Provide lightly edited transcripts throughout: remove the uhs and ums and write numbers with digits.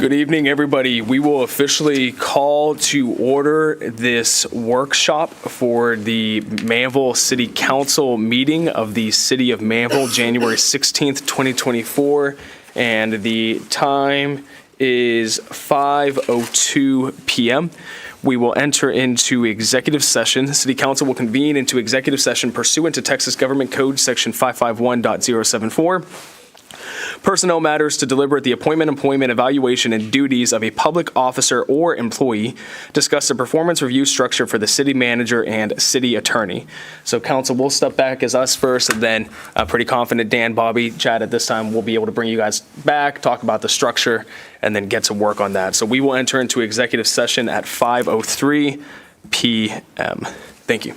Good evening, everybody. We will officially call to order this workshop for the Manvel City Council meeting of the City of Manvel, January 16th, 2024. And the time is 5:02 p.m. We will enter into executive session. The City Council will convene into executive session pursuant to Texas Government Code Section 551.074. Personnel matters to deliberate the appointment, employment, evaluation, and duties of a public officer or employee, discuss the performance review structure for the city manager and city attorney. So council will step back as us first, and then pretty confident Dan, Bobby, Chad at this time will be able to bring you guys back, talk about the structure, and then get to work on that. So we will enter into executive session at 5:03 p.m. Thank you.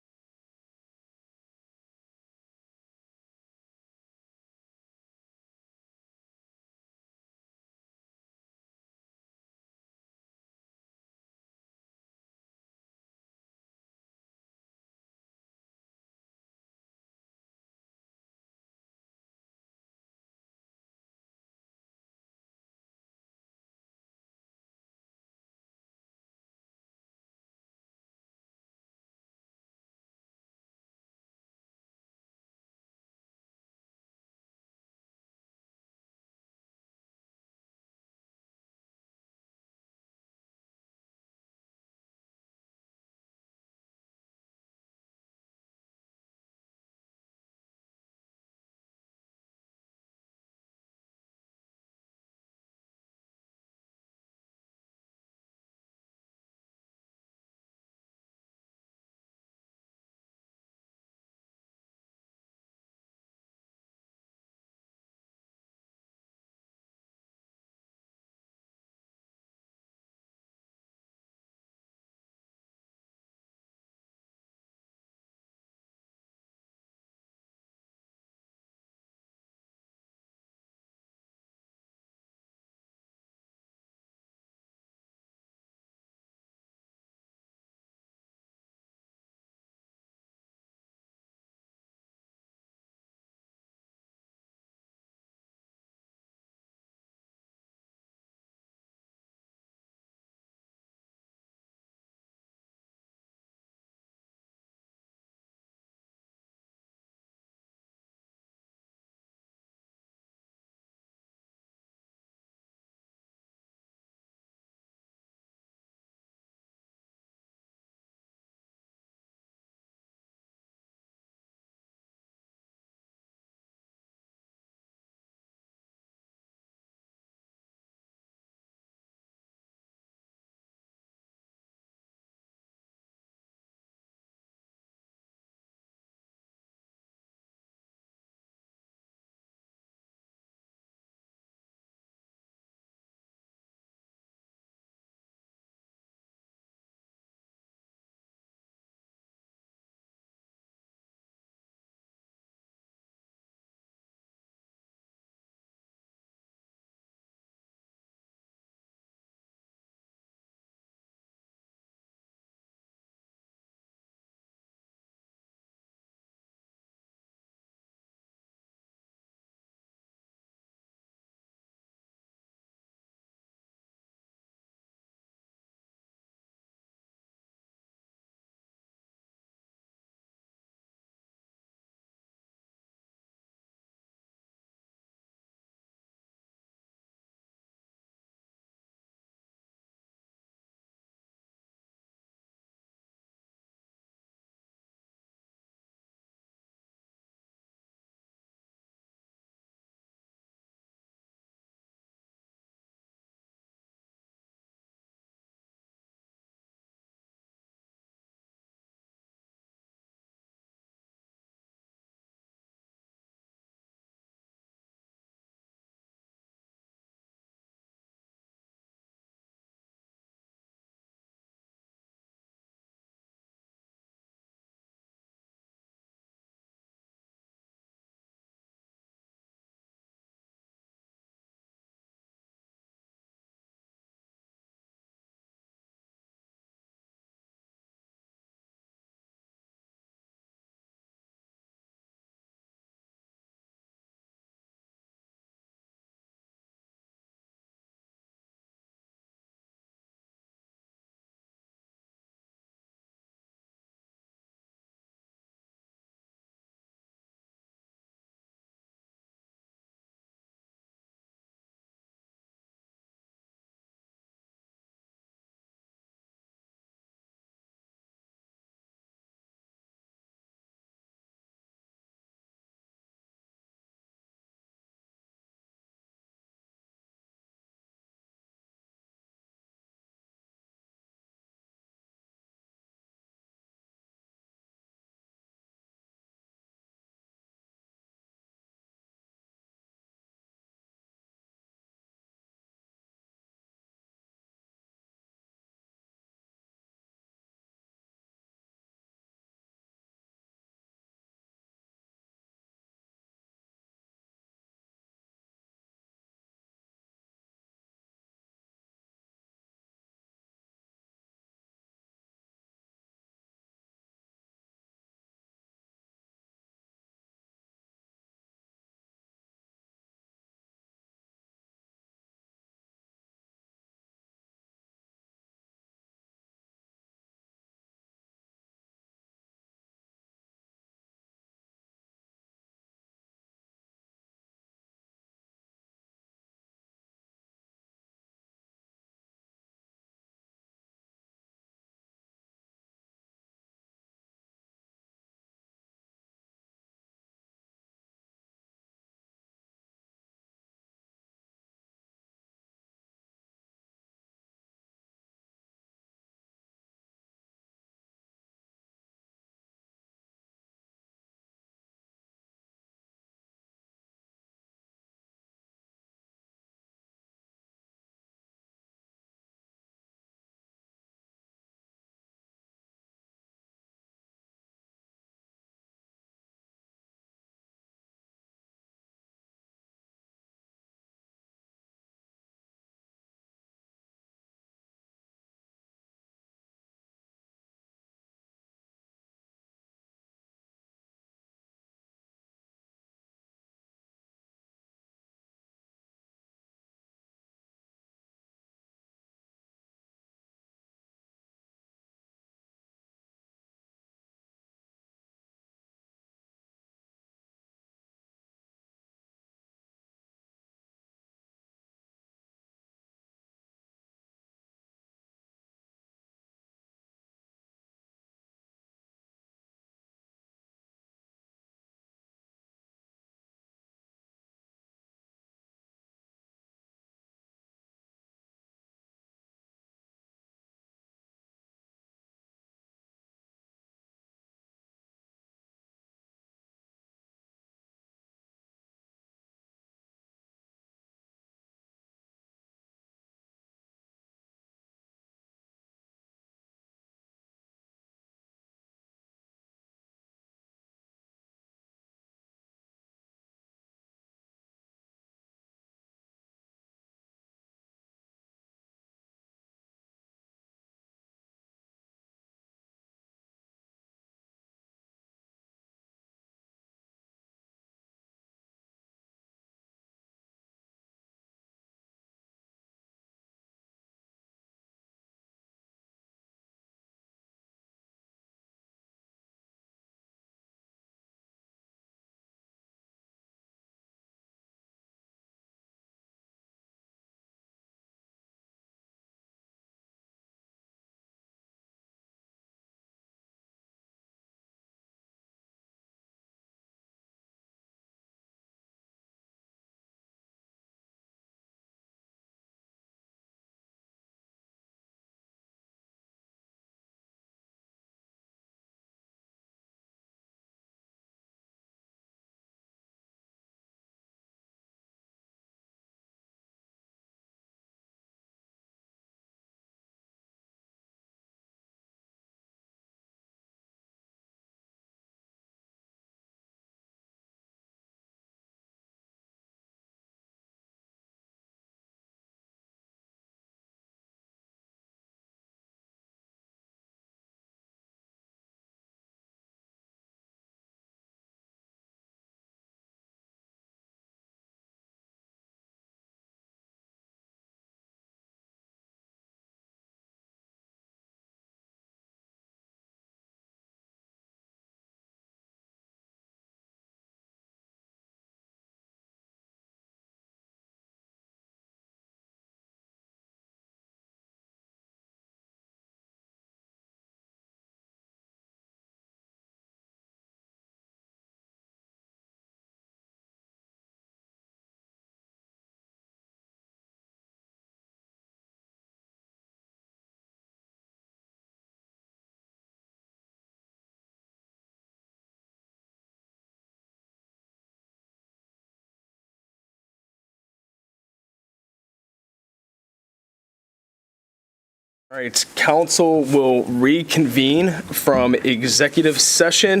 All right, council will reconvene from executive session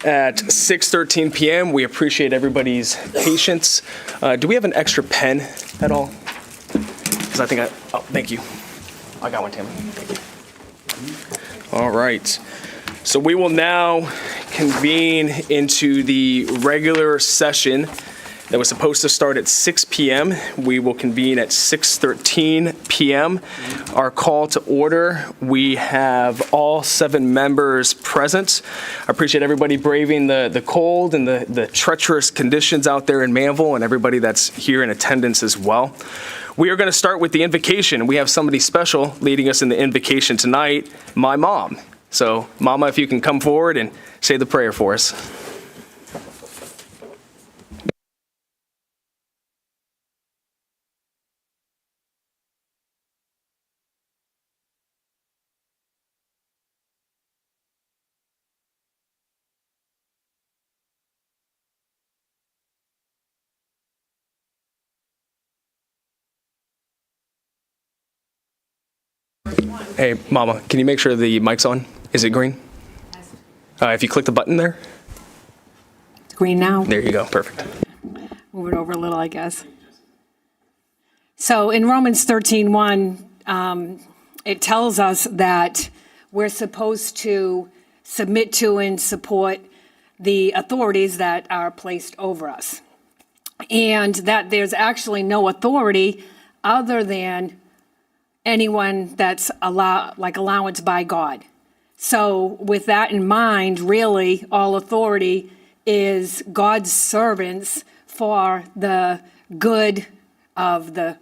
at 6:13 p.m. We appreciate everybody's patience. Do we have an extra pen at all? Because I think thank you. I got one, Tim. Thank you. All right. So we will now convene into the regular session that was supposed to start at 6 p.m. We will convene at 6:13 p.m. Our call to order, we have all 7 members present. I appreciate everybody braving the cold and the treacherous conditions out there in Manvel, and everybody that's here in attendance as well. We are going to start with the invocation. We have somebody special leading us in the invocation tonight, my mom. So, Mama, if you can come forward and say the prayer for us. Hey, Mama, can you make sure the mic's on? Is it green? If you click the button there. It's green now. There you go. Perfect. Move it over a little, I guess. So in Romans 13:1, it tells us that we're supposed to submit to and support the authorities that are placed over us. And that there's actually no authority other than anyone that's allowance by God. So with that in mind, really, all authority is God's servants for the good of the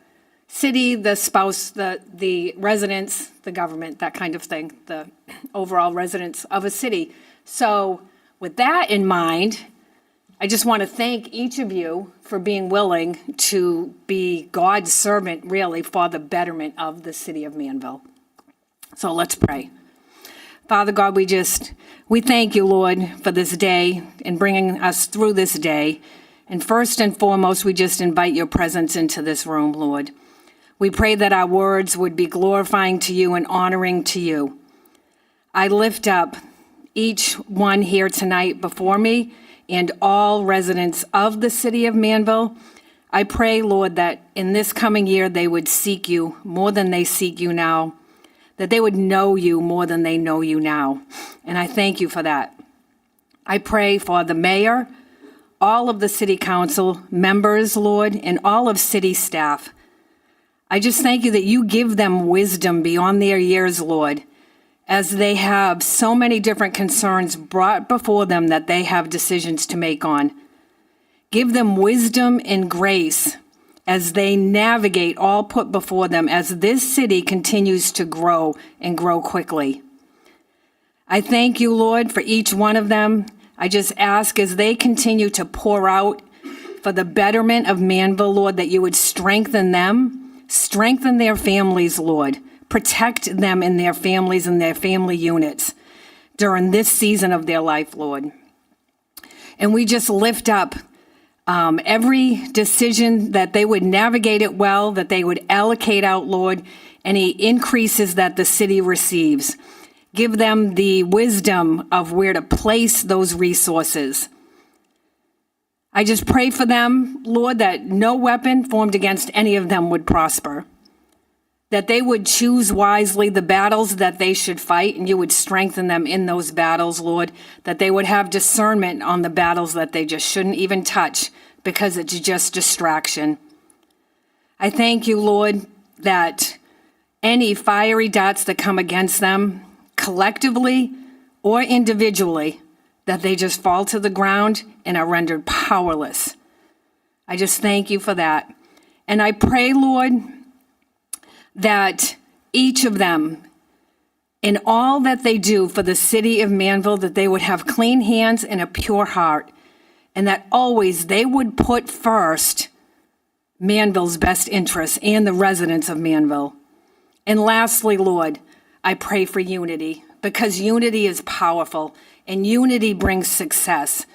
city, the spouse, the residents, the government, that kind of thing, the overall residents of a city. So with that in mind, I just want to thank each of you for being willing to be God's servant, really, for the betterment of the city of Manvel. So let's pray. Father God, we thank you, Lord, for this day and bringing us through this day. And first and foremost, we just invite your presence into this room, Lord. We pray that our words would be glorifying to you and honoring to you. I lift up each one here tonight before me and all residents of the city of Manvel. I pray, Lord, that in this coming year they would seek you more than they seek you now, that they would know you more than they know you now. And I thank you for that. I pray for the mayor, all of the city council members, Lord, and all of city staff. I just thank you that you give them wisdom beyond their years, Lord, as they have so many different concerns brought before them that they have decisions to make on. Give them wisdom and grace as they navigate all put before them as this city continues to grow and grow quickly. I thank you, Lord, for each one of them. I just ask as they continue to pour out for the betterment of Manvel, Lord, that you would strengthen them, strengthen their families, Lord. Protect them and their families and their family units during this season of their life, Lord. And we just lift up every decision that they would navigate it well, that they would allocate out, Lord, any increases that the city receives. Give them the wisdom of where to place those resources. I just pray for them, Lord, that no weapon formed against any of them would prosper. That they would choose wisely the battles that they should fight, and you would strengthen them in those battles, Lord. That they would have discernment on the battles that they just shouldn't even touch because it's just distraction. I thank you, Lord, that any fiery darts that come against them, collectively or individually, that they just fall to the ground and are rendered powerless. I just thank you for that. And I pray, Lord, that each of them, in all that they do for the city of Manvel, that they would have clean hands and a pure heart, and that always they would put first Manvel's best interests and the residents of Manvel. And lastly, Lord, I pray for unity, because unity is powerful, and unity brings success.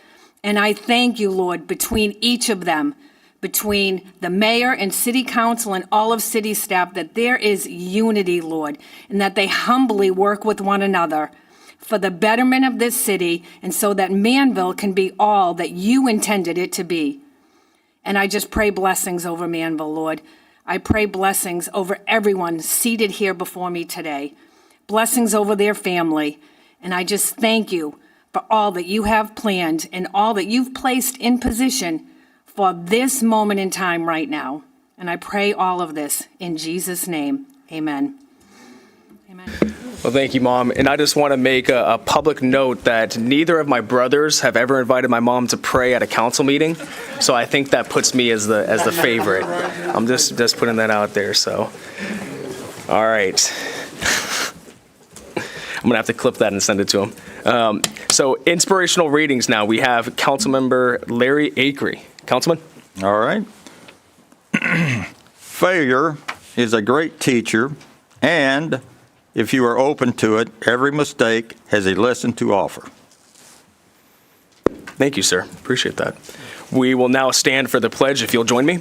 And I thank you, Lord, between each of them, between the mayor and city council and all of city staff, that there is unity, Lord, and that they humbly work with one another for the betterment of this city, and so that Manvel can be all that you intended it to be. And I just pray blessings over Manvel, Lord. I pray blessings over everyone seated here before me today, blessings over their family. And I just thank you for all that you have planned and all that you've placed in position for this moment in time right now. And I pray all of this in Jesus' name. Amen. Amen. Well, thank you, Mom. And I just want to make a public note that neither of my brothers have ever invited my mom to pray at a council meeting. So I think that puts me as the favorite. I'm just putting that out there. So, all right. I'm going to have to clip that and send it to him. So inspirational readings now. We have Councilmember Larry Acree. Councilman? All right. Failure is a great teacher, and if you are open to it, every mistake has a lesson to offer. Thank you, sir. Appreciate that. We will now stand for the pledge, if you'll join me.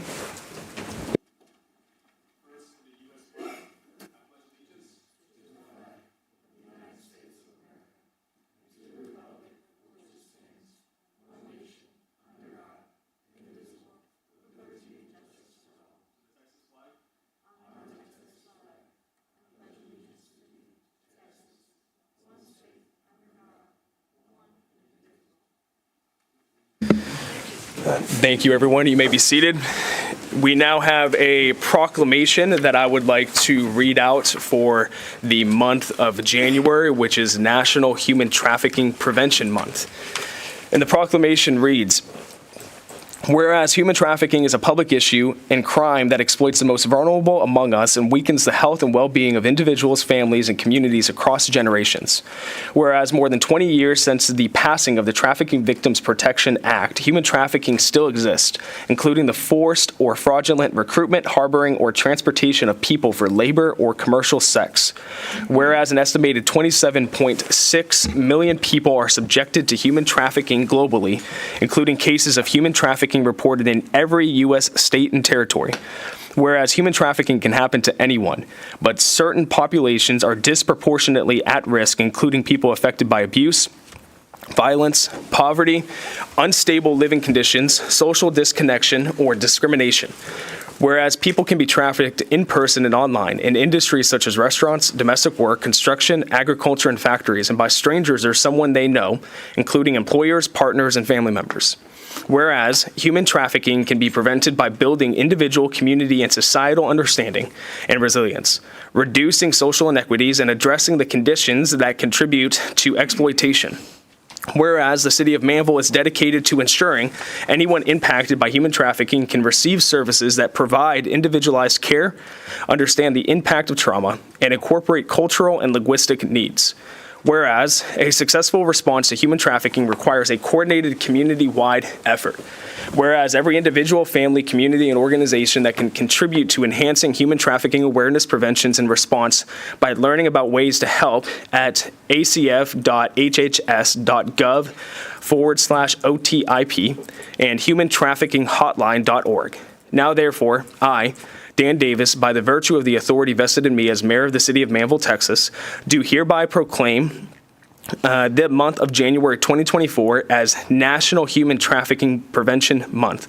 Thank you, everyone. You may be seated. We now have a proclamation that I would like to read out for the month of January, which is National Human Trafficking Prevention Month. And the proclamation reads, whereas human trafficking is a public issue and crime that exploits the most vulnerable among us and weakens the health and well-being of individuals, families, and communities across generations. Whereas more than 20 years since the passing of the Trafficking Victims Protection Act, human trafficking still exists, including the forced or fraudulent recruitment, harboring, or transportation of people for labor or commercial sex. Whereas an estimated 27.6 million people are subjected to human trafficking globally, including cases of human trafficking reported in every U.S. state and territory. Whereas human trafficking can happen to anyone, but certain populations are disproportionately at risk, including people affected by abuse, violence, poverty, unstable living conditions, social disconnection, or discrimination. Whereas people can be trafficked in person and online in industries such as restaurants, domestic work, construction, agriculture, and factories, and by strangers or someone they know, including employers, partners, and family members. Whereas human trafficking can be prevented by building individual, community, and societal understanding and resilience, reducing social inequities, and addressing the conditions that contribute to exploitation. Whereas the City of Manvel is dedicated to ensuring anyone impacted by human trafficking can receive services that provide individualized care, understand the impact of trauma, and incorporate cultural and linguistic needs. Whereas a successful response to human trafficking requires a coordinated community-wide effort. Whereas every individual, family, community, and organization that can contribute to enhancing human trafficking awareness, preventions, and response by learning about ways to help at acf.hhs.gov/OTIP and humantraffickinghotline.org. Now, therefore, I, Dan Davis, by the virtue of the authority vested in me as mayor of the city of Manvel, Texas, do hereby proclaim the month of January 2024 as National Human Trafficking Prevention Month,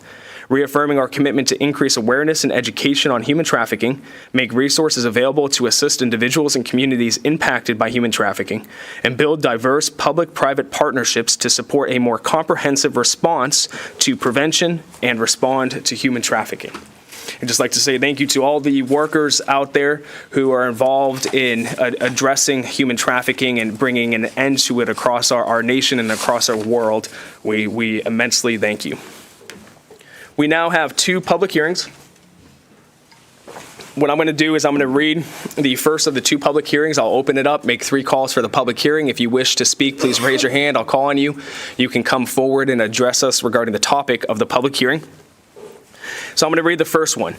reaffirming our commitment to increase awareness and education on human trafficking, make resources available to assist individuals and communities impacted by human trafficking, and build diverse public-private partnerships to support a more comprehensive response to prevention and respond to human trafficking. I'd just like to say thank you to all the workers out there who are involved in addressing human trafficking and bringing an end to it across our nation and across our world. We immensely thank you. We now have 2 public hearings. What I'm going to do is I'm going to read the first of the 2 public hearings. I'll open it up, make 3 calls for the public hearing. If you wish to speak, please raise your hand. I'll call on you. You can come forward and address us regarding the topic of the public hearing. So I'm going to read the first one.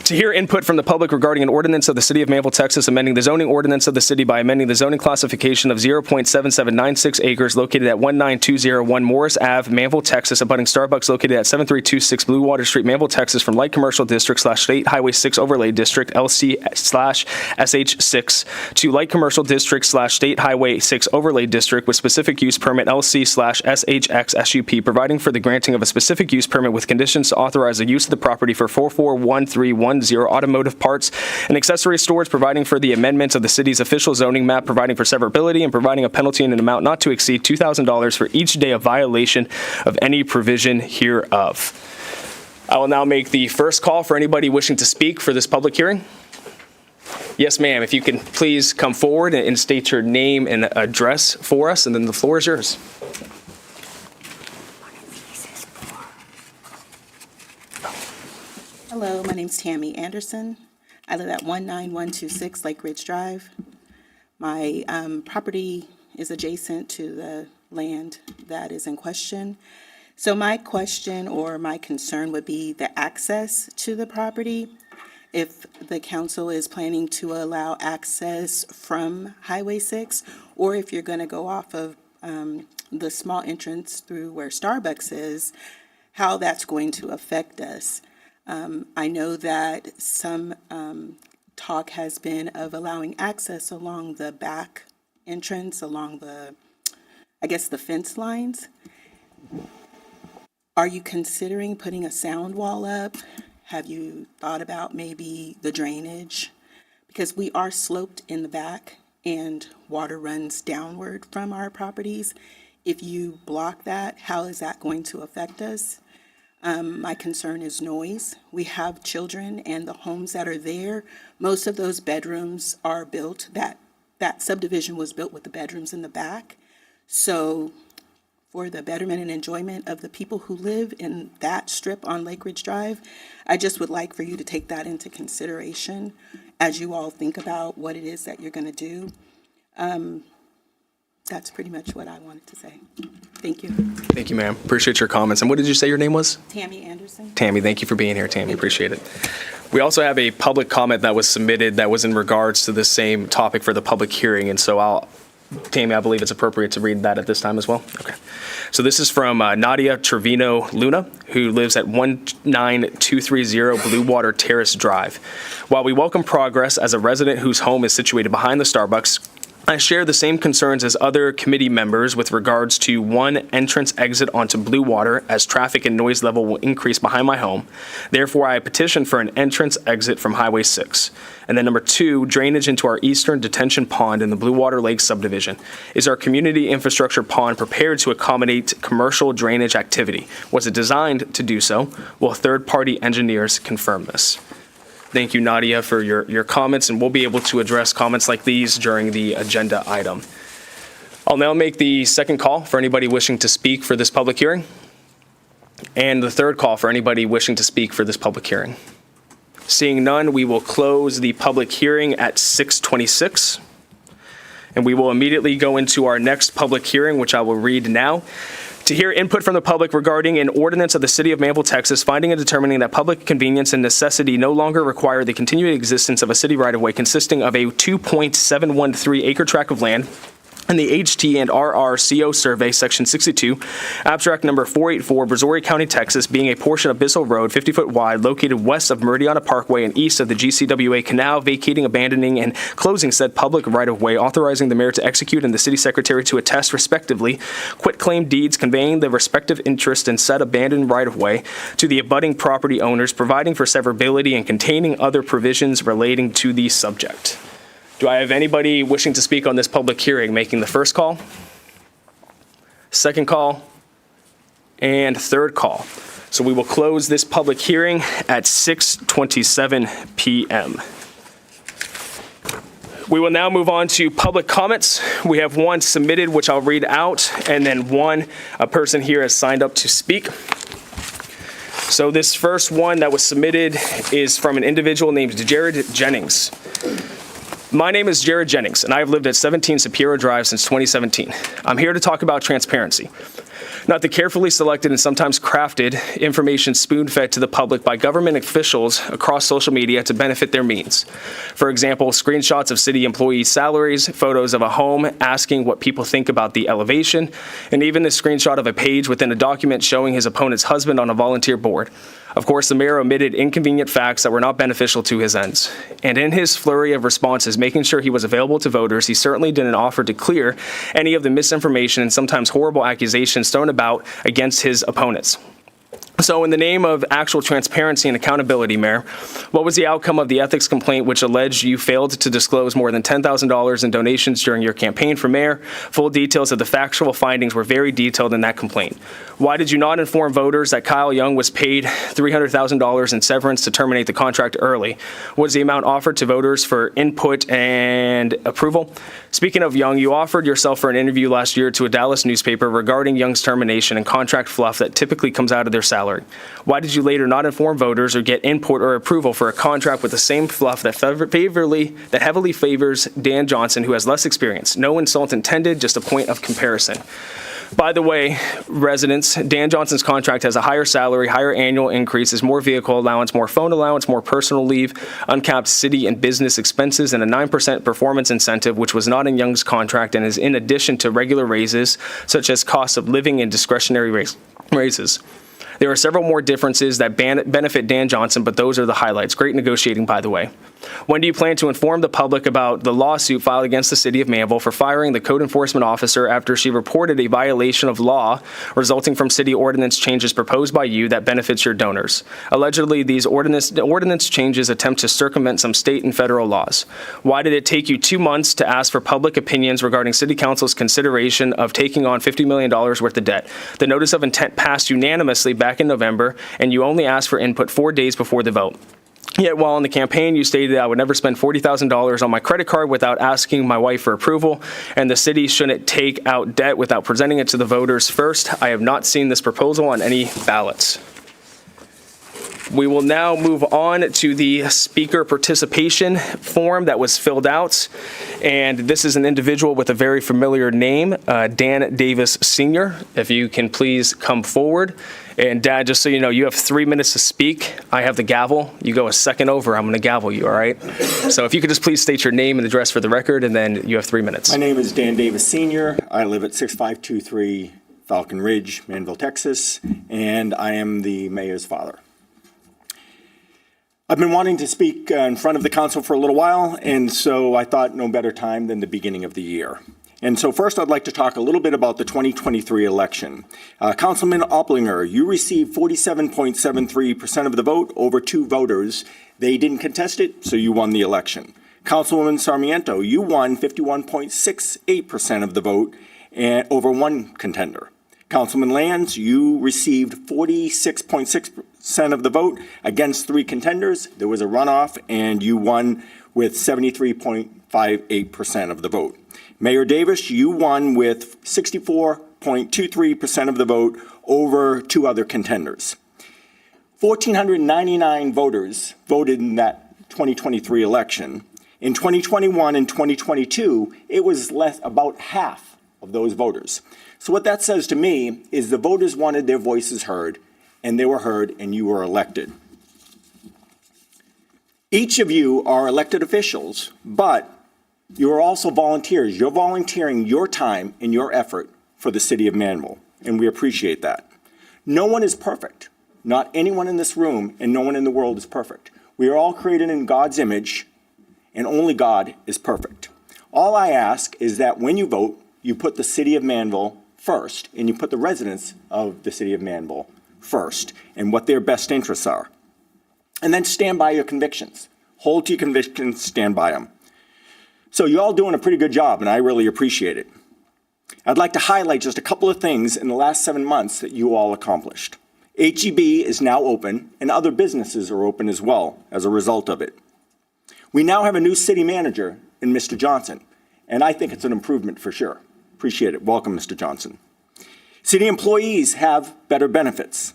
To hear input from the public regarding an ordinance of the City of Manvel, Texas, amending the zoning ordinance of the city by amending the zoning classification of 0.7796 acres located at 19201 Morris Ave, Manvel, Texas, abutting Starbucks located at 7326 Blue Water Street, Manvel, Texas, from Light Commercial District / State Highway 6 Overlay District, LC/SH6, to Light Commercial District / State Highway 6 Overlay District with specific use permit, LC/SHX SUP, providing for the granting of a specific use permit with conditions to authorize the use of the property for 441310 automotive parts and accessory stores, providing for the amendments of the city's official zoning map, providing for severability, and providing a penalty in an amount not to exceed $2,000 for each day of violation of any provision hereof. I will now make the first call for anybody wishing to speak for this public hearing. Yes, ma'am. If you can please come forward and state your name and address for us, and then the floor is yours. Hello, my name's Tammy Anderson. I live at 19126 Lake Ridge Drive. My property is adjacent to the land that is in question. So my question or my concern would be the access to the property. If the council is planning to allow access from Highway 6, or if you're going to go off of the small entrance through where Starbucks is, how that's going to affect us. I know that some talk has been of allowing access along the back entrance, along the fence lines. Are you considering putting a sound wall up? Have you thought about maybe the drainage? Because we are sloped in the back and water runs downward from our properties. If you block that, how is that going to affect us? My concern is noise. We have children, and the homes that are there, most of those bedrooms are built, that subdivision was built with the bedrooms in the back. So for the betterment and enjoyment of the people who live in that strip on Lake Ridge Drive, I just would like for you to take that into consideration as you all think about what it is that you're going to do. That's pretty much what I wanted to say. Thank you. Thank you, ma'am. Appreciate your comments. And what did you say your name was? Tammy Anderson. Tammy, thank you for being here, Tammy. Appreciate it. We also have a public comment that was submitted that was in regards to the same topic for the public hearing. And so Tammy, I believe it's appropriate to read that at this time as well. Okay. So this is from Nadia Trevino Luna, who lives at 19230 Blue Water Terrace Drive. While we welcome progress as a resident whose home is situated behind the Starbucks, I share the same concerns as other committee members with regards to one, entrance exit onto Blue Water, as traffic and noise level will increase behind my home. Therefore, I petition for an entrance exit from Highway 6. And then number two, drainage into our eastern detention pond in the Blue Water Lake subdivision. Is our community infrastructure pond prepared to accommodate commercial drainage activity? Was it designed to do so? Will third-party engineers confirm this? Thank you, Nadia, for your comments, and we'll be able to address comments like these during the agenda item. I'll now make the second call for anybody wishing to speak for this public hearing, and the third call for anybody wishing to speak for this public hearing. Seeing none, we will close the public hearing at 6:26, and we will immediately go into our next public hearing, which I will read now. To hear input from the public regarding an ordinance of the City of Manvel, Texas, finding and determining that public convenience and necessity no longer require the continued existence of a city right-of-way consisting of a 2.713-acre tract of land in the HT and RRCO survey, section 62, abstract number 484, Brazoria County, Texas, being a portion of Bissell Road, 50 foot wide, located west of Meridiana Parkway and east of the GCWA Canal, vacating, abandoning, and closing said public right-of-way, authorizing the mayor to execute and the city secretary to attest respectively, quitclaim deeds conveying the respective interest in said abandoned right-of-way to the abutting property owners, providing for severability and containing other provisions relating to the subject. Do I have anybody wishing to speak on this public hearing, making the first call, second call, and third call? So we will close this public hearing at 6:27 p.m. We will now move on to public comments. We have one submitted, which I'll read out, and then a person here has signed up to speak. So this first one that was submitted is from an individual named Jared Jennings. My name is Jared Jennings, and I have lived at 17 Superior Drive since 2017. I'm here to talk about transparency. not the carefully selected and sometimes crafted information spoon-fed to the public by government officials across social media to benefit their means. For example, screenshots of city employees' salaries, photos of a home asking what people think about the elevation, and even a screenshot of a page within a document showing his opponent's husband on a volunteer board. Of course, the mayor omitted inconvenient facts that were not beneficial to his ends. And in his flurry of responses, making sure he was available to voters, he certainly didn't offer to clear any of the misinformation and sometimes horrible accusations thrown about against his opponents. So in the name of actual transparency and accountability, Mayor, what was the outcome of the ethics complaint which alleged you failed to disclose more than $10,000 in donations during your campaign for mayor? Full details of the factual findings were very detailed in that complaint. Why did you not inform voters that Kyle Young was paid $300,000 in severance to terminate the contract early? What is the amount offered to voters for input and approval? Speaking of Young, you offered yourself for an interview last year to a Dallas newspaper regarding Young's termination and contract fluff that typically comes out of their salary. Why did you later not inform voters or get input or approval for a contract with the same fluff that heavily favors Dan Johnson, who has less experience? No insult intended, just a point of comparison. By the way, residents, Dan Johnson's contract has a higher salary, higher annual increases, more vehicle allowance, more phone allowance, more personal leave, uncapped city and business expenses, and a 9% performance incentive, which was not in Young's contract and is in addition to regular raises, such as cost of living and discretionary raises. There are several more differences that benefit Dan Johnson, but those are the highlights. Great negotiating, by the way. When do you plan to inform the public about the lawsuit filed against the city of Manvel for firing the code enforcement officer after she reported a violation of law resulting from city ordinance changes proposed by you that benefits your donors? Allegedly, these ordinance changes attempt to circumvent some state and federal laws. Why did it take you 2 months to ask for public opinions regarding city council's consideration of taking on $50 million worth of debt? The notice of intent passed unanimously back in November, and you only asked for input 4 days before the vote. Yet while in the campaign, you stated I would never spend $40,000 on my credit card without asking my wife for approval, and the city shouldn't take out debt without presenting it to the voters first. I have not seen this proposal on any ballots. We will now move on to the speaker participation form that was filled out. And this is an individual with a very familiar name, Dan Davis Sr. If you can please come forward. And Dad, just so you know, you have 3 minutes to speak. I have the gavel. You go a second over, I'm going to gavel you, all right? So if you could just please state your name and address for the record, and then you have 3 minutes. My name is Dan Davis Sr. I live at 6523 Falcon Ridge, Manvel, Texas, and I am the mayor's father. I've been wanting to speak in front of the council for a little while, and so I thought no better time than the beginning of the year. And so first I'd like to talk a little bit about the 2023 election. Councilman Opplinger, you received 47.73% of the vote over 2 voters. They didn't contest it, so you won the election. Councilwoman Sarmiento, you won 51.68% of the vote and over 1 contender. Councilman Lands, you received 46.6% of the vote against 3 contenders. There was a runoff, and you won with 73.58% of the vote. Mayor Davis, you won with 64.23% of the vote over 2 other contenders. 1,499 voters voted in that 2023 election. In 2021 and 2022, it was about half of those voters. So what that says to me is the voters wanted their voices heard, and they were heard, and you were elected. Each of you are elected officials, but you are also volunteers. You're volunteering your time and your effort for the city of Manvel, and we appreciate that. No one is perfect. Not anyone in this room and no one in the world is perfect. We are all created in God's image, and only God is perfect. All I ask is that when you vote, you put the city of Manvel first, and you put the residents of the city of Manvel first, and what their best interests are. And then stand by your convictions. Hold to your convictions, stand by them. So you're all doing a pretty good job, and I really appreciate it. I'd like to highlight just a couple of things in the last 7 months that you all accomplished. HEB is now open, and other businesses are open as well as a result of it. We now have a new city manager in Mr. Johnson, and I think it's an improvement for sure. Appreciate it. Welcome, Mr. Johnson. City employees have better benefits.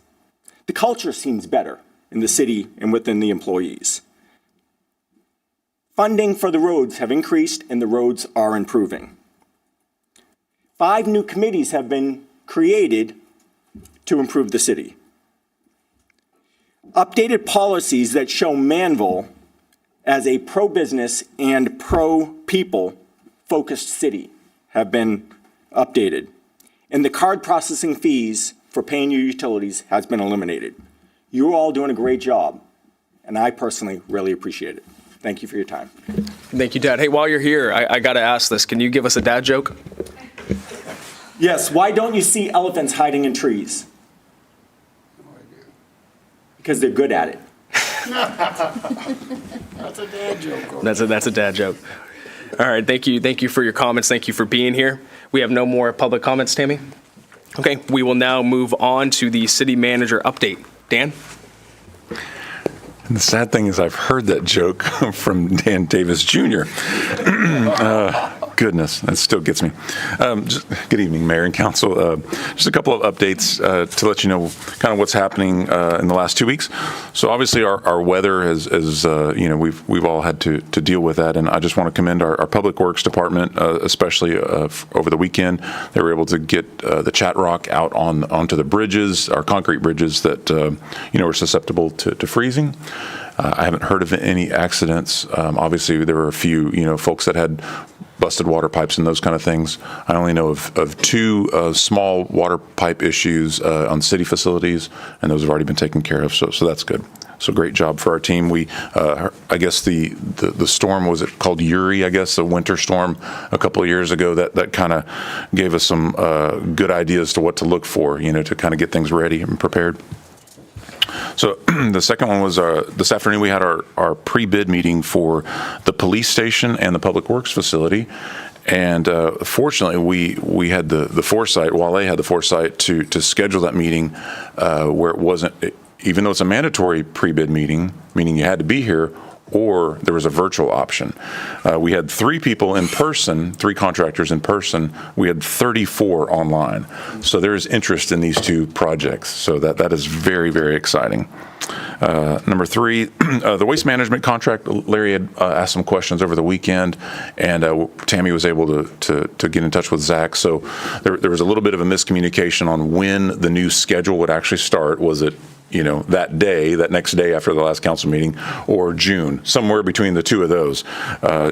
The culture seems better in the city and within the employees. Funding for the roads have increased, and the roads are improving. 5 new committees have been created to improve the city. Updated policies that show Manvel as a pro-business and pro-people focused city have been updated. And the card processing fees for paying your utilities has been eliminated. You're all doing a great job, and I personally really appreciate it. Thank you for your time. Thank you, Dad. Hey, while you're here, I got to ask this. Can you give us a dad joke? Yes, why don't you see elephants hiding in trees? Because they're good at it. That's a dad joke. That's a dad joke. All right, thank you. Thank you for your comments. Thank you for being here. We have no more public comments, Tammy? Okay, we will now move on to the city manager update. Dan? And the sad thing is I've heard that joke from Dan Davis Jr. Goodness, that still gets me. Good evening, Mayor and Council. Just a couple of updates to let you know kind of what's happening in the last 2 weeks. So obviously our weather has we've all had to deal with that, and I just want to commend our Public Works Department, especially over the weekend. They were able to get the chat rock out onto the bridges, our concrete bridges that were susceptible to freezing. I haven't heard of any accidents. Obviously, there were a few, folks that had busted water pipes and those kind of things. I only know of two small water pipe issues on city facilities, and those have already been taken care of. So that's good. So great job for our team. We, I guess the storm, was it called Uri? I guess the winter storm a couple of years ago that kind of gave us some good ideas to what to look for, to kind of get things ready and prepared. So the second one was this afternoon we had our pre-bid meeting for the police station and the public works facility. And fortunately, we had the foresight, Wale had the foresight to schedule that meeting where it wasn't, even though it's a mandatory pre-bid meeting, meaning you had to be here, or there was a virtual option. We had 3 people in person, 3 contractors in person. We had 34 online. So there is interest in these 2 projects. So that is very, very exciting. Number 3, the waste management contract. Larry had asked some questions over the weekend, and Tammy was able to get in touch with Zach. So there was a little bit of a miscommunication on when the new schedule would actually start. Was it that day, that next day after the last council meeting, or June, somewhere between the 2 of those.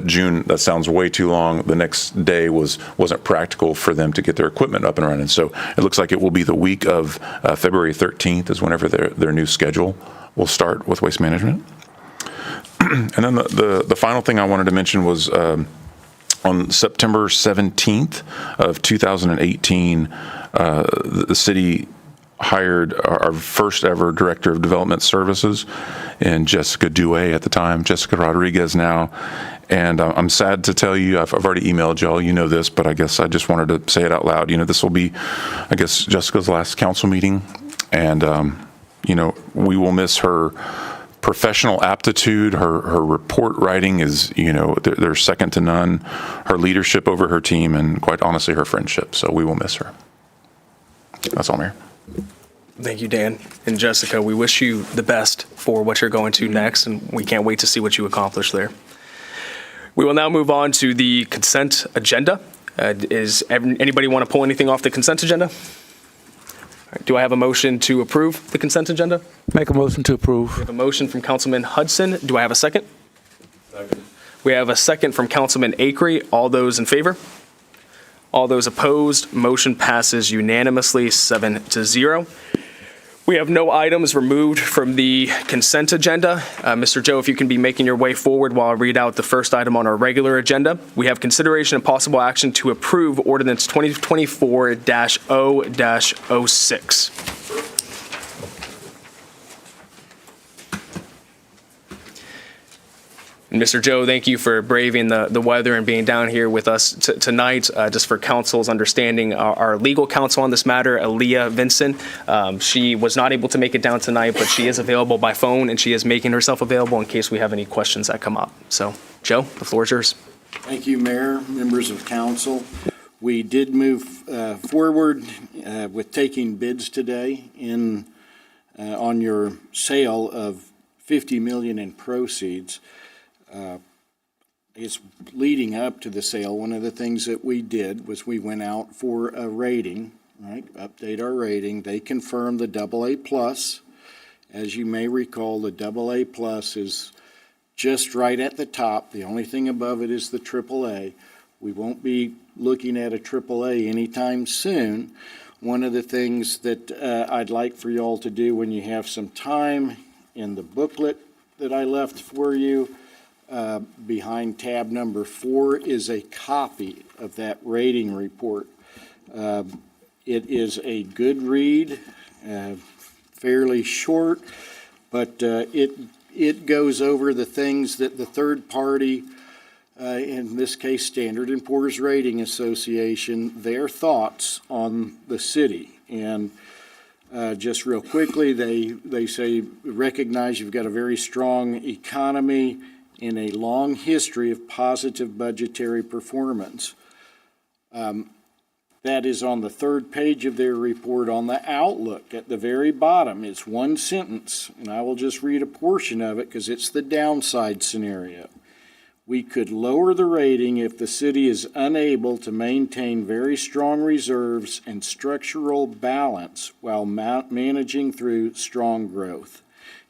June, that sounds way too long. The next day wasn't practical for them to get their equipment up and running. So it looks like it will be the week of February 13th is whenever their new schedule will start with waste management. And then the final thing I wanted to mention was on September 17th of 2018, the city hired our first ever director of development services, and Jessica Dewey at the time, Jessica Rodriguez now. And I'm sad to tell you, I've already emailed y'all, this, but I guess I just wanted to say it out loud. This will be, I guess, Jessica's last council meeting. And, we will miss her professional aptitude. Her report writing is, they're second to none. Her leadership over her team, and quite honestly, her friendship. So we will miss her. That's all, Mayor. Thank you, Dan. And Jessica, we wish you the best for what you're going to next, and we can't wait to see what you accomplish there. We will now move on to the consent agenda. Does anybody want to pull anything off the consent agenda? All right, do I have a motion to approve the consent agenda? Make a motion to approve. We have a motion from Councilman Hudson. Do I have a second? Second. We have a second from Councilman Acree. All those in favor? All those opposed? Motion passes unanimously 7-0. We have no items removed from the consent agenda. Mr. Joe, if you can be making your way forward while I read out the first item on our regular agenda. We have consideration and possible action to approve ordinance 2024-0-06. And Mr. Joe, thank you for braving the weather and being down here with us tonight. Just for council's understanding, our legal counsel on this matter, Aaliyah Vinson, she was not able to make it down tonight, but she is available by phone, and she is making herself available in case we have any questions that come up. So, Joe, the floor is yours. Thank you, Mayor, members of council. We did move forward with taking bids today on your sale of $50 million in proceeds. It's leading up to the sale. One of the things that we did was we went out for a rating right? Update our rating. They confirmed the AA plus. As you may recall, the AA plus is just right at the top. The only thing above it is the AAA. We won't be looking at a AAA anytime soon. One of the things that I'd like for you all to do when you have some time, in the booklet that I left for you, behind tab number 4 is a copy of that rating report. It is a good read, fairly short, but it goes over the things that the third party, in this case Standard & Poor's Rating Association, their thoughts on the city. And just real quickly, they say, recognize you've got a very strong economy and a long history of positive budgetary performance. That is on the third page of their report. On the outlook at the very bottom, it's one sentence, and I will just read a portion of it because it's the downside scenario. We could lower the rating if the city is unable to maintain very strong reserves and structural balance while managing through strong growth.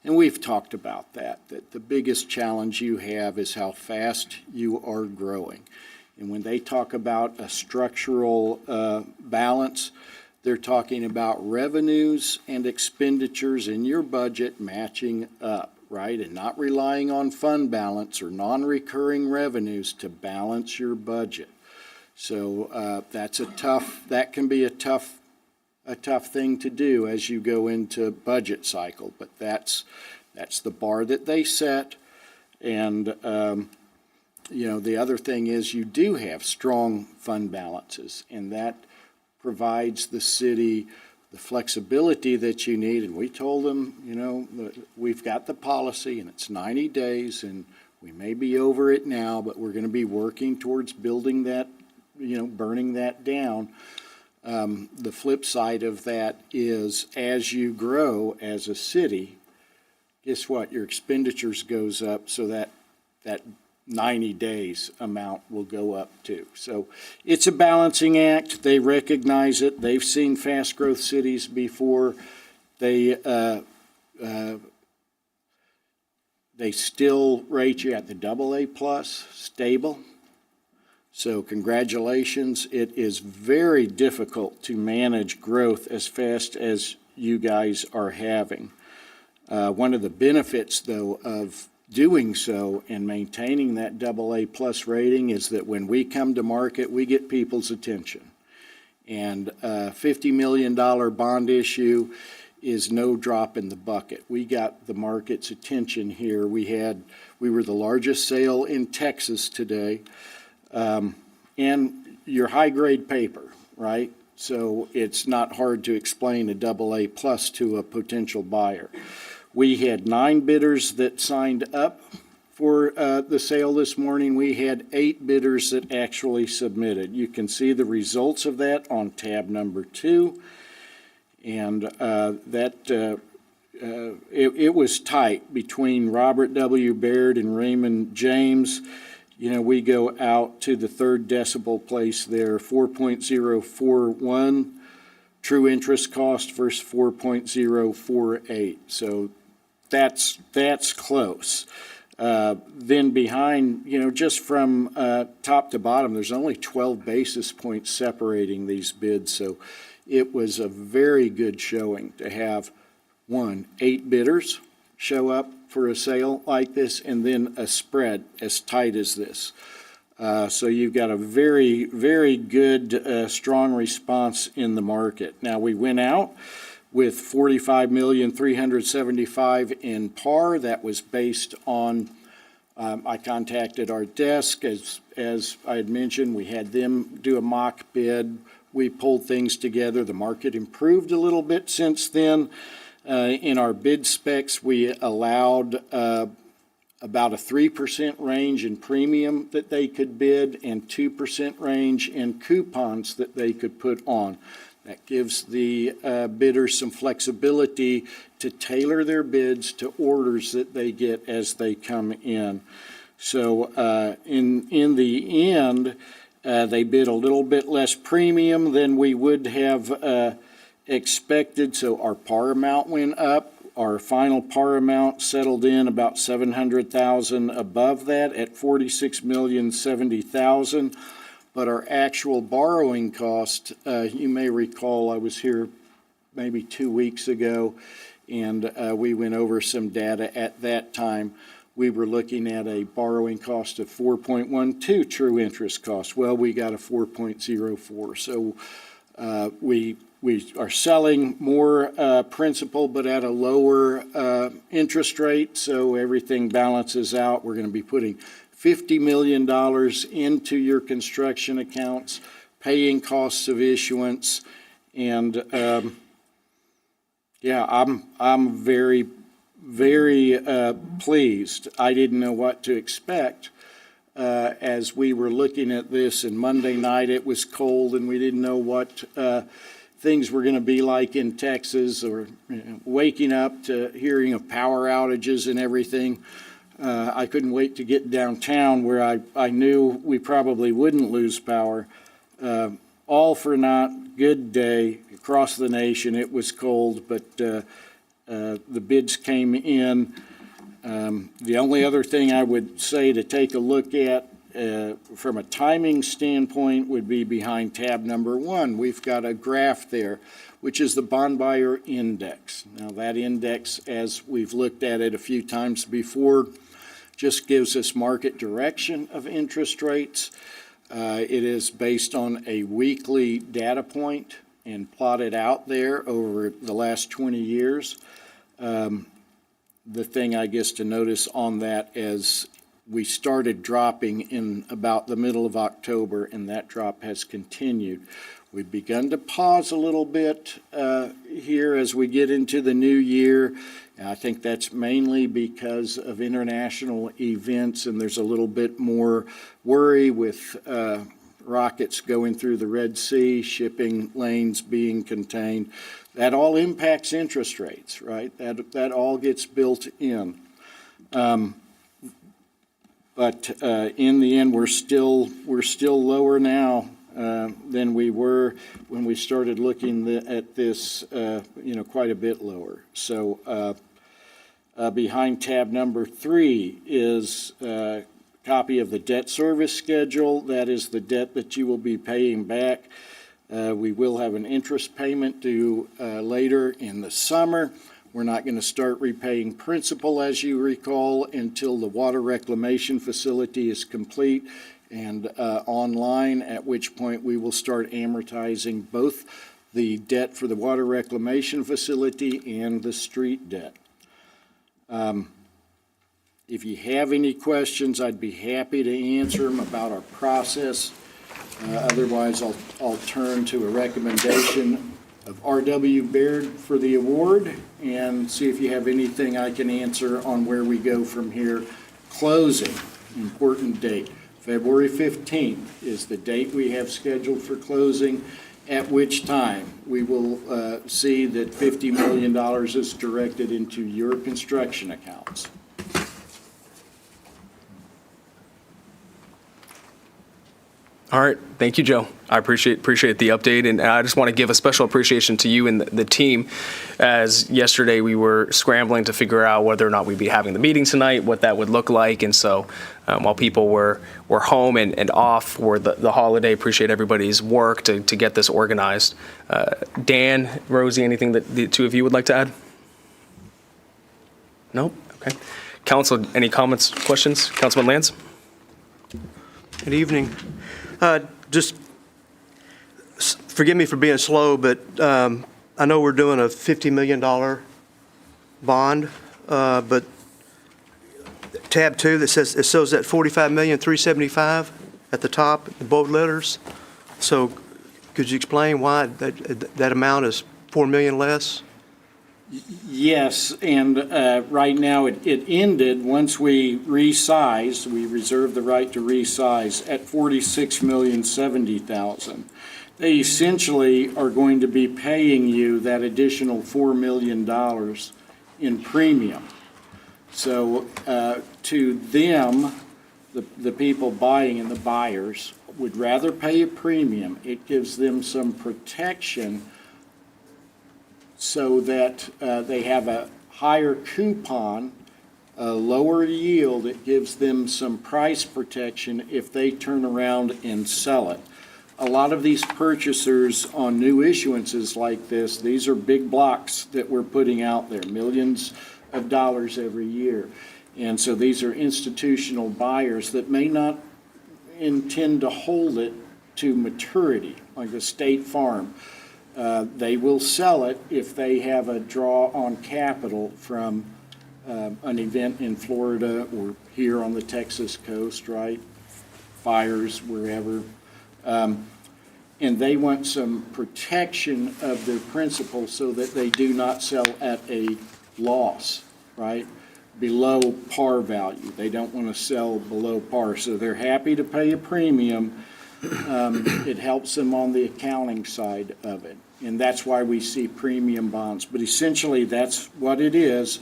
And we've talked about that the biggest challenge you have is how fast you are growing. And when they talk about a structural balance, they're talking about revenues and expenditures in your budget matching up, right? And not relying on fund balance or non-recurring revenues to balance your budget. So that can be a tough thing to do as you go into budget cycle. But that's the bar that they set. And the other thing is you do have strong fund balances, and that provides the city the flexibility that you need. And we told them, we've got the policy and it's 90 days and we may be over it now, but we're going to be working towards building that, burning that down. The flip side of that is as you grow as a city, guess what? Your expenditures goes up, so that 90 days amount will go up too. So it's a balancing act. They recognize it. They've seen fast growth cities before. They still rate you at the AA plus, stable. So congratulations. It is very difficult to manage growth as fast as you guys are having. One of the benefits, though, of doing so and maintaining that AA plus rating is that when we come to market, we get people's attention. And a $50 million bond issue is no drop in the bucket. We got the market's attention here. We were the largest sale in Texas today. And your high-grade paper, right? So it's not hard to explain a AA plus to a potential buyer. We had 9 bidders that signed up for the sale this morning. We had 8 bidders that actually submitted. You can see the results of that on tab number 2. And it was tight between Robert W. Baird and Raymond James. We go out to the third decimal place there, 4.041 true interest cost versus 4.048. So that's close. Then behind, just from top to bottom, there's only 12 basis points separating these bids. So it was a very good showing to have 8 bidders show up for a sale like this, and then a spread as tight as this. So you've got a very, very good, strong response in the market. Now, we went out with $45,375,000 in par. That was based on, I contacted our desk. As I had mentioned, we had them do a mock bid. We pulled things together. The market improved a little bit since then. In our bid specs, we allowed about a 3% range in premium that they could bid and 2% range in coupons that they could put on. That gives the bidders some flexibility to tailor their bids to orders that they get as they come in. So in the end, They bid a little bit less premium than we would have expected, so our par amount went up. Our final par amount settled in about $700,000 above that at $46,070,000. But our actual borrowing cost, you may recall, I was here maybe 2 weeks ago, and we went over some data at that time. We were looking at a borrowing cost of 4.12 true interest cost. Well, we got a 4.04. So we are selling more principal, but at a lower interest rate, so everything balances out. We're going to be putting $50 million into your construction accounts, paying costs of issuance, and I'm very, very pleased. I didn't know what to expect as we were looking at this, and Monday night it was cold, and we didn't know what things were going to be like in Texas, or waking up to hearing of power outages and everything. I couldn't wait to get downtown where I knew we probably wouldn't lose power. All for naught, good day across the nation. It was cold, but the bids came in. The only other thing I would say to take a look at from a timing standpoint would be behind tab number 1. We've got a graph there, which is the bond buyer index. Now that index, as we've looked at it a few times before, just gives us market direction of interest rates. It is based on a weekly data point and plotted out there over the last 20 years. The thing I guess to notice on that is we started dropping in about the middle of October, and that drop has continued. We've begun to pause a little bit here as we get into the new year. And I think that's mainly because of international events, and there's a little bit more worry with rockets going through the Red Sea, shipping lanes being contained. That all impacts interest rates, right? That all gets built in. But in the end, we're still lower now than we were when we started looking at this, quite a bit lower. So behind tab number 3 is a copy of the debt service schedule. That is the debt that you will be paying back. We will have an interest payment due later in the summer. We're not going to start repaying principal, as you recall, until the water reclamation facility is complete and online, at which point we will start amortizing both the debt for the water reclamation facility and the street debt. If you have any questions, I'd be happy to answer them about our process. Otherwise, I'll turn to a recommendation of R.W. Baird for the award and see if you have anything I can answer on where we go from here. Closing, important date. February 15th is the date we have scheduled for closing, at which time we will see that $50 million is directed into your construction accounts. All right. Thank you, Joe. I appreciate the update. And I just want to give a special appreciation to you and the team, as yesterday we were scrambling to figure out whether or not we'd be having the meeting tonight, what that would look like. And so while people were home and off for the holiday, appreciate everybody's work to get this organized. Dan, Rosie, anything that the two of you would like to add? Nope. Okay. Council, any comments, questions? Councilman Lance? Good evening. Just forgive me for being slow, but I know we're doing a $50 million bond, but tab 2 that says it shows that $45,375,000 at the top, the bold letters. So could you explain why that amount is $4 million less? Yes, and right now it ended once we resized. We reserved the right to resize at $46,070,000. They essentially are going to be paying you that additional $4 million in premium. So to them, the people buying and the buyers, would rather pay a premium. It gives them some protection so that they have a higher coupon, a lower yield. It gives them some price protection if they turn around and sell it. A lot of these purchasers on new issuances like this, these are big blocks that we're putting out there, millions of dollars every year. And so these are institutional buyers that may not intend to hold it to maturity, like a State Farm. They will sell it if they have a draw on capital from an event in Florida or here on the Texas coast, right? Fires, wherever. And they want some protection of their principal so that they do not sell at a loss, right? Below par value. They don't want to sell below par. So they're happy to pay a premium. It helps them on the accounting side of it. And that's why we see premium bonds. But essentially, that's what it is.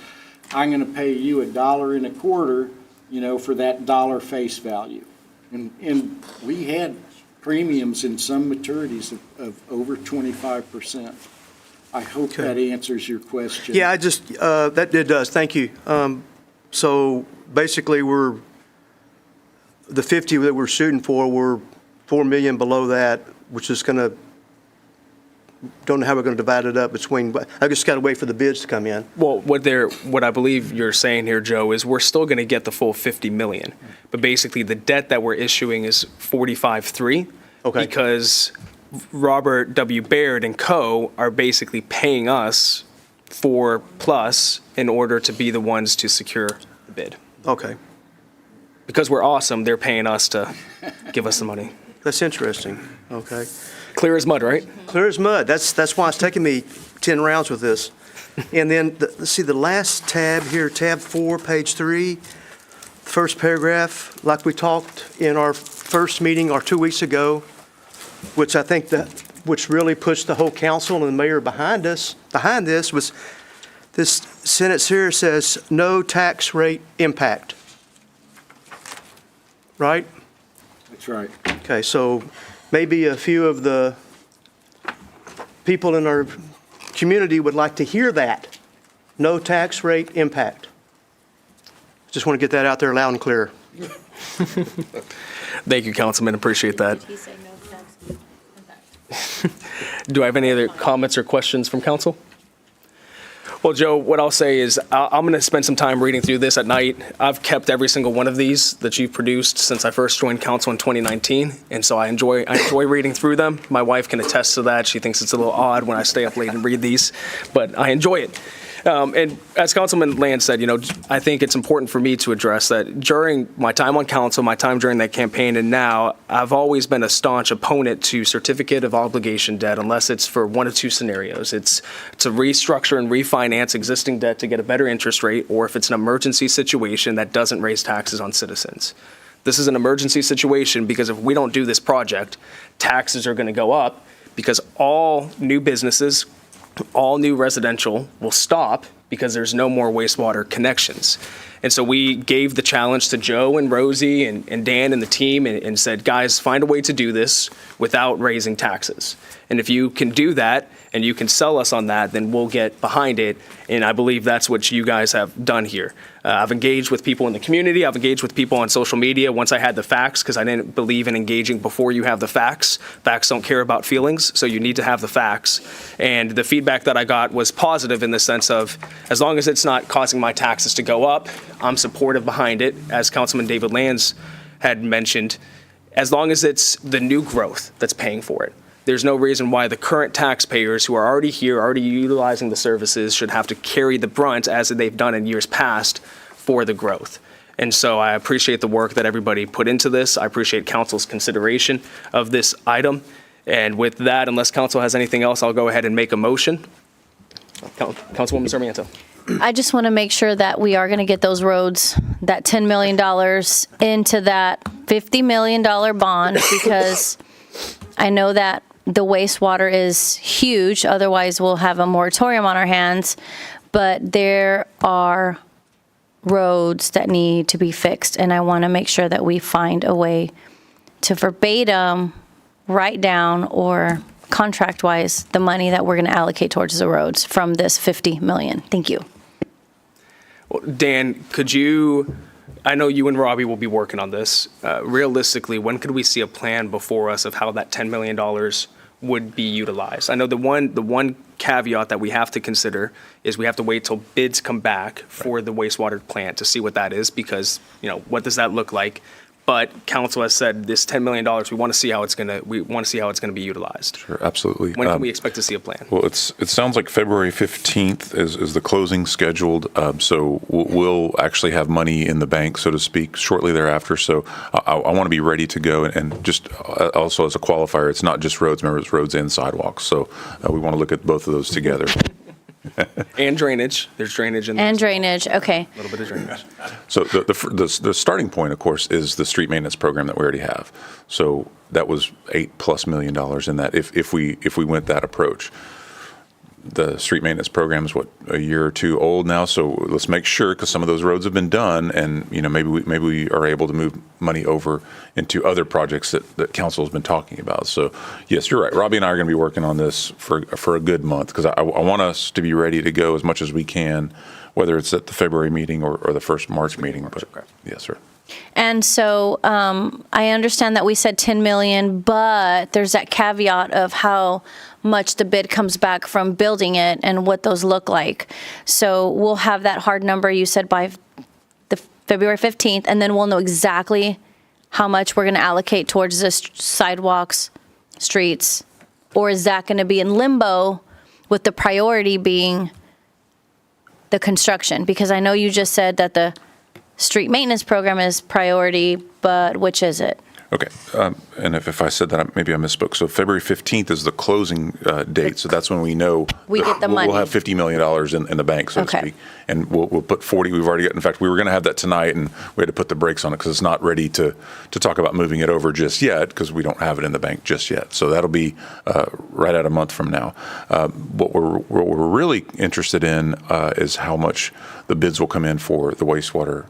I'm going to pay you $1.25, for that dollar face value. And we had premiums in some maturities of over 25%. I hope that answers your question. Yeah, that it does. Thank you. So basically, the 50 that we're shooting for, we're $4 million below that, which is going to, don't know how we're going to divide it up between, but I just got to wait for the bids to come in. Well, what I believe you're saying here, Joe, is we're still going to get the full 50 million. But basically, the debt that we're issuing is 45.3. Okay. Because Robert W. Baird and Co. are basically paying us 4+ in order to be the ones to secure the bid. Okay. Because we're awesome, they're paying us to give us the money. That's interesting. Okay. Clear as mud, right? Clear as mud. That's why it's taking me 10 rounds with this. And then, let's see, the last tab here, tab 4, page 3, first paragraph, like we talked in our first meeting or 2 weeks ago, which I think which really pushed the whole council and the mayor behind this was this sentence here says, no tax rate impact. Right? That's right. Okay, so maybe a few of the people in our community would like to hear that. No tax rate impact. Just want to get that out there loud and clear. Thank you, Councilman. Appreciate that. Did he say no tax impact? Do I have any other comments or questions from council? Well, Joe, what I'll say is I'm going to spend some time reading through this at night. I've kept every single one of these that you've produced since I first joined council in 2019, and so I enjoy reading through them. My wife can attest to that. She thinks it's a little odd when I stay up late and read these, but I enjoy it. And as Councilman Land said, I think it's important for me to address that during my time on council, my time during that campaign, and now, I've always been a staunch opponent to certificate of obligation debt unless it's for one of two scenarios. It's to restructure and refinance existing debt to get a better interest rate, or if it's an emergency situation that doesn't raise taxes on citizens. This is an emergency situation because if we don't do this project, taxes are going to go up because all new businesses, all new residential will stop because there's no more wastewater connections. And so we gave the challenge to Joe and Rosie and Dan and the team and said, guys, find a way to do this without raising taxes. And if you can do that and you can sell us on that, then we'll get behind it. And I believe that's what you guys have done here. I've engaged with people in the community. I've engaged with people on social media once I had the facts, because I didn't believe in engaging before you have the facts. Facts don't care about feelings, so you need to have the facts. And the feedback that I got was positive in the sense of, as long as it's not causing my taxes to go up, I'm supportive behind it, as Councilman David Lands had mentioned, as long as it's the new growth that's paying for it. There's no reason why the current taxpayers who are already here, already utilizing the services, should have to carry the brunt, as they've done in years past, for the growth. And so I appreciate the work that everybody put into this. I appreciate council's consideration of this item. And with that, unless council has anything else, I'll go ahead and make a motion. Councilwoman Sarmiento. I just want to make sure that we are going to get those roads, that $10 million into that $50 million bond, because I know that the wastewater is huge. Otherwise, we'll have a moratorium on our hands. But there are roads that need to be fixed, and I want to make sure that we find a way to verbatim write down or contract-wise the money that we're going to allocate towards the roads from this 50 million. Thank you. Well, Dan, could you, I know you and Robbie will be working on this. Realistically, when could we see a plan before us of how that $10 million would be utilized? I know the one caveat that we have to consider is we have to wait till bids come back for the wastewater plant to see what that is, because, what does that look like? But council has said this $10 million, we want to see how it's going to be utilized. Sure, absolutely. When can we expect to see a plan? Well, it sounds like February 15th is the closing scheduled. So we'll actually have money in the bank, so to speak, shortly thereafter. So I want to be ready to go. And just also as a qualifier, it's not just roads, remember, it's roads and sidewalks. So we want to look at both of those together. And drainage. There's drainage in there. And drainage, okay. A little bit of drainage. So the starting point, of course, is the street maintenance program that we already have. So that was $8+ million in that. If we went that approach, the street maintenance program is a year or two old now. So let's make sure, because some of those roads have been done, and maybe we are able to move money over into other projects that council has been talking about. So yes, you're right. Robbie and I are going to be working on this for a good month, because I want us to be ready to go as much as we can, whether it's at the February meeting or the first March meeting. But yes, sir. And so I understand that we said 10 million, but there's that caveat of how much the bid comes back from building it and what those look like. So we'll have that hard number you said by the February 15th, and then we'll know exactly how much we're going to allocate towards the sidewalks, streets, or is that going to be in limbo with the priority being the construction? Because I know you just said that the street maintenance program is priority, but which is it? Okay, and if I said that, maybe I misspoke. So February 15th is the closing date, so that's when we know we get the money. We'll have $50 million in the bank, so to speak, and we'll put 40. We've already got. In fact, we were going to have that tonight, and we had to put the brakes on it because it's not ready to talk about moving it over just yet, because we don't have it in the bank just yet. So that'll be right at a month from now. What we're really interested in is how much the bids will come in for the wastewater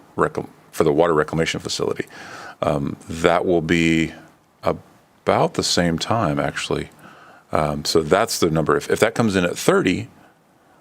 for the water reclamation facility. That will be about the same time, actually. So that's the number. If that comes in at 30,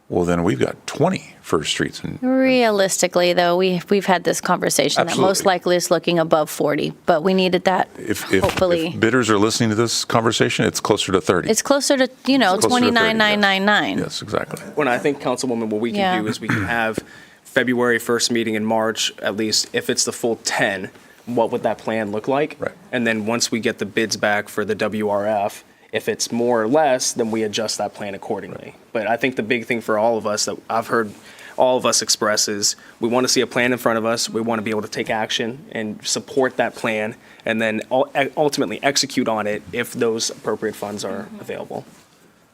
well, then we've got 20 for streets. And realistically, though, we've had this conversation Absolutely. that most likely is looking above 40, but we needed that. Hopefully, if bidders are listening to this conversation, it's closer to 30. It's closer to 29,999. Yes, exactly. When I think, Councilwoman, what we can do is we can have February 1st meeting in March, at least, if it's the full 10. What would that plan look like? Right. And then once we get the bids back for the WRF, if it's more or less, then we adjust that plan accordingly. But I think the big thing for all of us that I've heard all of us express is we want to see a plan in front of us. We want to be able to take action and support that plan, and then ultimately execute on it if those appropriate funds are available.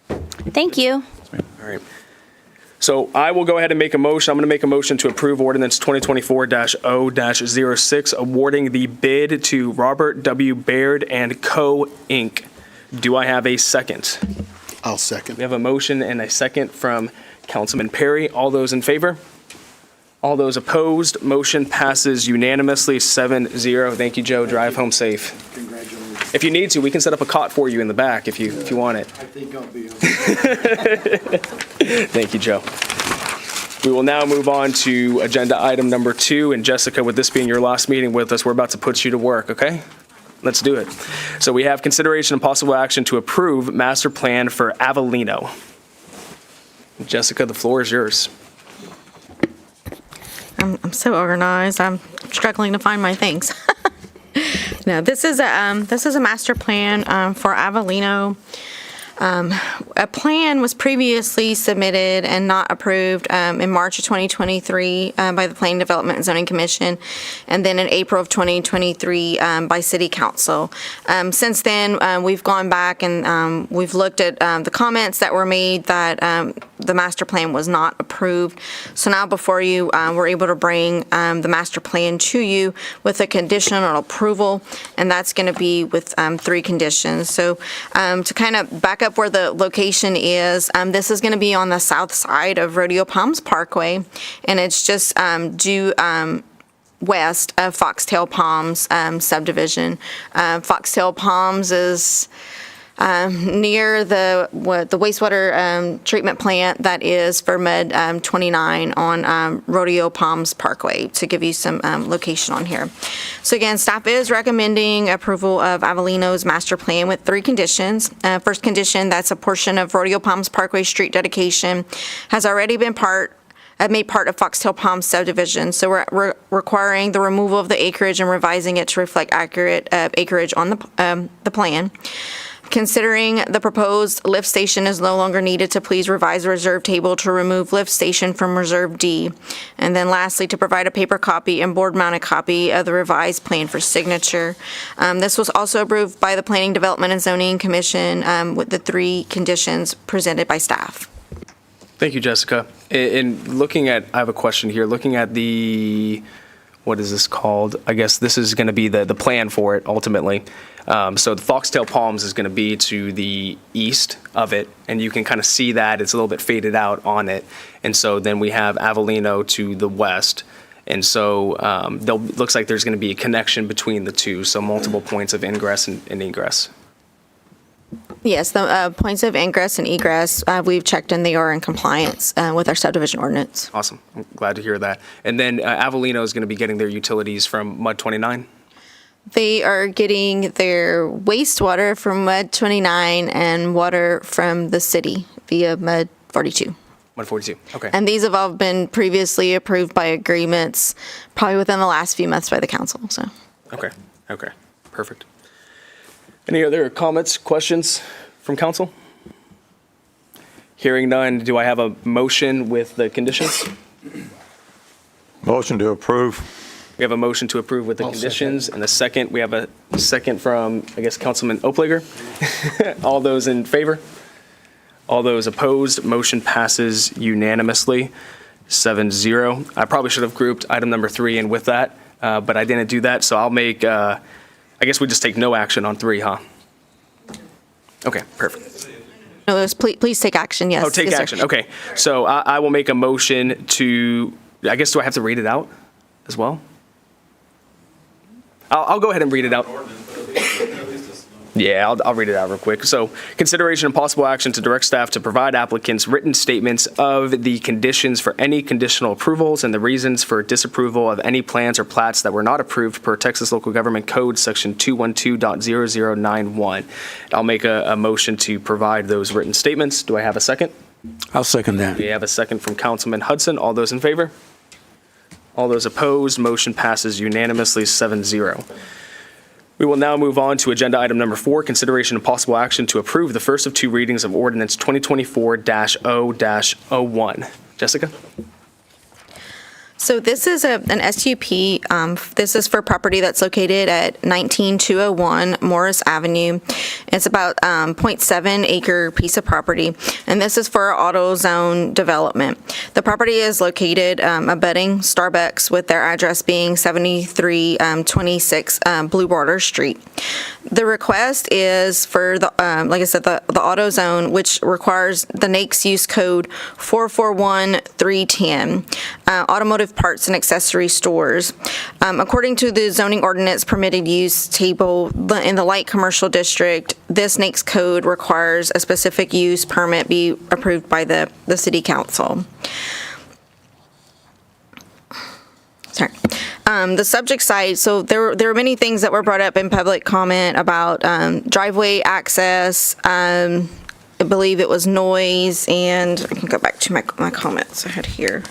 Thank you. All right. So I will go ahead and make a motion. I'm going to make a motion to approve ordinance 2024-0-06, awarding the bid to Robert W. Baird and Co. Inc. Do I have a second? I'll second. We have a motion and a second from Councilman Perry. All those in favor? All those opposed? Motion passes unanimously 7-0. Thank you, Joe. Drive home safe. Congratulations. If you need to, we can set up a cot for you in the back if you want it. I think I'll be Thank you, Joe. We will now move on to agenda item number 2. And Jessica, with this being your last meeting with us, we're about to put you to work, okay? Let's do it. So we have consideration and possible action to approve master plan for Avellino. Jessica, the floor is yours. I'm so organized. I'm struggling to find my things. No, this is a master plan for Avellino. A plan was previously submitted and not approved in March of 2023 by the Planning Development and Zoning Commission, and then in April of 2023 by City Council. Since then, we've gone back and we've looked at the comments that were made that the master plan was not approved. So now before you, we're able to bring the master plan to you with a conditional approval, and that's going to be with 3 conditions. So to kind of back up where the location is, this is going to be on the south side of Rodeo Palms Parkway, and it's just due west of Foxtail Palms subdivision. Foxtail Palms is near the wastewater treatment plant that is for Med 29 on Rodeo Palms Parkway, to give you some location on here. So again, staff is recommending approval of Avellino's master plan with 3 conditions. First condition, that's a portion of Rodeo Palms Parkway street dedication has already been made part of Foxtail Palms subdivision. So we're requiring the removal of the acreage and revising it to reflect accurate acreage on the plan. Considering the proposed lift station is no longer needed, to please revise the reserve table to remove lift station from Reserve D. And then lastly, to provide a paper copy and board-mounted copy of the revised plan for signature. This was also approved by the Planning, Development, and Zoning Commission with the 3 conditions presented by staff. Thank you, Jessica. In looking at, I have a question here, looking at what is this called? I guess this is going to be the plan for it ultimately. So the Foxtail Palms is going to be to the east of it, and you can kind of see that it's a little bit faded out on it. And so then we have Avellino to the west. And so looks like there's going to be a connection between the two, so multiple points of ingress and egress. Yes, the points of ingress and egress, we've checked and they are in compliance with our subdivision ordinance. Awesome. I'm glad to hear that. And then Avellino is going to be getting their utilities from Mud 29? They are getting their wastewater from Mud 29 and water from the city via Mud 42. Mud 42, okay. And these have all been previously approved by agreements, probably within the last few months by the council, so. Okay, perfect. Any other comments, questions from council? Hearing none, do I have a motion with the conditions? Motion to approve. We have a motion to approve with the conditions, and a second. We have a second from, I guess, Councilman Oplager. All those in favor? All those opposed? Motion passes unanimously, 7-0. I probably should have grouped item number 3 in with that, but I didn't do that, so I'll make, I guess we just take no action on 3, huh? Okay, perfect. No, please take action, yes. Oh, take Yes, sir. action, okay. So I will make a motion to, I guess, do I have to read it out as well? I'll go ahead and read it out. Yeah, I'll read it out real quick. So, consideration and possible action to direct staff to provide applicants written statements of the conditions for any conditional approvals and the reasons for disapproval of any plans or plats that were not approved per Texas Local Government Code Section 212.0091. I'll make a motion to provide those written statements. Do I have a second? I'll second that. We have a second from Councilman Hudson. All those in favor? All those opposed? Motion passes unanimously, 7-0. We will now move on to agenda item number 4, consideration and possible action to approve the first of 2 readings of ordinance 2024-0-01. Jessica? So this is an SUP. This is for property that's located at 19201 Morris Avenue. It's about 0.7 acre piece of property, and this is for auto zone development. The property is located abutting Starbucks, with their address being 7326 Blue Water Street. The request is for the, like I said, the auto zone, which requires the NAICS use code 441310, automotive parts and accessory stores. According to the zoning ordinance permitted use table in the light commercial district, this NAICS code requires a specific use permit be approved by the city council. Sorry. The subject site, so there are many things that were brought up in public comment about driveway access, I believe it was noise, and I can go back to my comments I had here.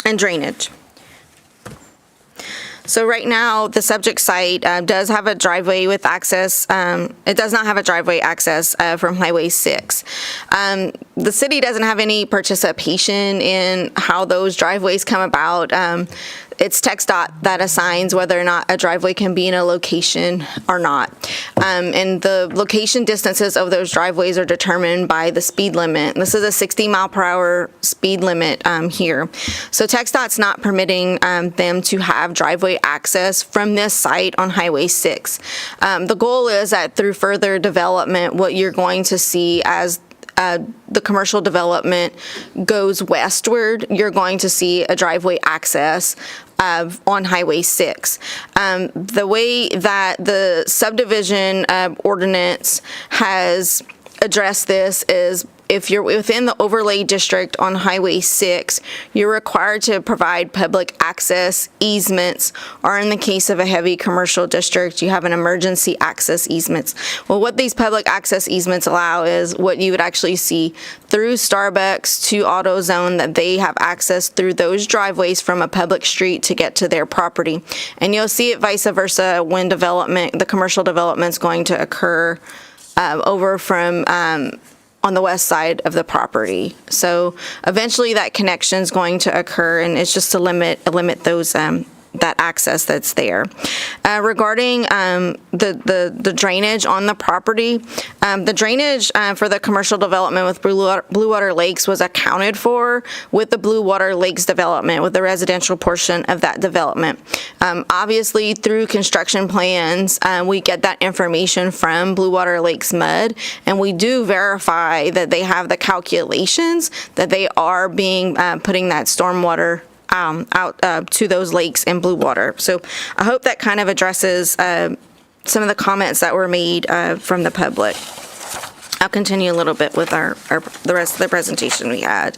And drainage. So right now, the subject site does have a driveway with access. It does not have a driveway access from Highway 6. The city doesn't have any participation in how those driveways come about. It's TxDOT that assigns whether or not a driveway can be in a location or not. And the location distances of those driveways are determined by the speed limit. This is a 60 mile per hour speed limit here. So TxDOT's not permitting them to have driveway access from this site on Highway 6. The goal is that through further development, what you're going to see as the commercial development goes westward, you're going to see a driveway access on Highway 6. The way that the subdivision ordinance has addressed this is if you're within the overlay district on Highway 6, you're required to provide public access easements, or in the case of a heavy commercial district, you have an emergency access easements. Well, what these public access easements allow is what you would actually see through Starbucks to AutoZone, that they have access through those driveways from a public street to get to their property. And you'll see it vice versa when the commercial development's going to occur over from on the west side of the property. So eventually that connection is going to occur, and it's just to limit those that access that's there. Regarding the drainage on the property, the drainage for the commercial development with Blue Water Lakes was accounted for with the Blue Water Lakes development, with the residential portion of that development. Obviously, through construction plans, we get that information from Blue Water Lakes MUD, and we do verify that they have the calculations that they are being putting that stormwater out to those lakes and blue water. So I hope that kind of addresses some of the comments that were made from the public. I'll continue a little bit with the rest of the presentation we had.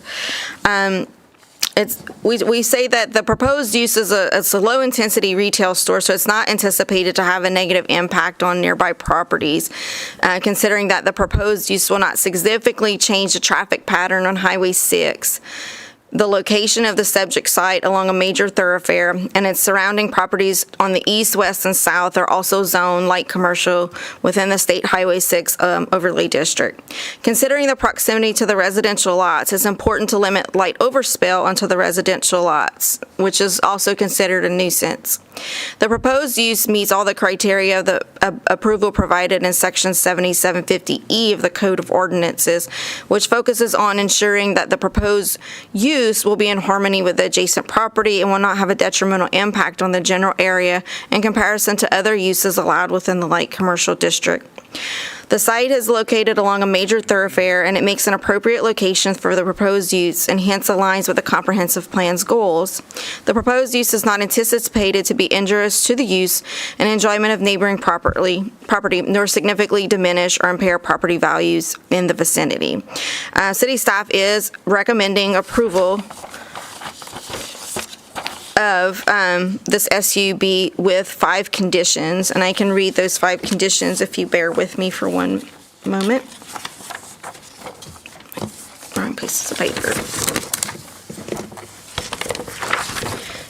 We say that the proposed use is a low-intensity retail store, so it's not anticipated to have a negative impact on nearby properties, considering that the proposed use will not significantly change the traffic pattern on Highway 6. The location of the subject site along a major thoroughfare and its surrounding properties on the east, west, and south are also zoned light commercial within the State Highway 6 overlay district. Considering the proximity to the residential lots, it's important to limit light overspill onto the residential lots, which is also considered a nuisance. The proposed use meets all the criteria of the approval provided in Section 7750E of the Code of Ordinances, which focuses on ensuring that the proposed use will be in harmony with the adjacent property and will not have a detrimental impact on the general area in comparison to other uses allowed within the light commercial district. The site is located along a major thoroughfare, and it makes an appropriate location for the proposed use and hence aligns with the comprehensive plan's goals. The proposed use is not anticipated to be injurious to the use and enjoyment of neighboring property, nor significantly diminish or impair property values in the vicinity. City staff is recommending approval of this SUB with 5 conditions, and I can read those 5 conditions if you bear with me for one moment. Wrong pieces of paper.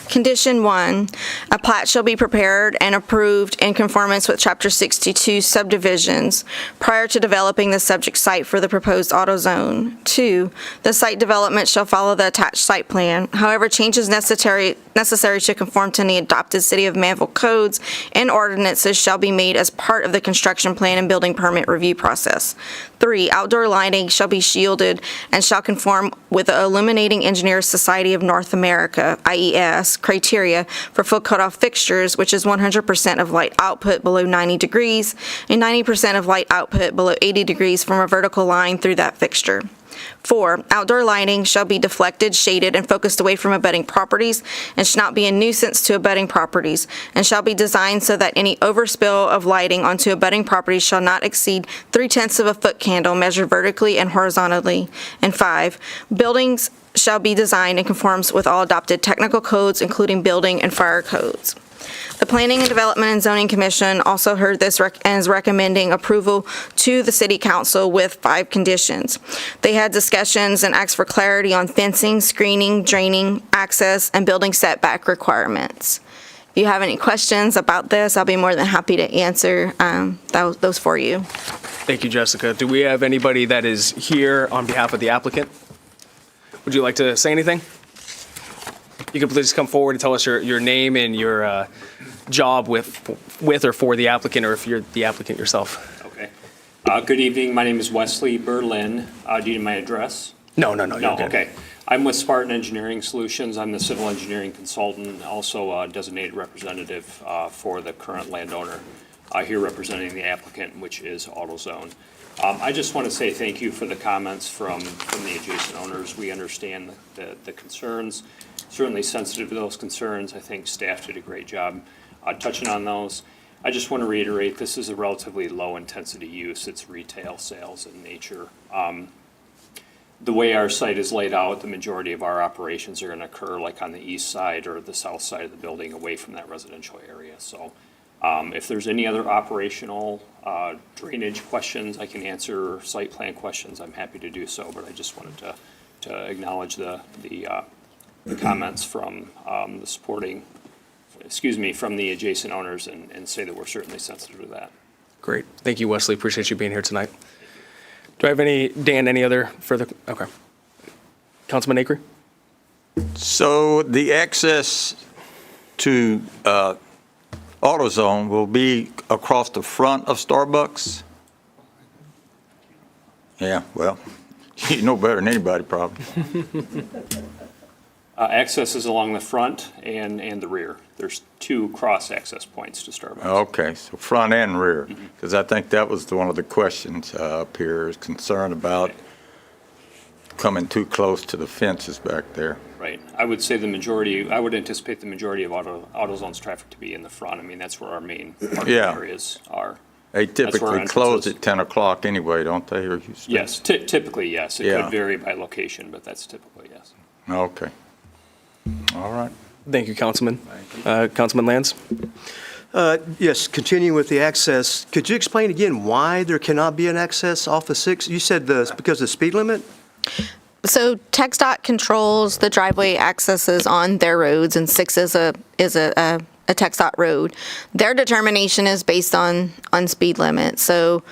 Condition 1, a plat shall be prepared and approved in conformance with Chapter 62 subdivisions prior to developing the subject site for the proposed AutoZone. 2, the site development shall follow the attached site plan. However, changes necessary to conform to any adopted City of Manvel codes and ordinances shall be made as part of the construction plan and building permit review process. 3, outdoor lighting shall be shielded and shall conform with the Illuminating Engineers Society of North America, IES, criteria for full cutoff fixtures, which is 100% of light output below 90 degrees and 90% of light output below 80 degrees from a vertical line through that fixture. 4, outdoor lighting shall be deflected, shaded, and focused away from abutting properties and shall not be a nuisance to abutting properties and shall be designed so that any overspill of lighting onto abutting properties shall not exceed 3/10 of a foot candle measured vertically and horizontally. And 5, buildings shall be designed in conformance with all adopted technical codes, including building and fire codes. The Planning and Development and Zoning Commission also heard this and is recommending approval to the City Council with 5 conditions. They had discussions and asked for clarity on fencing, screening, draining, access, and building setback requirements. If you have any questions about this, I'll be more than happy to answer those for you. Thank you, Jessica. Do we have anybody that is here on behalf of the applicant? Would you like to say anything? You can please come forward and tell us your name and your job with or for the applicant, or if you're the applicant yourself. Okay. Good evening. My name is Wesley Berlin. Do you need my address? No, you're good. Okay. I'm with Spartan Engineering Solutions. I'm the civil engineering consultant, also a designated representative for the current landowner here representing the applicant, which is AutoZone. I just want to say thank you for the comments from the adjacent owners. We understand the concerns, certainly sensitive to those concerns. I think staff did a great job touching on those. I just want to reiterate, this is a relatively low-intensity use. It's retail sales in nature. The way our site is laid out, the majority of our operations are going to occur like on the east side or the south side of the building away from that residential area. So if there's any other operational drainage questions I can answer, or site plan questions, I'm happy to do so. But I just wanted to acknowledge the comments from from the adjacent owners and say that we're certainly sensitive to that. Great. Thank you, Wesley. Appreciate you being here tonight. Do I have any other further? Okay. Councilman Acre? So the access to AutoZone will be across the front of Starbucks? Yeah, well, you know better than anybody probably. Access is along the front and the rear. There's 2 cross-access points to Starbucks. Okay, so front and rear, because I think that was one of the questions up here, is concern about coming too close to the fences back there. Right. I would say I would anticipate the majority of AutoZone's traffic to be in the front. I mean, that's where our main parking areas are. They That's where our typically entrance close is. at 10 o'clock anyway, don't they? Or you still- Yes, typically, yes. It Yeah. could vary by location, but that's typically, yes. Okay. All right. Thank you, Councilman. Councilman Lands? Yes, continuing with the access, could you explain again why there cannot be an access off of 6? You said because of the speed limit? So TxDOT controls the driveway accesses on their roads, and 6 is a TxDOT road. Their determination is based on speed limit. So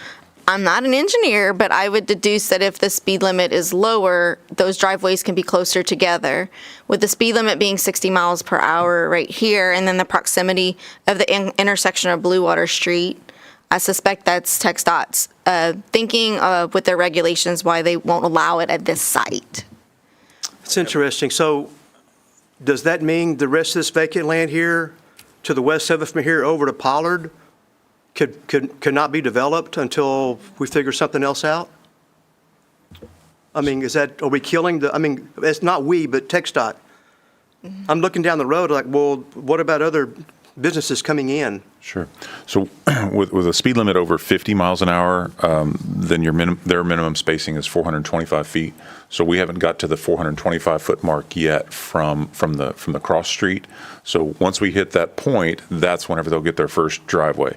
I'm not an engineer, but I would deduce that if the speed limit is lower, those driveways can be closer together. With the speed limit being 60 miles per hour right here, and then the proximity of the intersection of Blue Water Street, I suspect that's TxDOT's thinking with their regulations why they won't allow it at this site. It's interesting. So does that mean the rest of this vacant land here to the west of it from here over to Pollard could not be developed until we figure something else out? I mean, are we killing it's not we, but TxDOT. I'm looking down the road like, well, what about other businesses coming in? Sure. So with a speed limit over 50 miles an hour, then their minimum spacing is 425 feet. So we haven't got to the 425-foot mark yet from the cross street. So once we hit that point, that's whenever they'll get their first driveway.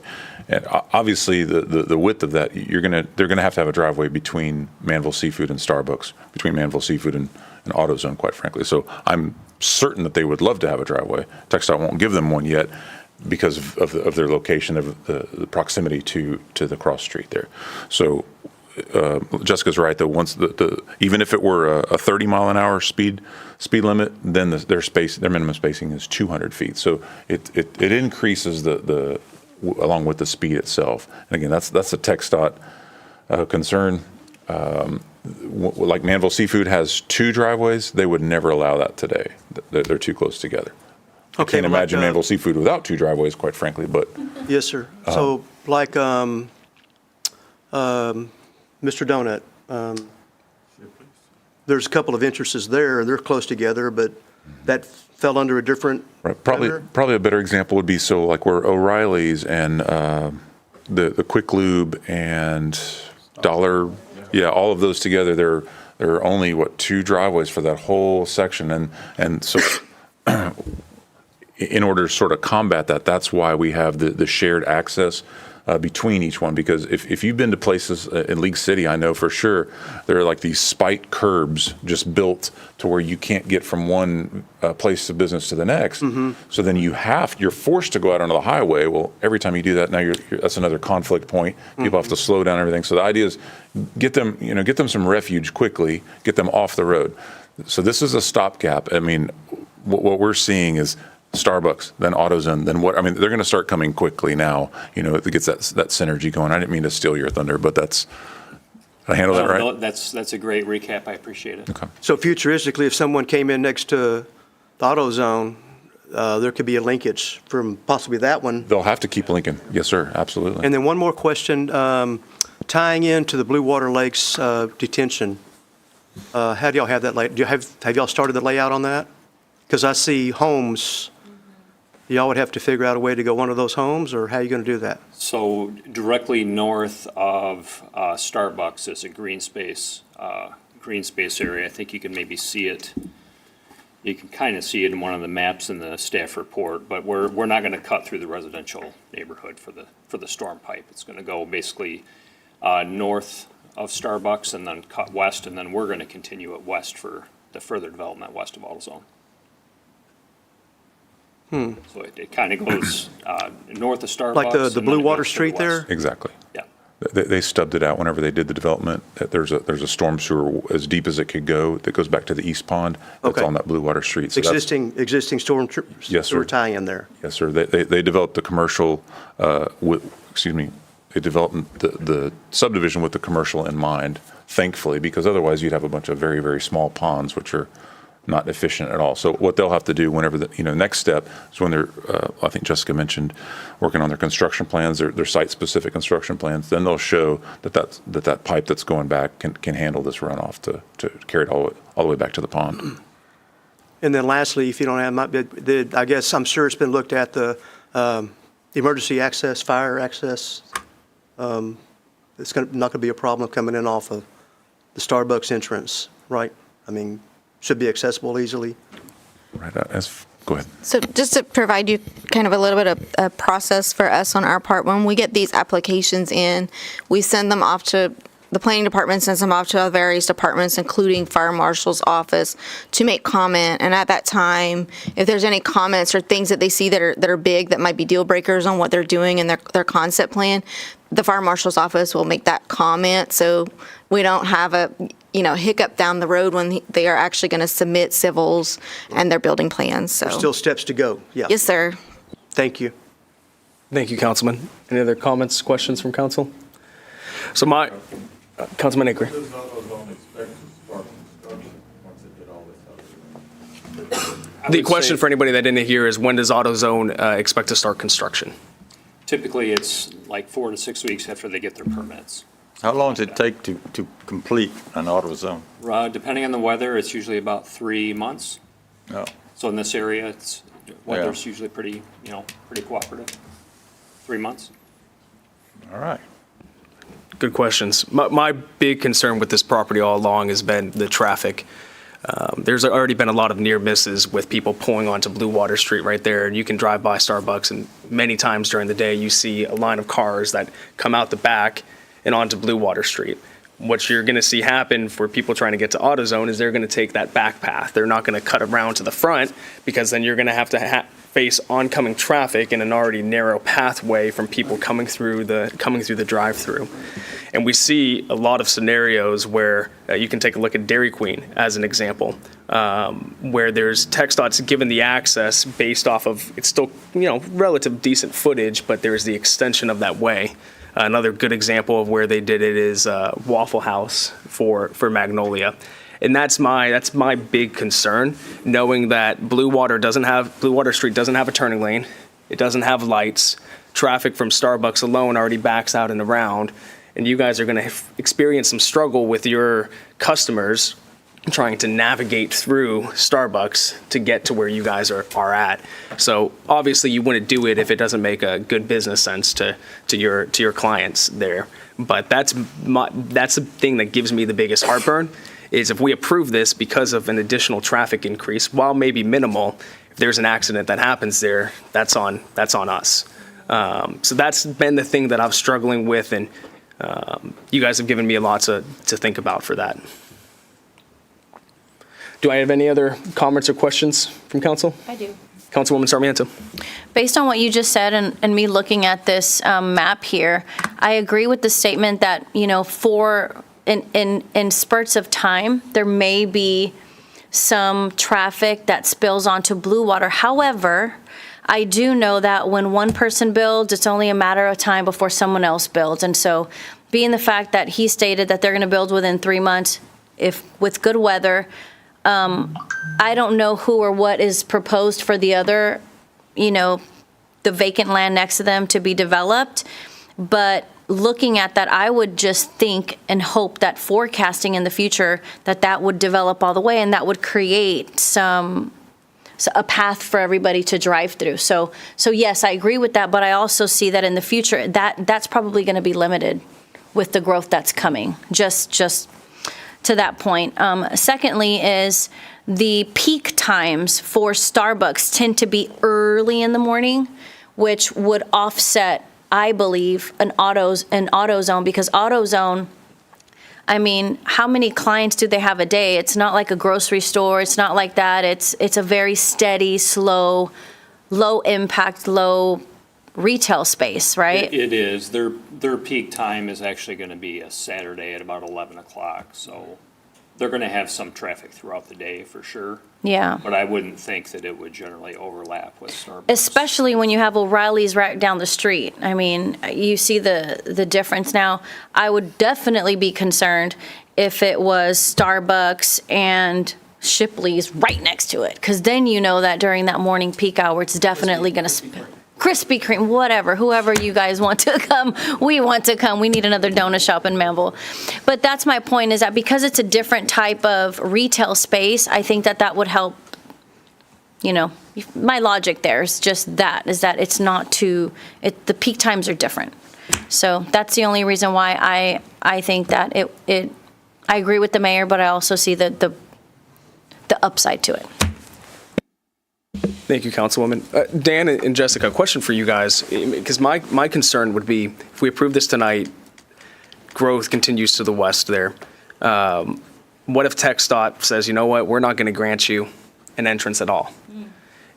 And obviously, the width of that, they're gonna have to have a driveway between Manvel Seafood and Starbucks, between Manvel Seafood and AutoZone, quite frankly. So I'm certain that they would love to have a driveway. TxDOT won't give them one yet because of their location, of the proximity to the cross street there. So Jessica's right, though. Once even if it were a 30 mile an hour speed limit, then their minimum spacing is 200 feet. So it increases along with the speed itself. And again, that's a TxDOT concern. Like Manvel Seafood has 2 driveways, they would never allow that today. They're too close together. I can't imagine Manvel Seafood without 2 driveways, quite frankly, but. Yes, sir. So like Mr. Donut, there's a couple of entrances there, and they're close together, but that fell under a different. Right. Probably a better example would be like where O'Reilly's and the Quick Lube and Dollar, all of those together, there are only 2 driveways for that whole section, and so in order to sort of combat that, that's why we have the shared access between each one, because if you've been to places in League City, I know for sure there are like these spiked curbs just built to where you can't get from one place of business to the next. Mm-hmm. So then you're forced to go out onto the highway. Well, every time you do that, now that's another conflict point. People have to slow down everything. So the idea is get them some refuge quickly, get them off the road. So this is a stopgap. I mean, what we're seeing is Starbucks, then AutoZone, then what? I mean, they're going to start coming quickly now. It gets that synergy going. I didn't mean to steal your thunder, but did I handle that right? No, that's a great recap. I appreciate it. Okay. So futuristically, if someone came in next to the AutoZone, there could be a linkage from possibly that one. They'll have to keep linking. Yes, sir. Absolutely. And then one more question. tying into the Blue Water Lakes detention, how do y'all have that laid? Have y'all started the layout on that? Because I see homes. Y'all would have to figure out a way to go one of those homes, or how are you going to do that? So directly north of Starbucks is a green space area. I think you can maybe see it. You can kind of see it in one of the maps in the staff report, but we're not going to cut through the residential neighborhood for the storm pipe. It's going to go basically north of Starbucks and then cut west, and then we're going to continue it west for the further development west of AutoZone. So it kind of goes north of Starbucks. Like the and then Blue it Water goes to the Street there? west. Exactly. Yeah. They stubbed it out whenever they did the development, that there's a storm sewer as deep as it could go that goes back to the east pond. That's Okay. on that Blue Water Street. So that's- Existing storm Yes, sir. sewer tie-in there. Yes, sir. They developed the commercial, they developed the subdivision with the commercial in mind, thankfully, because otherwise you'd have a bunch of very, very small ponds, which are not efficient at all. So what they'll have to do whenever next step is when they're, I think Jessica mentioned, working on their construction plans, their site-specific construction plans, then they'll show that pipe that's going back can handle this runoff to carry it all the way back to the pond. And then lastly, if you don't have, I guess I'm sure it's been looked at, the emergency access, fire access. It's not going to be a problem coming in off of the Starbucks entrance, right? I mean, should be accessible easily. Right. Go ahead. So just to provide you kind of a little bit of a process for us on our part, when we get these applications in, we send them off to, the planning department sends them off to our various departments, including fire marshal's office, to make comment. And at that time, if there's any comments or things that they see that are big, that might be deal breakers on what they're doing in their concept plan, the fire marshal's office will make that comment. So we don't have a hiccup down the road when they are actually going to submit civils and their building plans. So There's still steps to go. Yeah. yes, sir. Thank you. Thank you, Councilman. Any other comments, questions from council? So Councilman Acre. The question for anybody that didn't hear is, when does AutoZone expect to start construction? Typically, it's like 4 to 6 weeks after they get their permits. How long does it take to complete an AutoZone? Depending on the weather, it's usually about 3 months. Oh, So in this area, weather's usually pretty cooperative. 3 months. all right. Good questions. My big concern with this property all along has been the traffic. There's already been a lot of near misses with people pulling onto Blue Water Street right there, and you can drive by Starbucks, and many times during the day you see a line of cars that come out the back and onto Blue Water Street. What you're going to see happen for people trying to get to AutoZone is they're going to take that back path. They're not going to cut around to the front, because then you're going to have to face oncoming traffic in an already narrow pathway from people coming through the drive-through. And we see a lot of scenarios where you can take a look at Dairy Queen as an example, where there's TxDOT's given the access based off of, it's still relative decent footage, but there's the extension of that way. Another good example of where they did it is Waffle House for Magnolia. And that's my big concern, knowing that Blue Water Street doesn't have a turning lane. It doesn't have lights. Traffic from Starbucks alone already backs out and around. And you guys are going to experience some struggle with your customers trying to navigate through Starbucks to get to where you guys are at. So obviously you wouldn't do it if it doesn't make a good business sense to your clients there. But that's the thing that gives me the biggest heartburn, is if we approve this because of an additional traffic increase, while maybe minimal, if there's an accident that happens there, that's on us. So that's been the thing that I'm struggling with, and you guys have given me a lot to think about for that. Do I have any other comments or questions from council? I do. Councilwoman Sarmiento. Based on what you just said and me looking at this map here, I agree with the statement that, in spurts of time, there may be some traffic that spills onto Blue Water. However, I do know that when one person builds, it's only a matter of time before someone else builds. And so being the fact that he stated that they're going to build within 3 months, if with good weather, I don't know who or what is proposed for the other, the vacant land next to them to be developed. But looking at that, I would just think and hope that forecasting in the future, that would develop all the way and that would create a path for everybody to drive through. So yes, I agree with that, but I also see that in the future, that's probably going to be limited with the growth that's coming, just to that point. Secondly is the peak times for Starbucks tend to be early in the morning, which would offset, I believe, an AutoZone, because AutoZone, I mean, how many clients do they have a day? It's not like a grocery store. It's not like that. It's a very steady, slow, low impact, low retail space, right? It is. Their peak time is actually going to be a Saturday at about 11 o'clock. So they're going to have some traffic throughout the day for sure. Yeah. But I wouldn't think that it would generally overlap with Starbucks. Especially when you have O'Reilly's right down the street. I mean, you see the difference now. I would definitely be concerned if it was Starbucks and Shipley's right next to it, because then you know that during that morning peak hour, it's definitely going to Krispy Kreme, whatever, whoever you guys want to come, we want to come. We need another donut shop in Manvel. But that's my point, is that because it's a different type of retail space, I think that would help. You know, my logic there is just that, is that it's not the peak times are different. So that's the only reason why I think that I agree with the mayor, but I also see the upside to it. Thank you, Councilwoman. Dan and Jessica, a question for you guys, because my concern would be, if we approve this tonight, growth continues to the west there. What if TxDOT says, you know what, we're not going to grant you an entrance at all?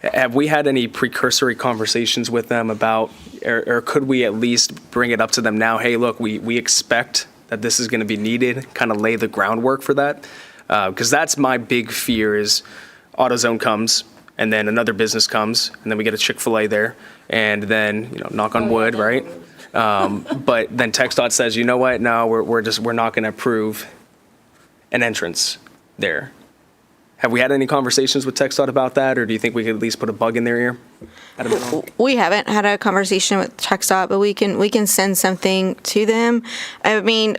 Have we had any precursory conversations with them about, or could we at least bring it up to them now? Hey, look, we expect that this is going to be needed, kind of lay the groundwork for that? Because that's my big fear, is AutoZone comes, and then another business comes, and then we get a Chick-fil-A there, and then, knock on wood, right? But then TxDOT says, you know what, no, we're not going to approve an entrance there. Have we had any conversations with TxDOT about that, or do you think we could at least put a bug in their ear? I don't know. We haven't had a conversation with TxDOT, but we can send something to them. I mean,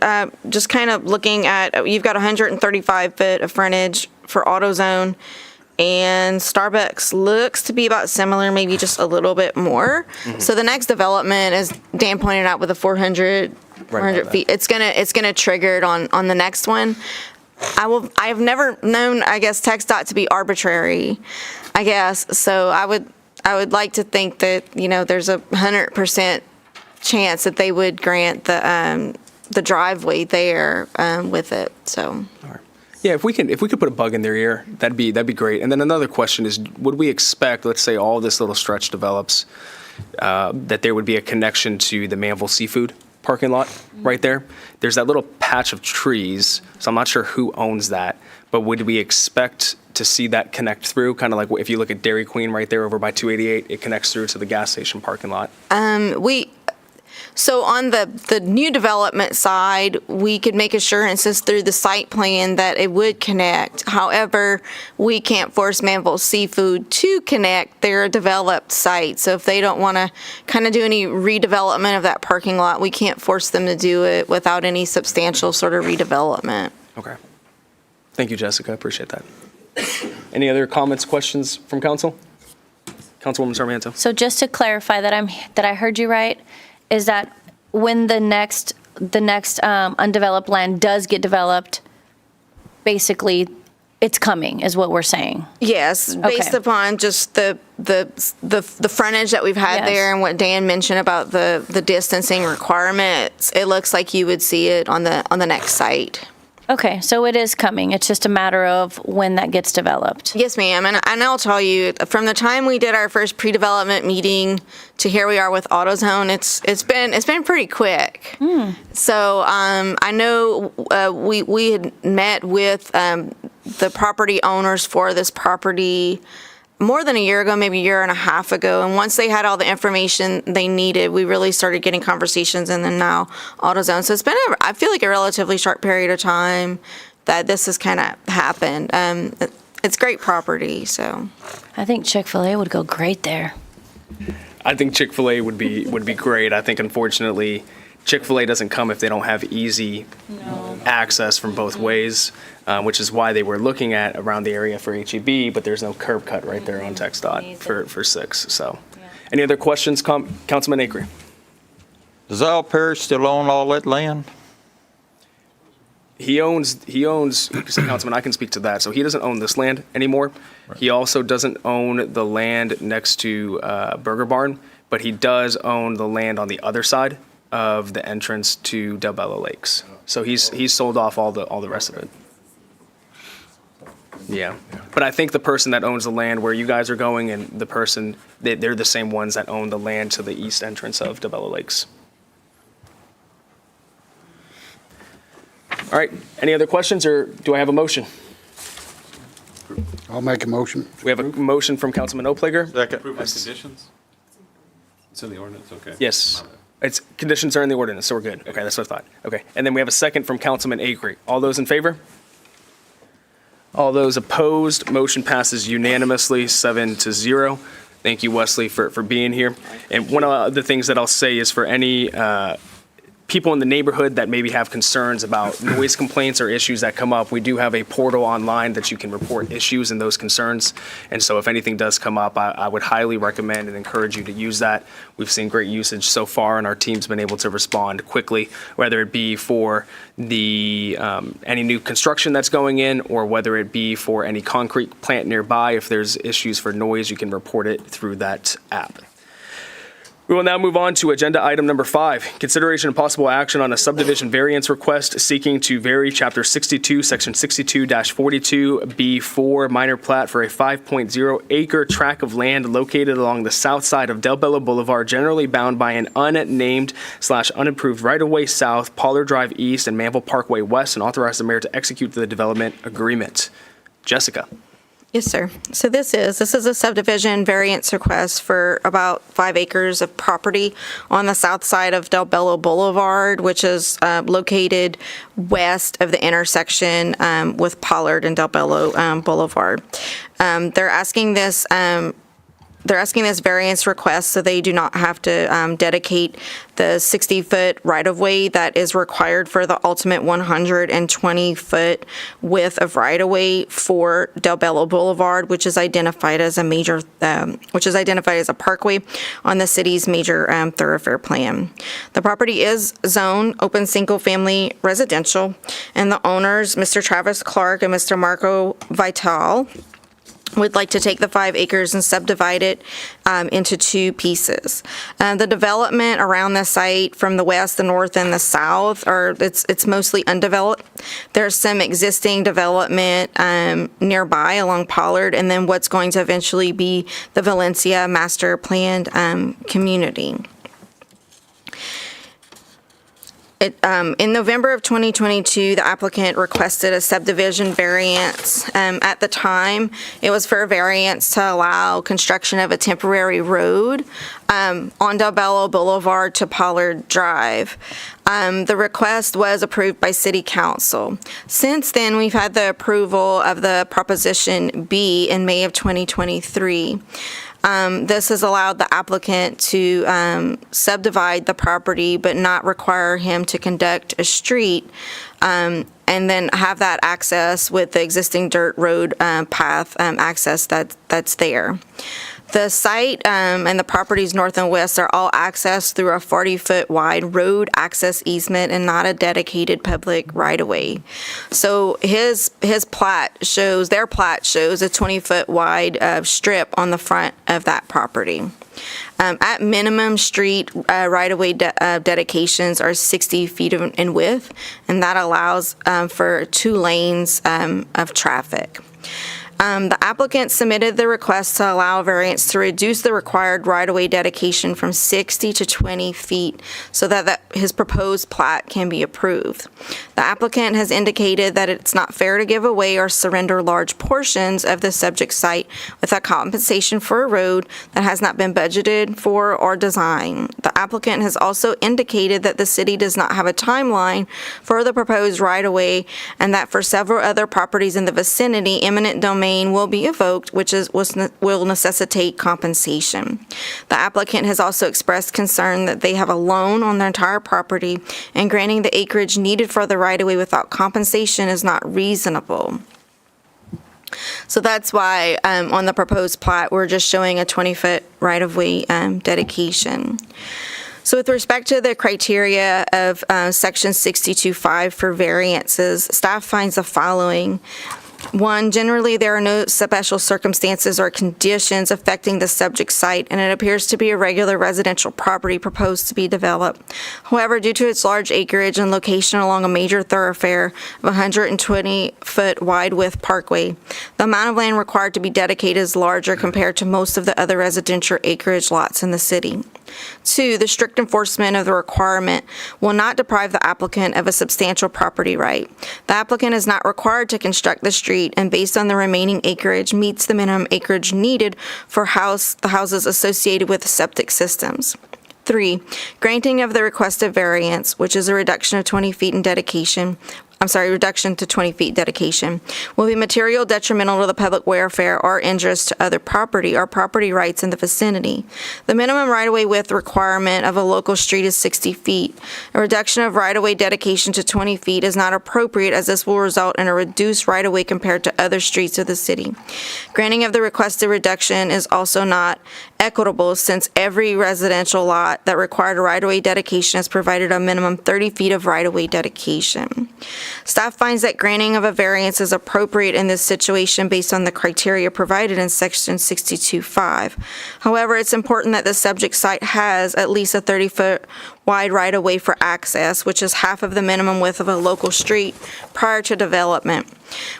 just kind of looking at, you've got 135 foot of frontage for AutoZone, and Starbucks looks to be about similar, maybe just a little bit more. Mm-hmm. So the next development, as Dan pointed out, with the 400 feet, it's gonna trigger it on the next one. I have never known, I guess, TxDOT to be arbitrary, I guess. So I would like to think that, there's a 100% chance that they would grant the driveway there with it. So. All right. Yeah, if we could put a bug in their ear, that'd be great. And then another question is, would we expect, let's say all this little stretch develops, that there would be a connection to the Manvel seafood parking lot right there? There's that little patch of trees, so I'm not sure who owns that, but would we expect to see that connect through? Kind of like if you look at Dairy Queen right there over by 288, it connects through to the gas station parking lot. So on the new development side, we could make assurances through the site plan that it would connect. However, we can't force Manvel Seafood to connect their developed site. So if they don't want to kind of do any redevelopment of that parking lot, we can't force them to do it without any substantial sort of redevelopment. Okay. Thank you, Jessica. I appreciate that. Any other comments, questions from council? Councilwoman Sarmiento. So just to clarify that I heard you right, is that when the next undeveloped land does get developed, basically it's coming, is what we're saying. Yes, based upon just the frontage that we've had there, and what Dan mentioned about the distancing requirements, it looks like you would see it on the next site. Okay, so it is coming. It's just a matter of when that gets developed. Yes, ma'am. And I'll tell you, from the time we did our first pre-development meeting to here we are with AutoZone, it's been pretty quick. So I know we had met with the property owners for this property more than a year ago, maybe a year and a half ago. And once they had all the information they needed, we really started getting conversations, and then now AutoZone. So it's been, I feel like, a relatively short period of time that this has kind of happened. It's great property, so. I think Chick-fil-A would go great there. I think Chick-fil-A would be great. I think, unfortunately, Chick-fil-A doesn't come if they don't have easy access from both ways, which is why they were looking at around the area for HEB, but there's no curb cut right there on TxDOT for 6. So, any other questions, Councilman Acree? Does Al Parrish still own all that land? He owns, Councilman, I can speak to that. So he doesn't own this land anymore. He also doesn't own the land next to Burger Barn, but he does own the land on the other side of the entrance to Del Bello Lakes. So he's sold off all the rest of it. Yeah. But I think the person that owns the land where you guys are going and the person, they're the same ones that own the land to the east entrance of Del Bello Lakes. All right, any other questions, or do I have a motion? I'll make a motion. We have a motion from Councilman Oplager. Second. Approve with conditions? It's in the ordinance, okay. Yes, My bad. it's, conditions are in the ordinance, so we're good. Okay, that's what I thought. Okay, and then we have a second from Councilman Acree. All those in favor? All those opposed, motion passes unanimously, 7-0. Thank you, Wesley, for being here. And one of the things that I'll say is for any people in the neighborhood that maybe have concerns about noise complaints or issues that come up, we do have a portal online that you can report issues and those concerns. And so if anything does come up, I would highly recommend and encourage you to use that. We've seen great usage so far, and our team's been able to respond quickly, whether it be for the any new construction that's going in, or whether it be for any concrete plant nearby. If there's issues for noise, you can report it through that app. We will now move on to agenda item number 5, consideration and possible action on a subdivision variance request seeking to vary Chapter 62, Section 62-42B4 minor plat for a 5.0 acre tract of land located along the south side of Del Bello Boulevard, generally bound by an unnamed/unapproved right-of-way south, Pollard Drive East, and Manvel Parkway West, and authorize the mayor to execute the development agreement. Jessica. Yes, sir. So this is a subdivision variance request for about 5 acres of property on the south side of Del Bello Boulevard, which is located west of the intersection with Pollard and Del Bello Boulevard. They're asking this variance request so they do not have to dedicate the 60-foot right-of-way that is required for the ultimate 120-foot width of right-of-way for Del Bello Boulevard, which is identified as a parkway on the city's major thoroughfare plan. The property is zoned open single-family residential, and the owners, Mr. Travis Clark and Mr. Marco Vital, would like to take the 5 acres and subdivide it into 2 pieces. The development around the site from the west, the north, and the south it's mostly undeveloped. There's some existing development nearby along Pollard, and then what's going to eventually be the Valencia master planned community. In November of 2022, the applicant requested a subdivision variance. At the time, it was for a variance to allow construction of a temporary road on Del Bello Boulevard to Pollard Drive. The request was approved by City Council. Since then, we've had the approval of the Proposition B in May of 2023. This has allowed the applicant to subdivide the property but not require him to conduct a street and then have that access with the existing dirt road path access that's there. The site and the properties north and west are all accessed through a 40-foot wide road access easement and not a dedicated public right-of-way. So their plat shows a 20-foot wide strip on the front of that property. At minimum, street right-of-way dedications are 60 feet in width, and that allows for 2 lanes of traffic. The applicant submitted the request to allow variance to reduce the required right-of-way dedication from 60 to 20 feet so that his proposed plat can be approved. The applicant has indicated that it's not fair to give away or surrender large portions of the subject site without compensation for a road that has not been budgeted for or designed. The applicant has also indicated that the city does not have a timeline for the proposed right-of-way and that for several other properties in the vicinity, eminent domain domain will be evoked, which will necessitate compensation. The applicant has also expressed concern that they have a loan on their entire property, and granting the acreage needed for the right-of-way without compensation is not reasonable. So that's why on the proposed plat, we're just showing a 20-foot right-of-way dedication. So with respect to the criteria of Section 62.5 for variances, staff finds the following. 1, generally there are no special circumstances or conditions affecting the subject site, and it appears to be a regular residential property proposed to be developed. However, due to its large acreage and location along a major thoroughfare of 120-foot wide width parkway, the amount of land required to be dedicated is larger compared to most of the other residential acreage lots in the city. 2, the strict enforcement of the requirement will not deprive the applicant of a substantial property right. The applicant is not required to construct the street, and based on the remaining acreage, meets the minimum acreage needed for the houses associated with septic systems. 3, granting of the requested variance, which is a reduction of 20 feet in dedication, reduction to 20 feet dedication, will be material detrimental to the public welfare or injurious to other property or property rights in the vicinity. The minimum right-of-way width requirement of a local street is 60 feet. A reduction of right-of-way dedication to 20 feet is not appropriate, as this will result in a reduced right-of-way compared to other streets of the city. Granting of the requested reduction is also not equitable, since every residential lot that required a right-of-way dedication has provided a minimum 30 feet of right-of-way dedication. Staff finds that granting of a variance is appropriate in this situation based on the criteria provided in Section 62.5. However, it's important that the subject site has at least a 30-foot wide right-of-way for access, which is half of the minimum width of a local street prior to development.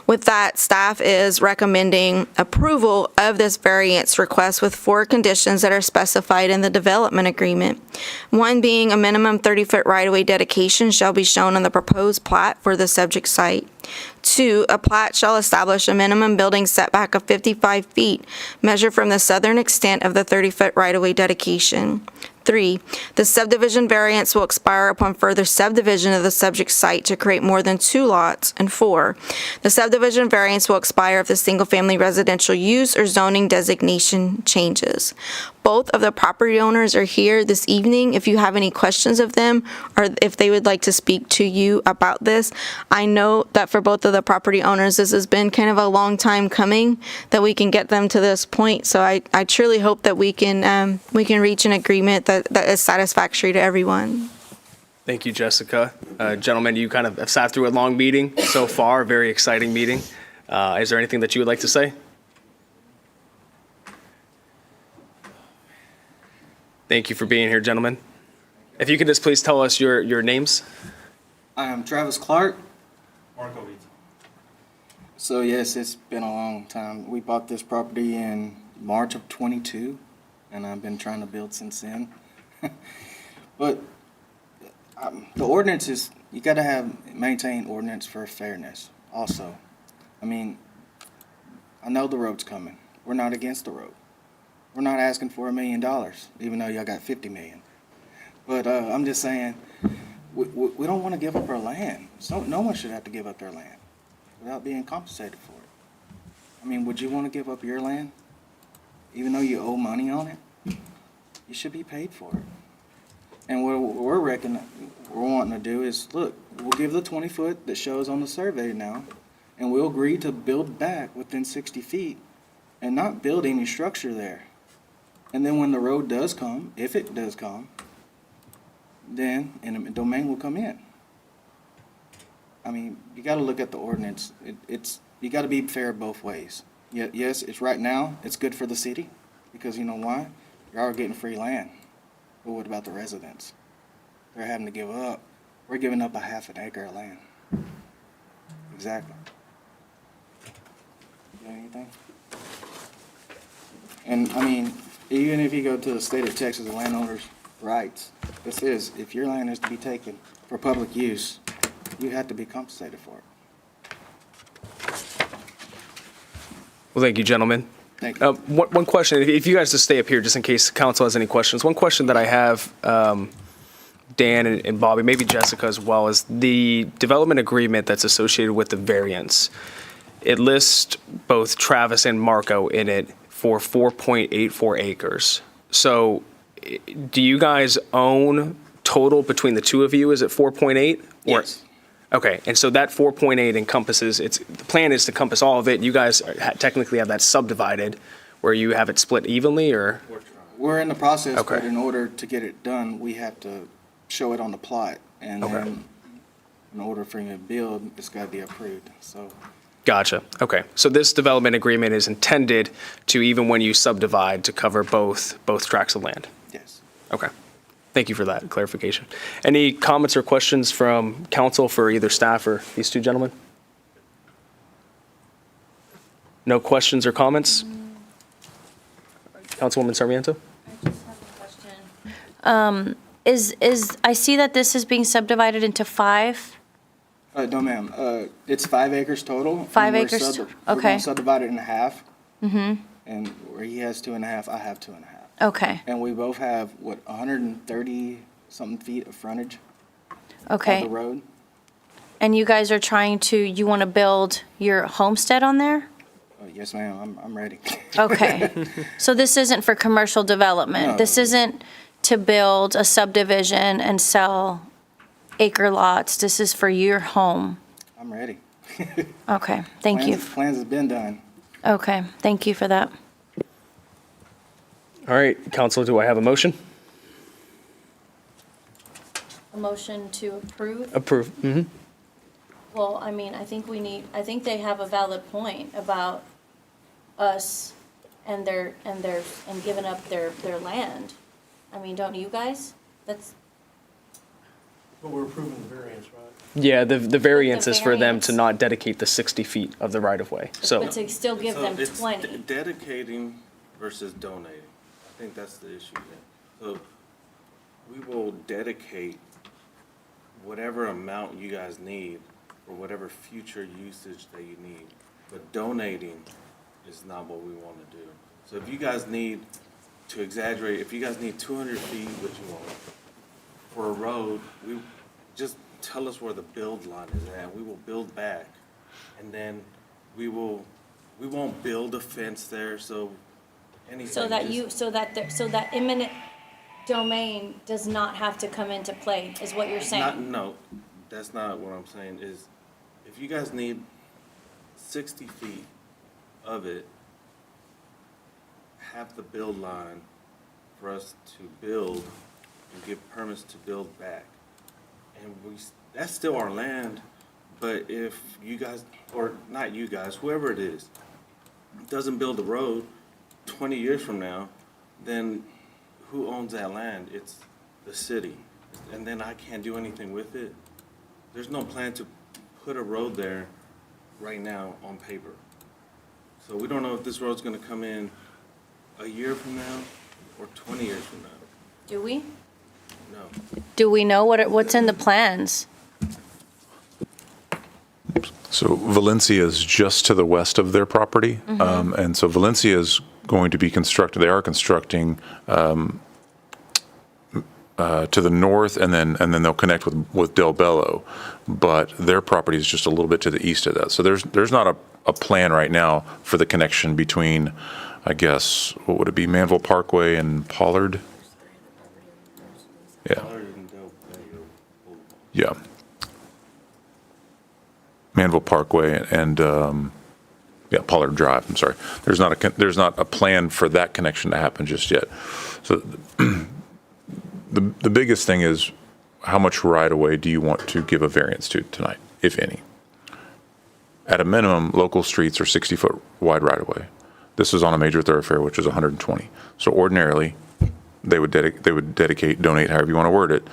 With that, staff is recommending approval of this variance request with 4 conditions that are specified in the development agreement. 1 being a minimum 30-foot right-of-way dedication shall be shown on the proposed plat for the subject site. 2, a plat shall establish a minimum building setback of 55 feet, measured from the southern extent of the 30-foot right-of-way dedication. 3, the subdivision variance will expire upon further subdivision of the subject site to create more than 2 lots. And 4, the subdivision variance will expire if the single-family residential use or zoning designation changes. Both of the property owners are here this evening. If you have any questions of them, or if they would like to speak to you about this, I know that for both of the property owners, this has been kind of a long time coming that we can get them to this point. So I truly hope that we can reach an agreement that is satisfactory to everyone. Thank you, Jessica. Gentlemen, you kind of have sat through a long meeting so far, a very exciting meeting. Is there anything that you would like to say? Thank you for being here, gentlemen. If you could just please tell us your names. I am Travis Clark. Marco Vito. So yes, it's been a long time. We bought this property in March of '22, and I've been trying to build since then. But the ordinance is, you got to maintain ordinance for fairness also. I mean, I know the road's coming. We're not against the road. We're not asking for $1 million, even though y'all got 50 million. But I'm just saying, we don't want to give up our land. So no one should have to give up their land without being compensated for it. I mean, would you want to give up your land, even though you owe money on it? You should be paid for it. And what we're wanting to do is, look, we'll give the 20 foot that shows on the survey now, and we'll agree to build back within 60 feet and not build any structure there. And then when the road does come, if it does come, then eminent domain will come in. I mean, you got to look at the ordinance. You got to be fair both ways. Yes, it's right now, it's good for the city, because you know why? You're all getting free land. But what about the residents? They're having to give up. We're giving up a half an acre of land. Exactly. You got anything? And I mean, even if you go to the state of Texas, the landowners' rights, this is, if your land is to be taken for public use, you have to be compensated for it. Well, thank you, gentlemen. Thank you. One question, if you guys just stay up here, just in case council has any questions. One question that I have, Dan and Bobby, maybe Jessica as well, is the development agreement that's associated with the variance. it lists both Travis and Marco in it for 4.84 acres. So do you guys own total between the two of you? Is it 4.8? Yes. Okay, and so that 4.8 encompasses, the plan is to encompass all of it. You guys technically have that subdivided where you have it split evenly, or? We're in the process, Okay. but in order to get it done, we have to show it on the plot. And Okay. then in order for you to build, it's got to be approved, so. Gotcha. Okay. So this development agreement is intended to, even when you subdivide, to cover both tracts of land? Yes. Okay. Thank you for that clarification. Any comments or questions from council for either staff or these two gentlemen? No questions or comments? Councilwoman Sarmiento? I see that this is being subdivided into 5. No, ma'am. It's 5 acres total. and 5 we're acres, We're okay. going to subdivide it in half. Mm-hmm. And where he has 2.5, I have 2.5. Okay, And we both have, 130-something feet of frontage on okay. the road. And you guys are you want to build your homestead on there? Yes, ma'am. I'm ready. Okay. So this isn't for commercial development? No. This isn't to build a subdivision and sell acre lots? This is for your home? I'm ready. Okay, thank you. Plans have been done. Okay, thank you for that. All right, council, do I have a motion? A motion to approve? Approve. Mm-hmm. Well, I mean, I think they have a valid point about us and giving up their land. I mean, don't you guys? But we're approving the variance, right? Yeah, the variance is for them variance. to not dedicate the 60 feet of the right-of-way, so. But to still give them 20. It's dedicating versus donating. I think that's the issue here. So we will dedicate whatever amount you guys need or whatever future usage that you need. But donating is not what we want to do. So if you guys need, to exaggerate, if you guys need 200 feet, what you want, for a road, we just tell us where the build line is at. We will build back. And then we won't build a fence there, so anything. So that eminent domain does not have to come into play, is what you're saying? No, that's not what I'm saying, is if you guys need 60 feet of it, have the build line for us to build and give permits to build back. And that's still our land, but if you guys, or not you guys, whoever it is, doesn't build the road 20 years from now, then who owns that land? It's the city. And then I can't do anything with it. There's no plan to put a road there right now on paper. So we don't know if this road's gonna come in a year from now or 20 years from now. Do we? No. Do we know what's in the plans? So Valencia is just to the west of their property. And so Valencia is going to be constructed, they are constructing to the north, and then they'll connect with Del Bello. But their property is just a little bit to the east of that. So there's not a plan right now for the connection between, I guess, what would it be, Manvel Parkway and Pollard? Yeah. Yeah. Manvel Parkway and Pollard Drive. I'm sorry. There's not a plan for that connection to happen just yet. So the biggest thing is, how much right of way do you want to give a variance to tonight, if any? At a minimum, local streets are 60-foot wide right of way. This is on a major thoroughfare, which is 120. So ordinarily, they would donate, however you want to word it.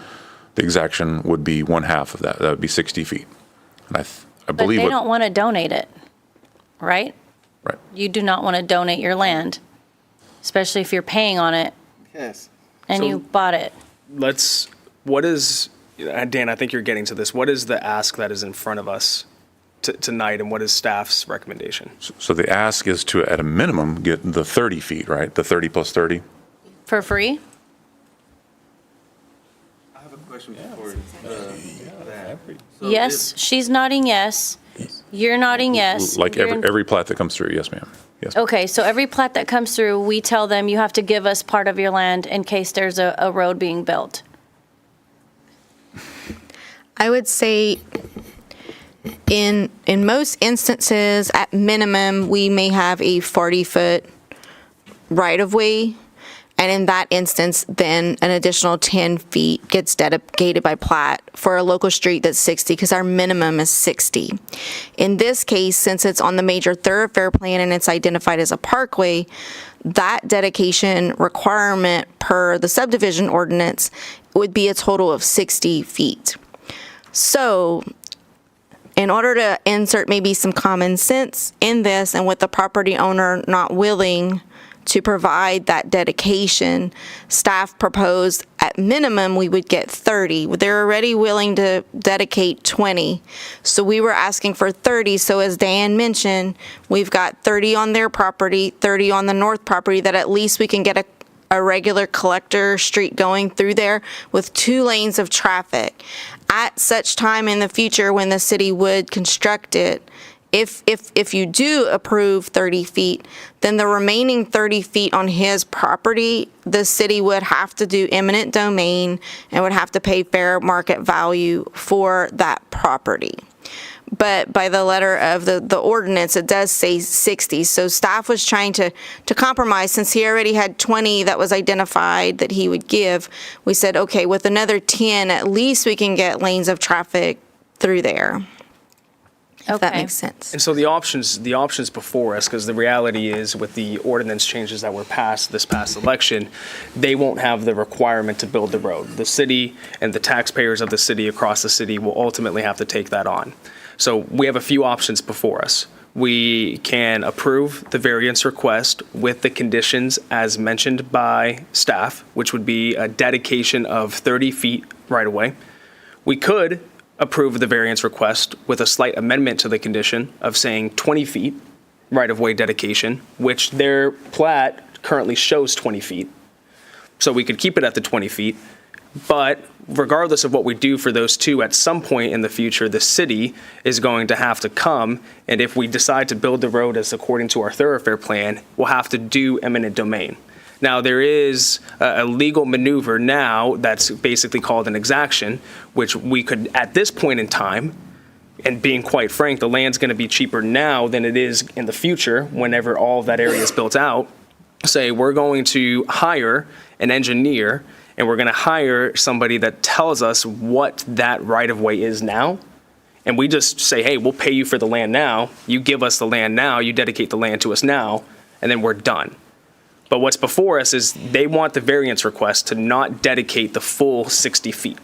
The exaction would be 1/2 of that. That would be 60 feet. And I But believe they don't want to donate it, right? Right. You do not want to donate your land, especially if you're paying on it Yes. and So- you bought it. What is, Dan, I think you're getting to this. What is the ask that is in front of us tonight, and what is staff's recommendation? So the ask is to, at a minimum, get the 30 feet, right? The 30 plus 30? For free? I have a question before that. So Yes, she's nodding yes. You're nodding yes. Like You're- every plat that comes through, yes, ma'am. Yes. Okay, so every plat that comes through, we tell them you have to give us part of your land in case there's a road being built. I would say in most instances, at minimum, we may have a 40-foot right-of-way. And in that instance, then an additional 10 feet gets dedicated by plat for a local street that's 60, because our minimum is 60. In this case, since it's on the major thoroughfare plan and it's identified as a parkway, that dedication requirement per the subdivision ordinance would be a total of 60 feet. So in order to insert maybe some common sense in this, and with the property owner not willing to provide that dedication, staff proposed at minimum we would get 30. They're already willing to dedicate 20. So we were asking for 30. So as Dan mentioned, we've got 30 on their property, 30 on the north property, that at least we can get a regular collector street going through there with 2 lanes of traffic. At such time in the future when the city would construct it, if you do approve 30 feet, then the remaining 30 feet on his property, the city would have to do eminent domain and would have to pay fair market value for that property. But by the letter of the ordinance, it does say 60. So staff was trying to compromise. Since he already had 20 that was identified that he would give, we said, okay, with another 10, at least we can get lanes of traffic through there. If that makes sense. And so the options before us, because the reality is with the ordinance changes that were passed this past election, they won't have the requirement to build the road. The city and the taxpayers of the city across the city will ultimately have to take that on. So we have a few options before us. We can approve the variance request with the conditions as mentioned by staff, which would be a dedication of 30 feet right away. We could approve the variance request with a slight amendment to the condition of saying 20 feet right-of-way dedication, which their plat currently shows 20 feet. So we could keep it at the 20 feet, but regardless of what we do for those two, at some point in the future, the city is going to have to come, and if we decide to build the road as according to our thoroughfare plan, we'll have to do eminent domain. Now, there is a legal maneuver now that's basically called an exaction, which we could, at this point in time, and being quite frank, the land's going to be cheaper now than it is in the future whenever all of that area is built out, say we're going to hire an engineer and we're going to hire somebody that tells us what that right-of-way is now. And we just say, hey, we'll pay you for the land now. You give us the land now. You dedicate the land to us now, and then we're done. But what's before us is they want the variance request to not dedicate the full 60 feet.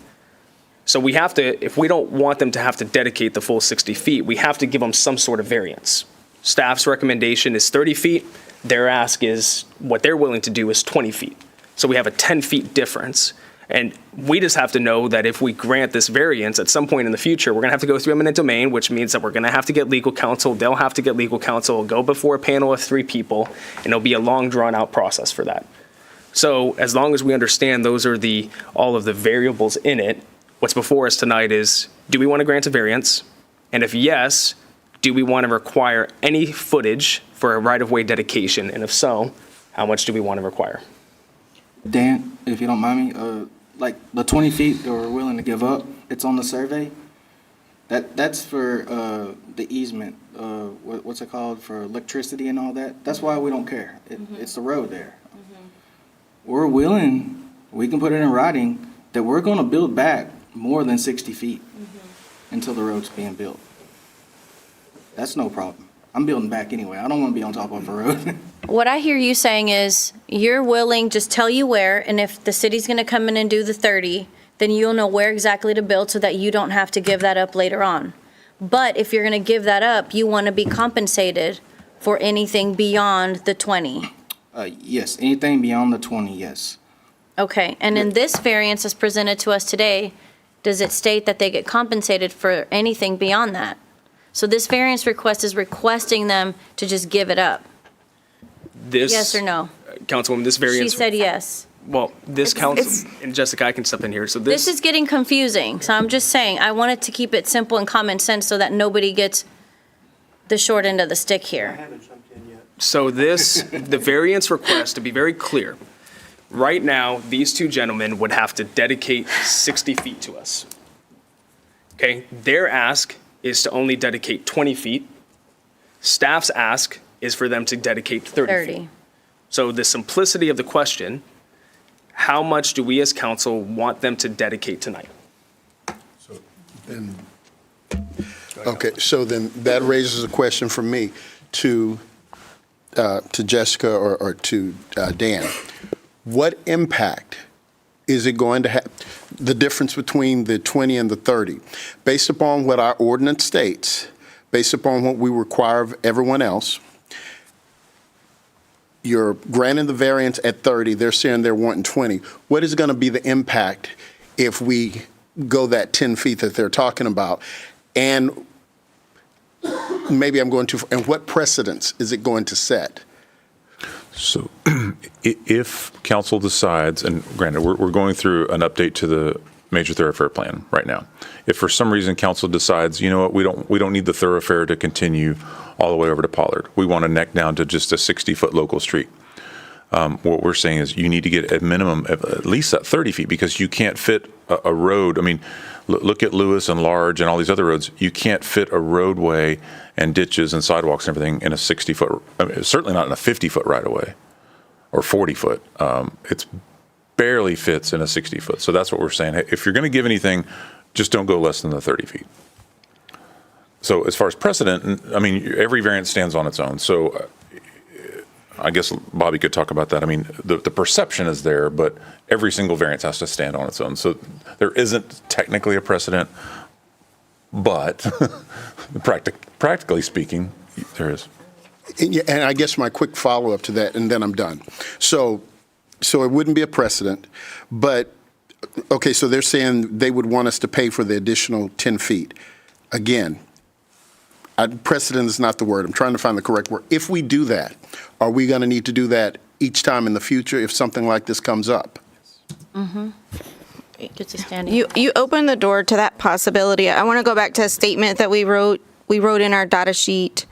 So we have to, if we don't want them to have to dedicate the full 60 feet, we have to give them some sort of variance. Staff's recommendation is 30 feet. Their ask is, what they're willing to do is 20 feet. So we have a 10 feet difference. And we just have to know that if we grant this variance at some point in the future, we're going to have to go through eminent domain, which means that we're going to have to get legal counsel. They'll have to get legal counsel, go before a panel of 3 people, and it'll be a long, drawn-out process for that. So as long as we understand those are all of the variables in it, what's before us tonight is, do we want to grant a variance? And if yes, do we want to require any footage for a right-of-way dedication? And if so, how much do we want to require? Dan, if you don't mind me, like the 20 feet that we're willing to give up, it's on the survey. That's for the easement, what's it called, for electricity and all that. That's why we don't care. It's the road there. We're willing, we can put it in writing, that we're going to build back more than 60 feet until the road's being built. That's no problem. I'm building back anyway. I don't want to be on top of a road. What I hear you saying is you're willing, just tell you where, and if the city's going to come in and do the 30, then you'll know where exactly to build so that you don't have to give that up later on. But if you're going to give that up, you want to be compensated for anything beyond the 20. Yes, anything beyond the 20, yes. Okay, and in this variance that's presented to us today, does it state that they get compensated for anything beyond that? So this variance request is requesting them to just give it up? Yes or no? Councilwoman, this variance. She said yes. Well, this council, and Jessica, I can step in here. So This is getting confusing, so I'm just saying, I wanted to keep it simple and common sense so that nobody gets the short end of the stick here. So the variance request, to be very clear, right now, these two gentlemen would have to dedicate 60 feet to us. Okay, their ask is to only dedicate 20 feet. Staff's ask is for them to dedicate 30 feet. So the simplicity of the question, how much do we as council want them to dedicate tonight? Okay, so then that raises a question for me to Jessica or to Dan. What impact is it going to have, the difference between the 20 and the 30? Based upon what our ordinance states, based upon what we require of everyone else, you're granting the variance at 30, they're saying they're wanting 20. What is going to be the impact if we go that 10 feet that they're talking about? And maybe I'm going too far, and what precedence is it going to set? So if council decides, and granted, we're going through an update to the major thoroughfare plan right now. If for some reason council decides, you know what, we don't need the thoroughfare to continue all the way over to Pollard. We want to neck down to just a 60-foot local street. What we're saying is you need to get a minimum of at least that 30 feet because you can't fit a road. I mean, look at Lewis and Large and all these other roads. You can't fit a roadway and ditches and sidewalks and everything in a 60-foot, I mean, certainly not in a 50-foot right-of-way or 40-foot. It's barely fits in a 60-foot. So that's what we're saying. Hey, if you're going to give anything, just don't go less than the 30 feet. So as far as precedent, I mean, every variance stands on its own. So I guess Bobby could talk about that. I mean, the perception is there, but every single variance has to stand on its own. So there isn't technically a precedent, but practically speaking, there is. And I guess my quick follow-up to that, and then I'm done. So it wouldn't be a precedent, but, okay, so they're saying they would want us to pay for the additional 10 feet. Again, precedent is not the word. I'm trying to find the correct word. If we do that, are we going to need to do that each time in the future if something like this comes up? Mm-hmm. Gets a standing. You open the door to that possibility. I want to go back to a statement that we wrote in our data sheet.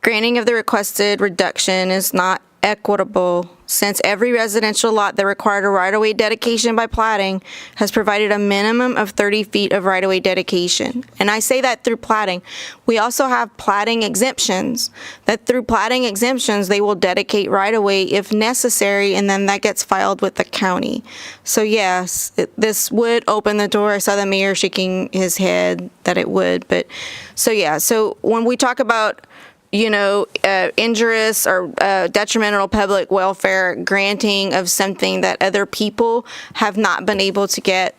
Granting of the requested reduction is not equitable since every residential lot that required a right-of-way dedication by platting has provided a minimum of 30 feet of right-of-way dedication. And I say that through platting. We also have platting exemptions, that through platting exemptions, they will dedicate right-of-way if necessary, and then that gets filed with the county. So yes, this would open the door. I saw the mayor shaking his head that it would, but so yeah. So when we talk about injurious or detrimental public welfare granting of something that other people have not been able to get,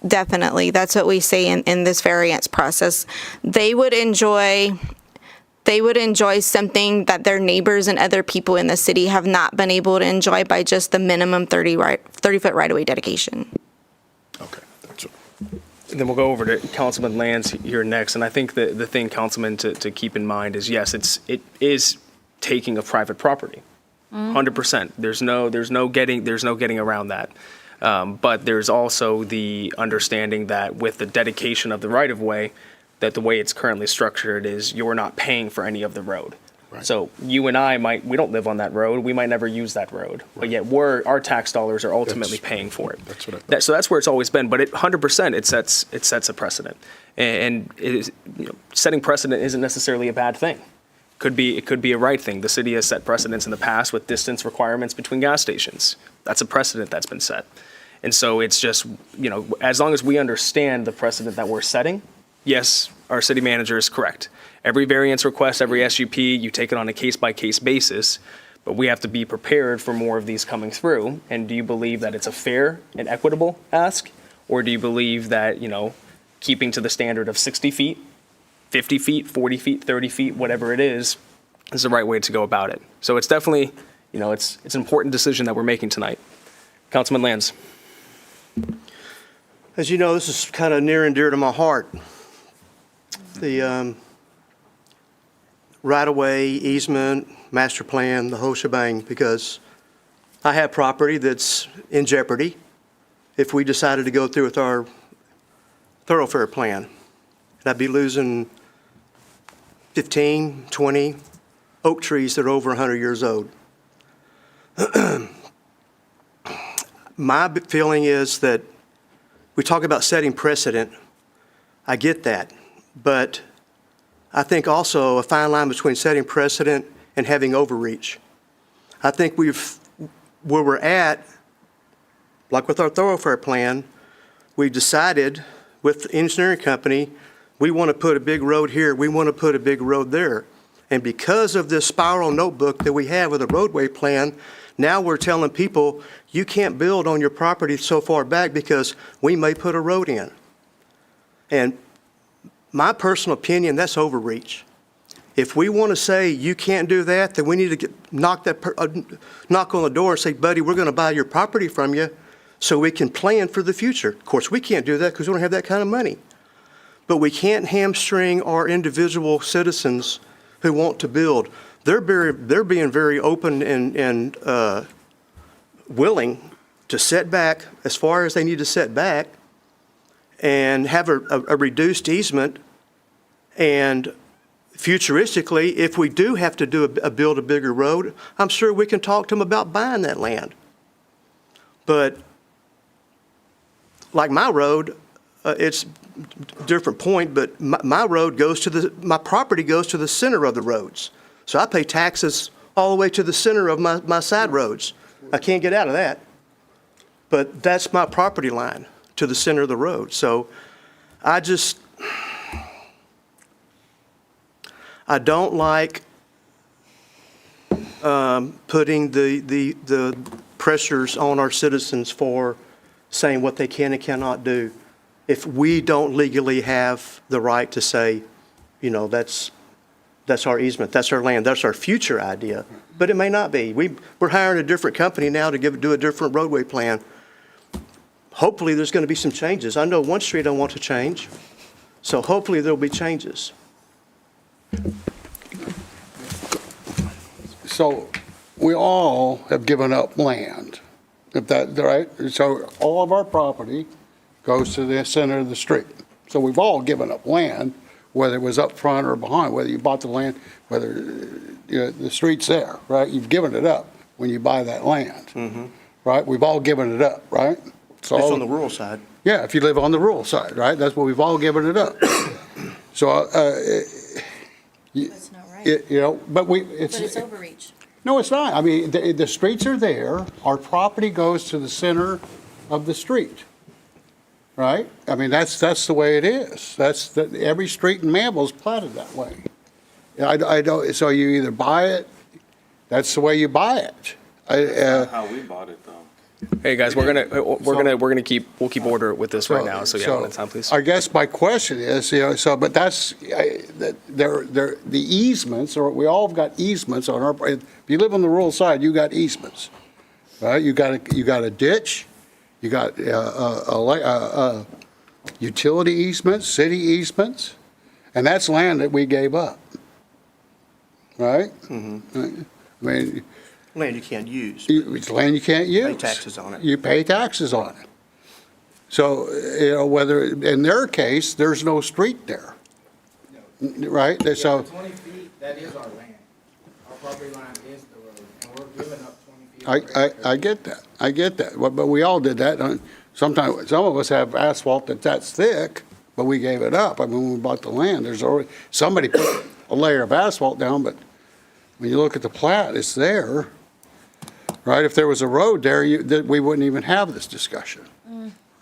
definitely. That's what we say in this variance process. They would enjoy something that their neighbors and other people in the city have not been able to enjoy by just the minimum 30-foot right-of-way dedication. Okay, that's it. And then we'll go over to Councilman Lands here next. And I think the thing, Councilman, to keep in mind is, yes, it is taking of private property, 100%. There's no getting around that. But there's also the understanding that with the dedication of the right of way, that the way it's currently structured is you're not paying for any of the road. Right. So you and I we don't live on that road. We might never use that road, right. But yet our tax dollars are ultimately paying for it. That's what I thought. So that's where it's always been. But 100%, it sets a precedent, and it is, setting precedent isn't necessarily a bad thing. It could be a right thing. The city has set precedents in the past with distance requirements between gas stations. That's a precedent that's been set, and so it's just as long as we understand the precedent that we're setting. Yes, our city manager is correct. Every variance request, every SUP, you take it on a case-by-case basis, but we have to be prepared for more of these coming through. And do you believe that it's a fair and equitable ask? Or do you believe that, keeping to the standard of 60 feet, 50 feet, 40 feet, 30 feet, whatever it is the right way to go about it? So it's definitely, it's an important decision that we're making tonight. Councilman Lands. As you know, this is kind of near and dear to my heart. The right-of-way, easement, master plan, the whole shebang, because I have property that's in jeopardy if we decided to go through with our thoroughfare plan. And I'd be losing 15, 20 oak trees that are over 100 years old. My feeling is that we talk about setting precedent. I get that. But I think also a fine line between setting precedent and having overreach. I think where we're at, like with our thoroughfare plan, we decided with the engineering company, we want to put a big road here, we want to put a big road there. And because of this spiral notebook that we have with a roadway plan, now we're telling people, you can't build on your property so far back because we may put a road in. And my personal opinion, that's overreach. If we want to say you can't do that, then we need to knock on the door and say, buddy, we're going to buy your property from you so we can plan for the future. Of course, we can't do that because we don't have that kind of money. But we can't hamstring our individual citizens who want to build. They're being very open and willing to set back as far as they need to set back and have a reduced easement. And futuristically, if we do have to build a bigger road, I'm sure we can talk to them about buying that land. But like my road, it's a different point, but my road goes to my property goes to the center of the roads. So I pay taxes all the way to the center of my side roads. I can't get out of that. But that's my property line to the center of the road. So I don't like putting the pressures on our citizens for saying what they can and cannot do if we don't legally have the right to say, you know, that's our easement, that's our land, that's our future idea. But it may not be. We're hiring a different company now to do a different roadway plan. Hopefully there's going to be some changes. I know one street I want to change, so hopefully there'll be changes. So we all have given up land, if that's right. So all of our property goes to the center of the street. So we've all given up land, whether it was up front or behind, whether you bought the land, whether the street's there, right? You've given it up when you buy that land, right? We've all given it up, right? So It's on the rural side. yeah, if you live on the rural side, right? That's what we've all given it up. So, That's not right. but But it's overreach. no, it's not. I mean, the streets are there. Our property goes to the center of the street, right? I mean, that's the way it is. Every street in Manvel is platted that way. I don't. So you either buy it. That's the way you buy it. That's not how we bought it, though. Hey, guys, we'll keep order with this right now. So yeah, one at a time, please. I guess my question is, but that's, the easements, or we all have got easements on our, if you live on the rural side, you got easements, right? You got a ditch, you got utility easements, city easements, and that's land that we gave up, right? I mean, Land you can't use. it's land you can't use. Pay taxes on it. You pay taxes on it. So, whether, in their case, there's no street there, right? So, 20 feet, that is our land. Our property line is the road, and we're giving up 20 feet. I get that. But we all did that. Sometimes, some of us have asphalt that's thick, but we gave it up. I mean, when we bought the land, there's already, somebody put a layer of asphalt down, but when you look at the plat, it's there. Right, if there was a road there, we wouldn't even have this discussion,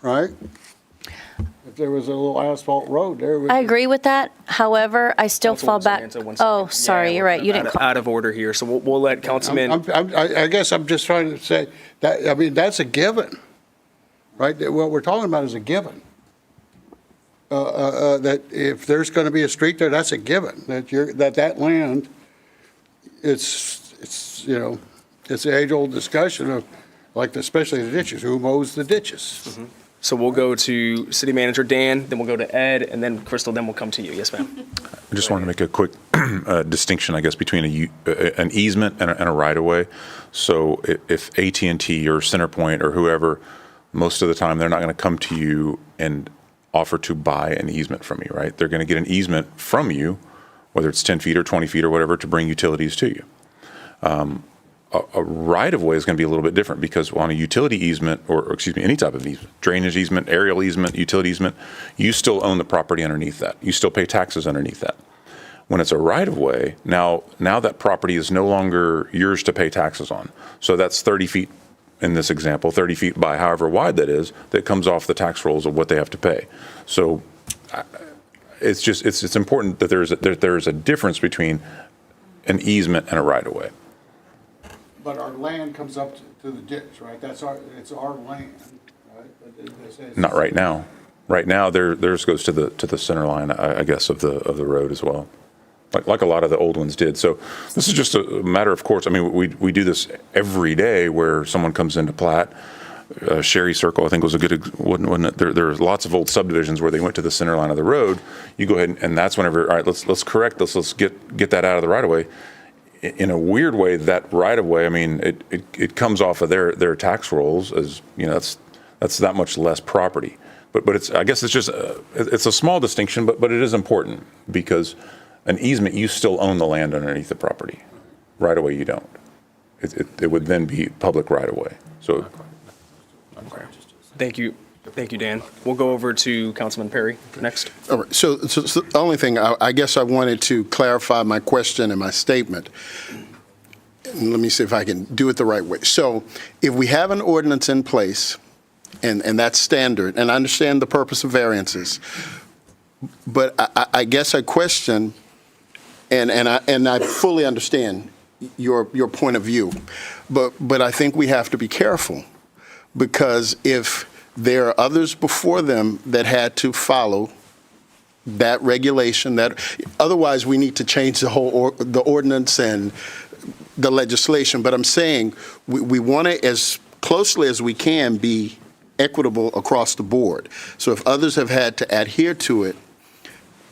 right? If there was a little asphalt road there. I agree with that. However, I still fall Councilwoman back. Sargento, 1 second. Oh, sorry, you're right. You didn't call. Out of order here, so we'll let Councilman. I guess I'm just trying to say that, I mean, that's a given, right? That what we're talking about is a given. That if there's going to be a street there, that's a given, that land, it's the age-old discussion of, like, especially the ditches, who mows the ditches? So we'll go to City Manager Dan, then we'll go to Ed, and then Crystal, then we'll come to you. Yes, ma'am. I just wanted to make a quick distinction, I guess, between an easement and a right-of-way. So if AT&T or CenterPoint or whoever, most of the time, they're not going to come to you and offer to buy an easement from you, right? They're going to get an easement from you whether it's 10 feet or 20 feet or whatever, to bring utilities to you. A right-of-way is going to be a little bit different because on a utility easement, or excuse me, any type of easement, drainage easement, aerial easement, utility easement, you still own the property underneath that. You still pay taxes underneath that. When it's a right-of-way, now that property is no longer yours to pay taxes on. So that's 30 feet in this example, 30 feet by however wide that is, that comes off the tax rolls of what they have to pay. So it's just, it's important that there's a difference between an easement and a right-of-way. But our land comes up to the ditch, right? It's our land, right? Not right now. Right now, theirs goes to the center line, I guess, of the road as well, like a lot of the old ones did. So this is just a matter of course. I mean, we do this every day where someone comes into plat. Sherry Circle, I think, was a good wasn't it? There's lots of old subdivisions where they went to the center line of the road. You go ahead and that's whenever, all right, let's correct this. Let's get that out of the right of way. In a weird way, that right of way, I mean, it comes off of their tax rolls as, you know, that's that much less property. But it's, I guess it's just it's a small distinction, but it is important because an easement, you still own the land underneath the property. Right of way, you don't. It would then be public right of way. So. Okay. Thank you, Dan. We'll go over to Councilman Perry next. All right, so the only thing, I guess I wanted to clarify my question and my statement. And let me see if I can do it the right way. So if we have an ordinance in place, and that's standard, and I understand the purpose of variances, but I guess I question, and I fully understand your point of view, but I think we have to be careful, because if there are others before them that had to follow that regulation, that otherwise we need to change the ordinance and the legislation. But I'm saying we want to, as closely as we can, be equitable across the board. So if others have had to adhere to it,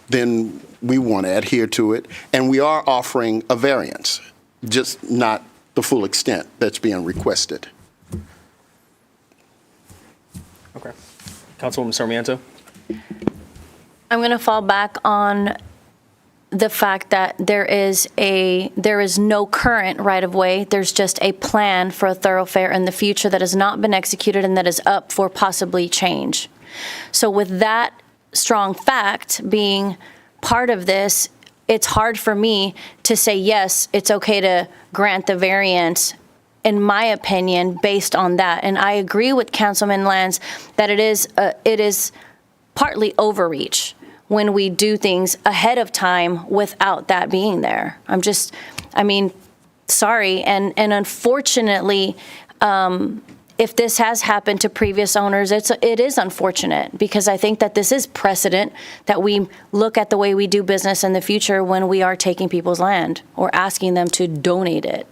then we want to adhere to it. And we are offering a variance, just not the full extent that's being requested. Okay. Councilwoman Sarmiento. I'm going to fall back on the fact that there is no current right-of-way. There's just a plan for a thoroughfare in the future that has not been executed and that is up for possibly change. So with that strong fact being part of this, it's hard for me to say, yes, it's okay to grant the variance, in my opinion, based on that. And I agree with Councilman Lanz that it is partly overreach when we do things ahead of time without that being there. Sorry. And unfortunately, if this has happened to previous owners, it is unfortunate, because I think that this is precedent that we look at the way we do business in the future when we are taking people's land or asking them to donate it.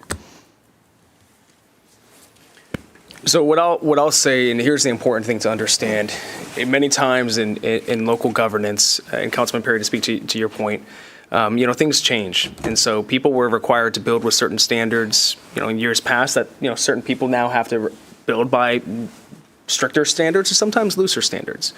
So what I'll say, and here's the important thing to understand, many times in local governance, and Councilman Perry, to speak to your point, things change. And so people were required to build with certain standards, in years past, that, certain people now have to build by stricter standards or sometimes looser standards.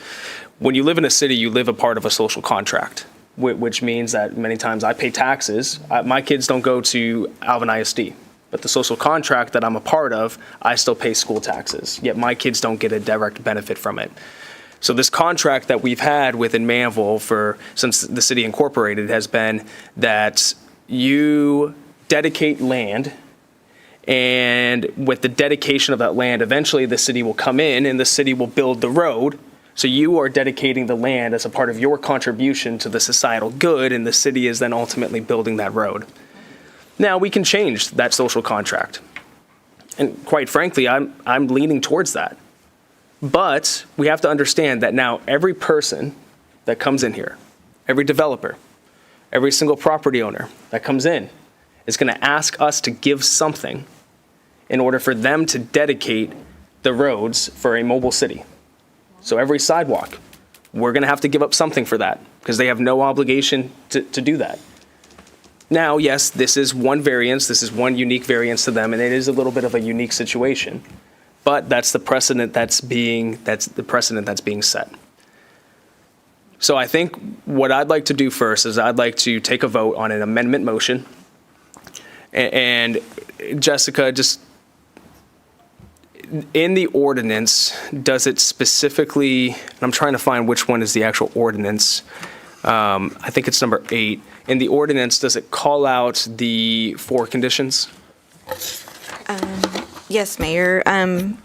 When you live in a city, you live a part of a social contract, which means that many times I pay taxes. My kids don't go to Alvin ISD. But the social contract that I'm a part of, I still pay school taxes, yet my kids don't get a direct benefit from it. So this contract that we've had within Manvel since the city incorporated has been that you dedicate land, and with the dedication of that land, eventually the city will come in and the city will build the road. So you are dedicating the land as a part of your contribution to the societal good, and the city is then ultimately building that road. Now, we can change that social contract. And quite frankly, I'm leaning towards that. But we have to understand that now every person that comes in here, every developer, every single property owner that comes in is going to ask us to give something in order for them to dedicate the roads for a mobile city. So every sidewalk, we're going to have to give up something for that, because they have no obligation to do that. Now, yes, this is one variance, this is one unique variance to them, and it is a little bit of a unique situation, but that's the precedent that's being set. So I think what I'd like to do first is I'd like to take a vote on an amendment motion. And Jessica, just in the ordinance, does it specifically, and I'm trying to find which one is the actual ordinance. I think it's number 8. In the ordinance, does it call out the 4 conditions? Yes, Mayor.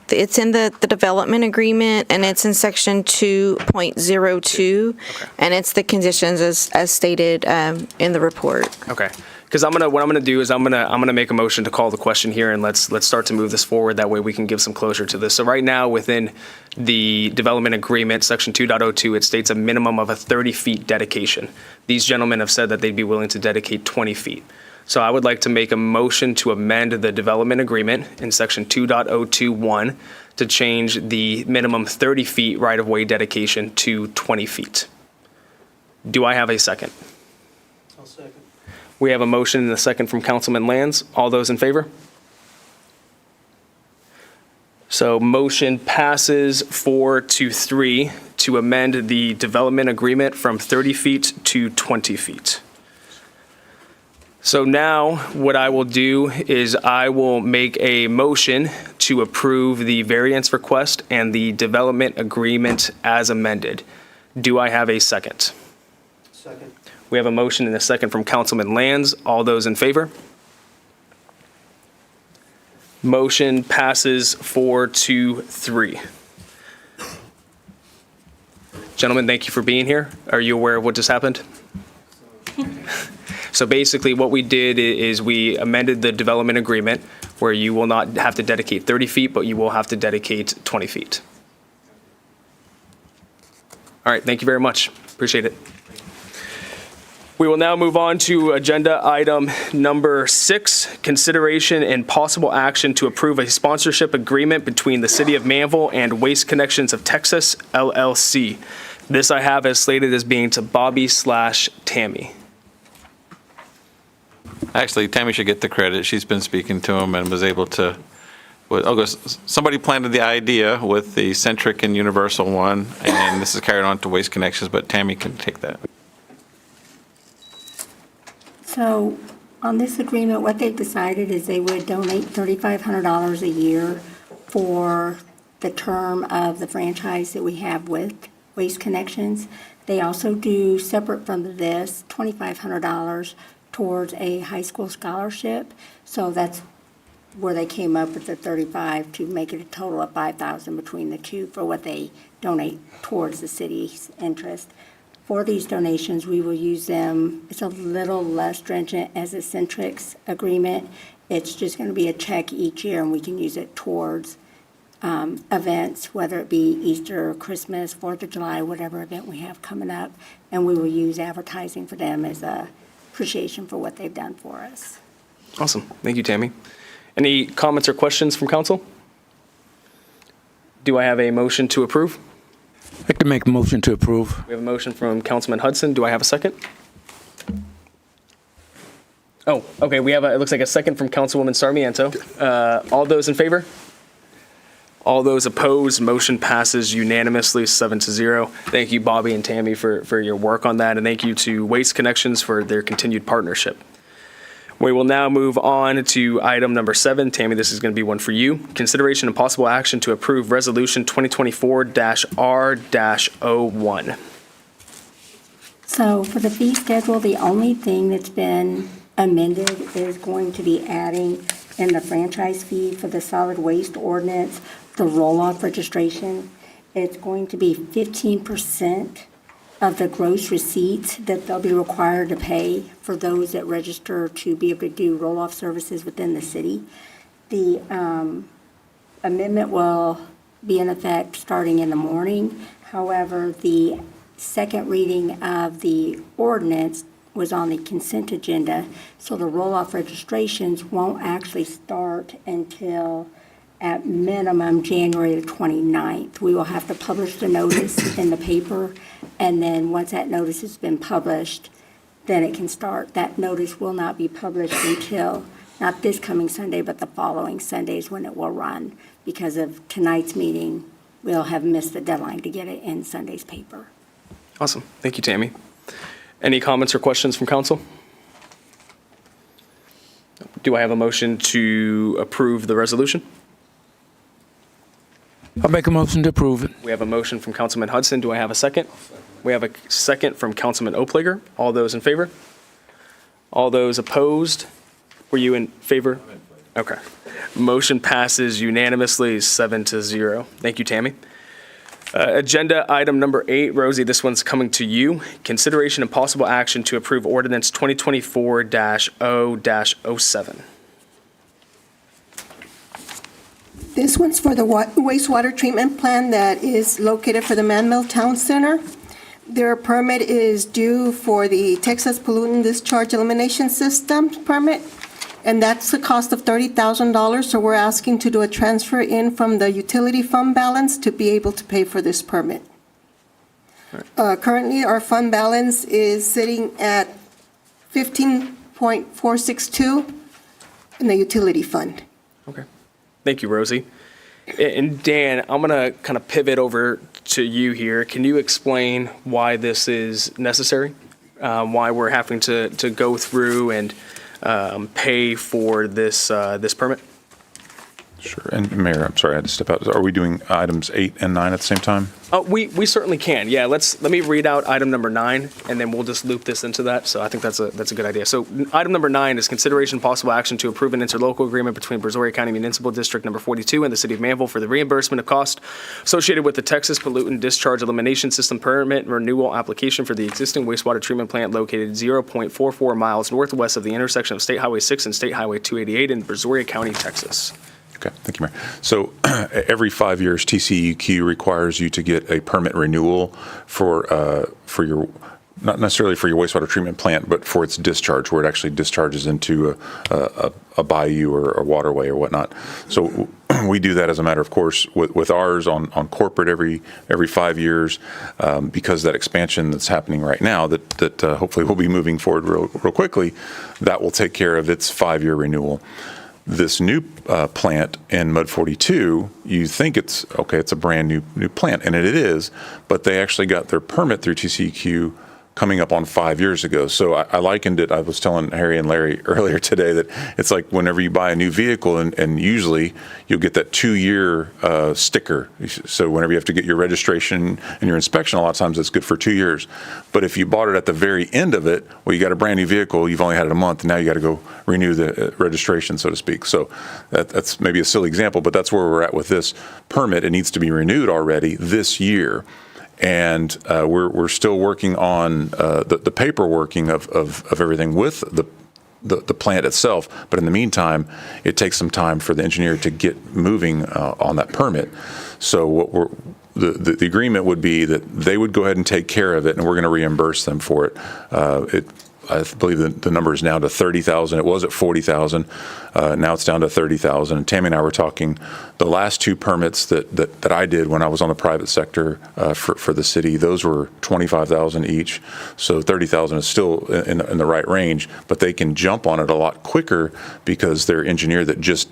It's in the development agreement, and it's in section 2.02, and it's the conditions as stated in the report. Okay. Because what I'm gonna do is I'm gonna make a motion to call the question here, and let's start to move this forward. That way we can give some closure to this. So right now, within the development agreement, section 2.02, it states a minimum of a 30 feet dedication. These gentlemen have said that they'd be willing to dedicate 20 feet. So I would like to make a motion to amend the development agreement in section 2.021 to change the minimum 30 feet right-of-way dedication to 20 feet. Do I have a second? I'll second. We have a motion and a second from Councilman Lands. All those in favor? So motion passes 4-3 to amend the development agreement from 30 feet to 20 feet. So now what I will do is I will make a motion to approve the variance request and the development agreement as amended. Do I have a second? Second. We have a motion and a second from Councilman Lands. All those in favor? Motion passes 4-3. Gentlemen, thank you for being here. Are you aware of what just happened? So basically what we did is we amended the development agreement where you will not have to dedicate 30 feet, but you will have to dedicate 20 feet. All right, thank you very much. Appreciate it. We will now move on to agenda item number 6, consideration and possible action to approve a sponsorship agreement between the City of Manvel and Waste Connections of Texas, LLC. This I have as slated as being to Bobby/Tammy. Actually, Tammy should get the credit. She's been speaking to him and was able to, somebody planted the idea with the centric and universal one, and this is carried on to Waste Connections, but Tammy can take that. So on this agreement, what they've decided is they would donate $3,500 a year for the term of the franchise that we have with Waste Connections. They also do, separate from this, $2,500 towards a high school scholarship. So that's where they came up with the 35 to make it a total of 5,000 between the two for what they donate towards the city's interest. For these donations, we will use them, it's a little less stringent as a Centrix agreement. It's just going to be a check each year, and we can use it towards events, whether it be Easter, Christmas, 4th of July, whatever event we have coming up. And we will use advertising for them as a appreciation for what they've done for us. Awesome. Thank you, Tammy. Any comments or questions from council? Do I have a motion to approve? I'd like to make a motion to approve. We have a motion from Councilman Hudson. Do I have a second? Oh, okay. We have it looks like a second from Councilwoman Sarmiento. All those in favor? All those opposed, motion passes unanimously 7-0. Thank you, Bobby and Tammy, for your work on that, and thank you to Waste Connections for their continued partnership. We will now move on to item number 7. Tammy, this is going to be one for you. Consideration and possible action to approve Resolution 2024-R-01. So for the fee schedule, the only thing that's been amended is going to be adding in the franchise fee for the solid waste ordinance, the roll-off registration. It's going to be 15% of the gross receipts that they'll be required to pay for those that register to be able to do roll-off services within the city. The amendment will be in effect starting in the morning. However, the second reading of the ordinance was on the consent agenda, so the roll-off registrations won't actually start until at minimum January the 29th. We will have to publish the notice in the paper, and then once that notice has been published, then it can start. That notice will not be published until, not this coming Sunday, but the following Sundays when it will run. Because of tonight's meeting, we'll have missed the deadline to get it in Sunday's paper. Awesome. Thank you, Tammy. Any comments or questions from council? Do I have a motion to approve the resolution? I'll make a motion to approve it. We have a motion from Councilman Hudson. Do I have a second? We have a second from Councilman Oplager. All those in favor? All those opposed? Were you in favor? Okay. Motion passes unanimously 7-0. Thank you, Tammy. Agenda item number 8, Rosie, this one's coming to you. Consideration and possible action to approve ordinance 2024-0-07. This one's for the wastewater treatment plant that is located for the Manvel Town Center. Their permit is due for the Texas Pollutant Discharge Elimination System permit, and that's the cost of $30,000. So we're asking to do a transfer in from the utility fund balance to be able to pay for this permit. Currently, our fund balance is sitting at 15.462 in the utility fund. Okay. Thank you, Rosie. And Dan, I'm going to kind of pivot over to you here. Can you explain why this is necessary? Why we're having to go through and pay for this permit? Sure. And Mayor, I'm sorry, I had to step out. Are we doing items 8 and 9 at the same time? We certainly can. Yeah, let me read out item number 9, and then we'll just loop this into that. So I think that's a good idea. So item number 9 is consideration possible action to approve an interlocal agreement between Brazoria County Municipal District Number 42 and the City of Manvel for the reimbursement of cost associated with the Texas Pollutant Discharge Elimination System permit renewal application for the existing wastewater treatment plant located 0.44 miles northwest of the intersection of State Highway 6 and State Highway 288 in Brazoria County, Texas. Okay, thank you, Mayor. So every 5 years, TCEQ requires you to get a permit renewal for your, not necessarily for your wastewater treatment plant, but for its discharge, where it actually discharges into a bayou or a waterway or whatnot. So we do that as a matter of course with ours on corporate every 5 years, because that expansion that's happening right now that hopefully will be moving forward real quickly, that will take care of its 5-year renewal. This new plant in Mud 42, you think it's a brand new plant, and it is, but they actually got their permit through TCEQ coming up on 5 years ago. So I likened it, I was telling Harry and Larry earlier today that it's like whenever you buy a new vehicle, and usually you'll get that 2-year sticker. So whenever you have to get your registration and your inspection, a lot of times it's good for 2 years. But if you bought it at the very end of it, well, you got a brand new vehicle, you've only had it a month, and now you got to go renew the registration, so to speak. So that's maybe a silly example, but that's where we're at with this permit. It needs to be renewed already this year. And we're still working on the paperworking of everything with the plant itself. But in the meantime, it takes some time for the engineer to get moving on that permit. So what the agreement would be that they would go ahead and take care of it, and we're going to reimburse them for it. I believe the number is now to $30,000. It was at $40,000. Now it's down to $30,000. And Tammy and I were talking, the last 2 permits that I did when I was on the private sector for the city, those were $25,000 each. So $30,000 is still in the right range, but they can jump on it a lot quicker because their engineer that just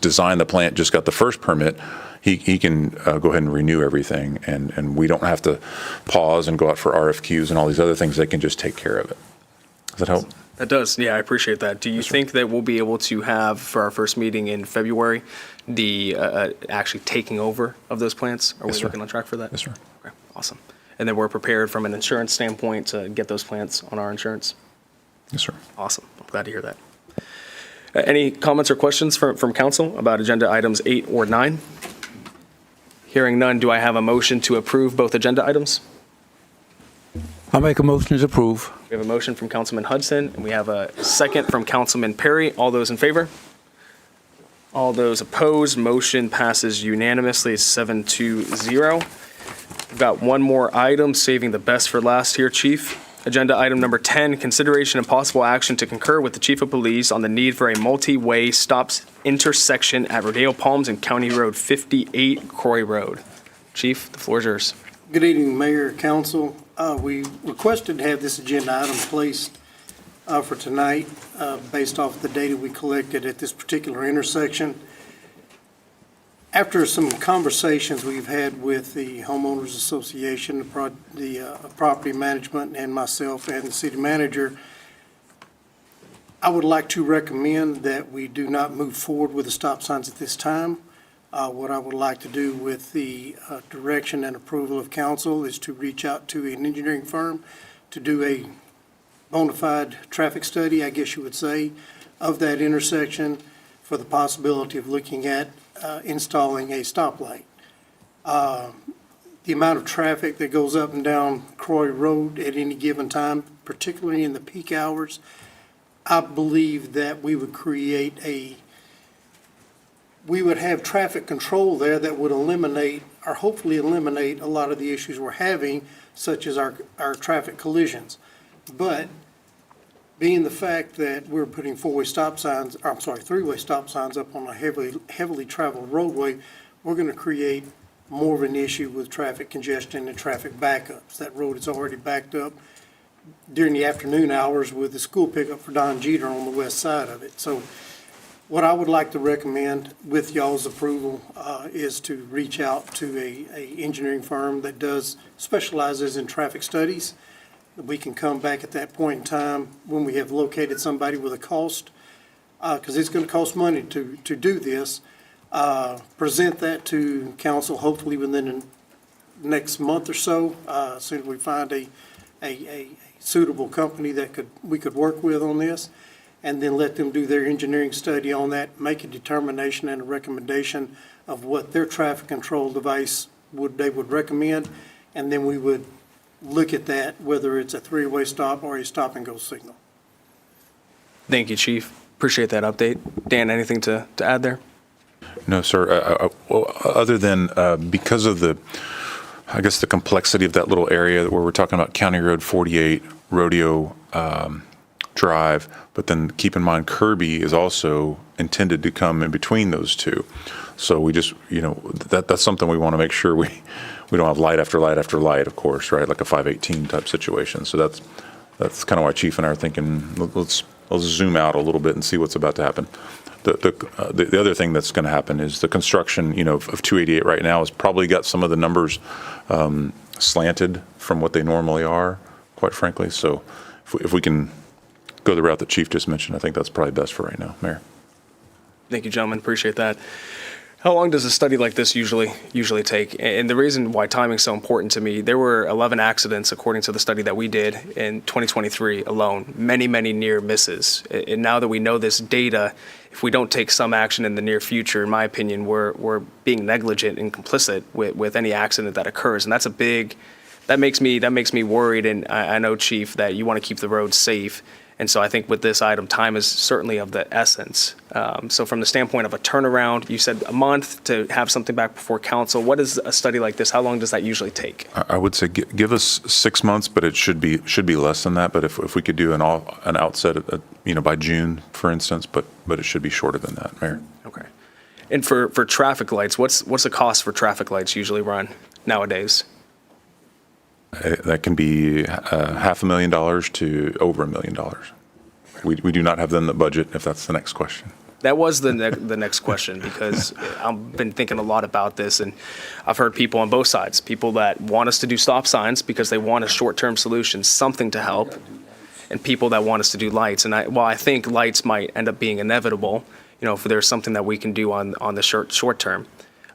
designed the plant just got the first permit. He can go ahead and renew everything, and we don't have to pause and go out for RFQs and all these other things. They can just take care of it. Does that help? That does. Yeah, I appreciate that. Do you think that we'll be able to have, for our first meeting in February, the actually taking over of those plants? Are we looking on track for that? Yes, sir. Okay, awesome. And then we're prepared from an insurance standpoint to get those plants on our insurance? Yes, sir. Awesome. I'm glad to hear that. Any comments or questions from council about agenda items 8 or 9? Hearing none, do I have a motion to approve both agenda items? I'll make a motion to approve. We have a motion from Councilman Hudson, and we have a second from Councilman Perry. All those in favor? All those opposed? Motion passes unanimously, 7-0. We've got one more item, saving the best for last here, Chief. Agenda item number 10, consideration and possible action to concur with the Chief of Police on the need for a multi-way stops intersection at Rodeo Palms and County Road 58, Croy Road. Chief, the floor is yours. Good evening, Mayor, Council. We requested to have this agenda item placed for tonight based off the data we collected at this particular intersection. After some conversations we've had with the homeowners association, the property management, and myself and the city manager, I would like to recommend that we do not move forward with the stop signs at this time. What I would like to do with the direction and approval of council is to reach out to an engineering firm to do a bona fide traffic study, I guess you would say, of that intersection for the possibility of looking at installing a stoplight. The amount of traffic that goes up and down Croy Road at any given time, particularly in the peak hours, I believe that we would have traffic control there that would eliminate, or hopefully eliminate, a lot of the issues we're having, such as our traffic collisions. But being the fact that we're putting three-way stop signs up on a heavily traveled roadway, we're going to create more of an issue with traffic congestion and traffic backups. That road is already backed up during the afternoon hours with the school pickup for Don Jeter on the west side of it. So what I would like to recommend, with y'all's approval, is to reach out to a engineering firm that specializes in traffic studies. We can come back at that point in time when we have located somebody with a cost, because it's going to cost money to do this. Present that to council hopefully within the next month or so, as soon as we find a suitable company that we could work with on this, and then let them do their engineering study on that, make a determination and a recommendation of what their traffic control device they would recommend, and then we would look at that, whether it's a three-way stop or a stop-and-go signal. Thank you, Chief. Appreciate that update. Dan, anything to add there? No, sir. Well, other than because of the complexity of that little area where we're talking about County Road 48, Rodeo Drive, but then keep in mind Kirby is also intended to come in between those two. So we just, that's something we want to make sure we don't have light after light after light, of course, right? Like a 518 type situation. So that's kind of why Chief and I are thinking, let's zoom out a little bit and see what's about to happen. The other thing that's going to happen is the construction, of 288 right now has probably got some of the numbers slanted from what they normally are, quite frankly. So if we can go the route that Chief just mentioned, I think that's probably best for right now. Mayor. Thank you, gentlemen. Appreciate that. How long does a study like this usually take? And the reason why timing is so important to me, there were 11 accidents, according to the study that we did in 2023 alone, many, many near misses. And now that we know this data, if we don't take some action in the near future, in my opinion, we're being negligent and complicit with any accident that occurs. And that makes me worried. And I know, Chief, that you want to keep the roads safe. And so I think with this item, time is certainly of the essence. So from the standpoint of a turnaround, you said a month to have something back before council. What is a study like this? How long does that usually take? I would say give us 6 months, but it should be less than that. But if we could do an outset, by June, for instance, but it should be shorter than that, Mayor. Okay. And for traffic lights, what's the cost for traffic lights usually run nowadays? That can be $500,000 to over $1 million. We do not have them in the budget, if that's the next question. That was the next question, because I've been thinking a lot about this, and I've heard people on both sides, people that want us to do stop signs because they want a short-term solution, something to help, and people that want us to do lights. And while I think lights might end up being inevitable, if there's something that we can do on the short term.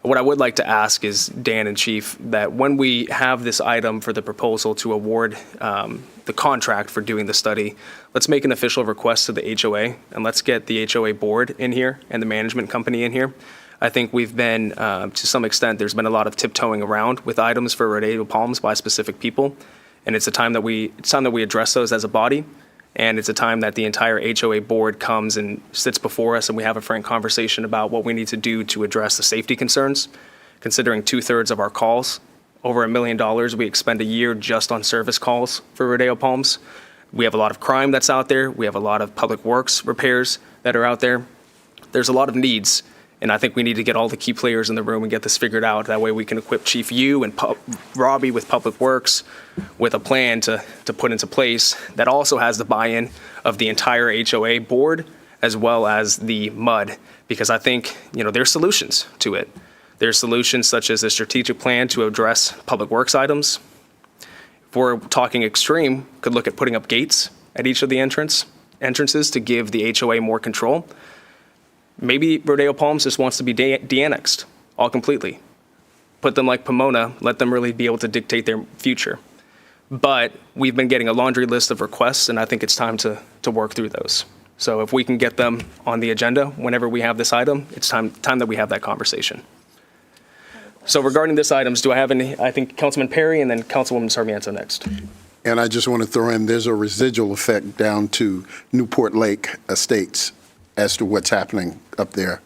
What I would like to ask is, Dan and Chief, that when we have this item for the proposal to award the contract for doing the study, let's make an official request to the HOA, and let's get the HOA board in here and the management company in here. I think we've been, to some extent, there's been a lot of tiptoeing around with items for Rodeo Palms by specific people, and it's time that we address those as a body. And it's a time that the entire HOA board comes and sits before us and we have a frank conversation about what we need to do to address the safety concerns. Considering 2/3 of our calls, over $1 million we expend a year just on service calls for Rodeo Palms. We have a lot of crime that's out there. We have a lot of public works repairs that are out there. There's a lot of needs. And I think we need to get all the key players in the room and get this figured out. That way we can equip Chief Yu and Robbie with Public Works with a plan to put into place that also has the buy-in of the entire HOA board as well as the MUD. Because I think, there's solutions to it. There's solutions such as a strategic plan to address public works items. If we're talking extreme, could look at putting up gates at each of the entrances to give the HOA more control. Maybe Rodeo Palms just wants to be de-annexed all completely. Put them like Pomona, let them really be able to dictate their future. But we've been getting a laundry list of requests, and I think it's time to work through those. So if we can get them on the agenda whenever we have this item, it's time that we have that conversation. So regarding this items, do I have any? I think Councilman Perry and then Councilwoman Sarmiento next. And I just want to throw in, there's a residual effect down to Newport Lake Estates as to what's happening up there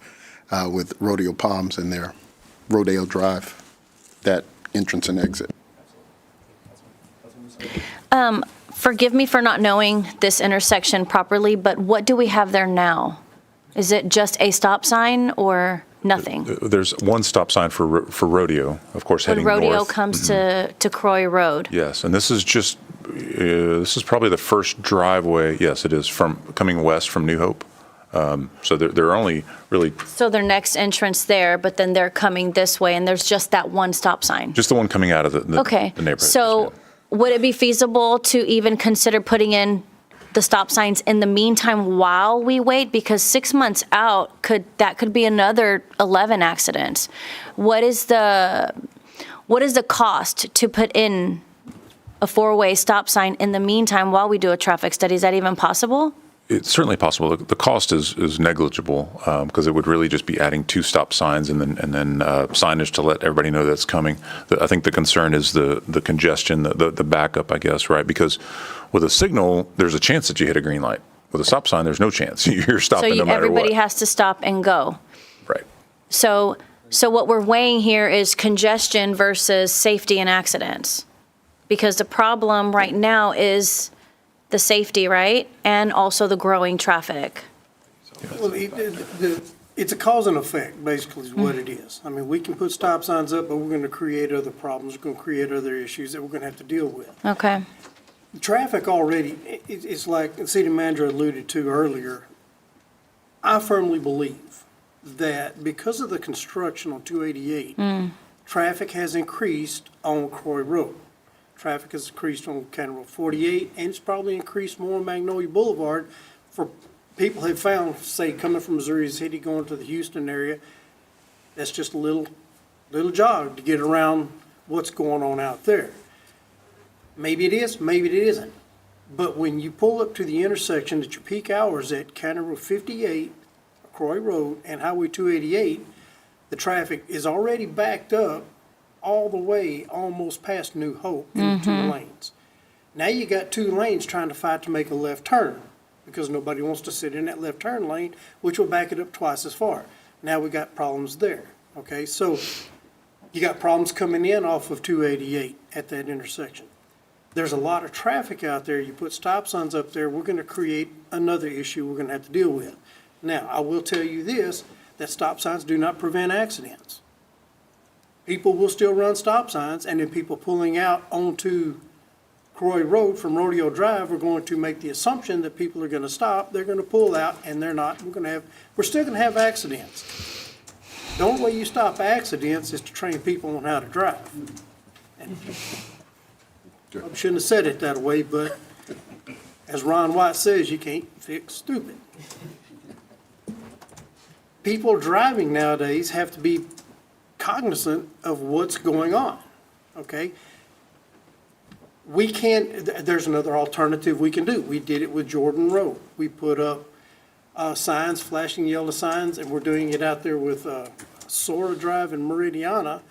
with Rodeo Palms and their Rodeo Drive, that entrance and exit. Forgive me for not knowing this intersection properly, but what do we have there now? Is it just a stop sign or nothing? There's one stop sign for Rodeo, of course, When heading north. Rodeo comes to Croy Road? Yes, and this is just, this is probably the first driveway, yes, it is, from coming west from New Hope. So they're only really, So their next entrance there, but then they're coming this way, and there's just that one stop sign? just the one coming out of the Okay, neighborhood. so would it be feasible to even consider putting in the stop signs in the meantime while we wait? Because 6 months out, that could be another 11 accidents. What is the cost to put in a four-way stop sign in the meantime while we do a traffic study? Is that even possible? It's certainly possible. The cost is negligible because it would really just be adding 2 stop signs and then signage to let everybody know that's coming. I think the concern is the congestion, the backup, I guess, right? Because with a signal, there's a chance that you hit a green light. With a stop sign, there's no chance. You're stopping no matter what. Everybody has to stop and go. Right. So what we're weighing here is congestion versus safety and accidents. Because the problem right now is the safety, right? And also the growing traffic. Well, it's a cause and effect, basically, is what it is. I mean, we can put stop signs up, but we're going to create other problems. We're going to create other issues that we're going to have to deal with. Okay. Traffic already, it's like the city manager alluded to earlier. I firmly believe that because of the construction on 288, traffic has increased on Croy Road. Traffic has increased on County Road 48, and it's probably increased more on Magnolia Boulevard for people have found, say, coming from Missouri City, going to the Houston area. That's just a little jog to get around what's going on out there. Maybe it is, maybe it isn't. But when you pull up to the intersection at your peak hours at County Road 58, Croy Road, and Highway 288, the traffic is already backed up all the way almost past New Hope in 2 lanes. Now you got 2 lanes trying to fight to make a left turn because nobody wants to sit in that left turn lane, which will back it up twice as far. Now we got problems there. Okay, so you got problems coming in off of 288 at that intersection. There's a lot of traffic out there. You put stop signs up there, we're going to create another issue we're going to have to deal with. Now, I will tell you this, that stop signs do not prevent accidents. People will still run stop signs, and then people pulling out onto Croy Road from Rodeo Drive are going to make the assumption that people are going to stop, they're going to pull out, and they're not. We're still going to have accidents. The only way you stop accidents is to train people on how to drive. And I shouldn't have said it that way, but as Ron White says, you can't fix stupid. People driving nowadays have to be cognizant of what's going on, okay? There's another alternative we can do. We did it with Jordan Road. We put up signs, flashing yellow signs, and we're doing it out there with Sora Drive and Meridiana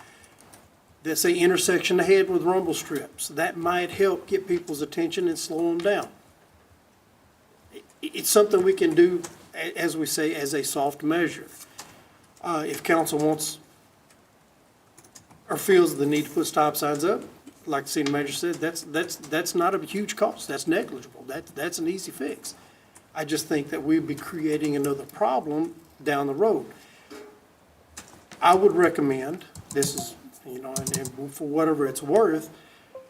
that say intersection ahead with rumble strips. That might help get people's attention and slow them down. It's something we can do, as we say, as a soft measure. If council wants or feels the need to put stop signs up, like the city manager said, that's not a huge cost. That's negligible. That's an easy fix. I just think that we'd be creating another problem down the road. I would recommend, this is, and for whatever it's worth,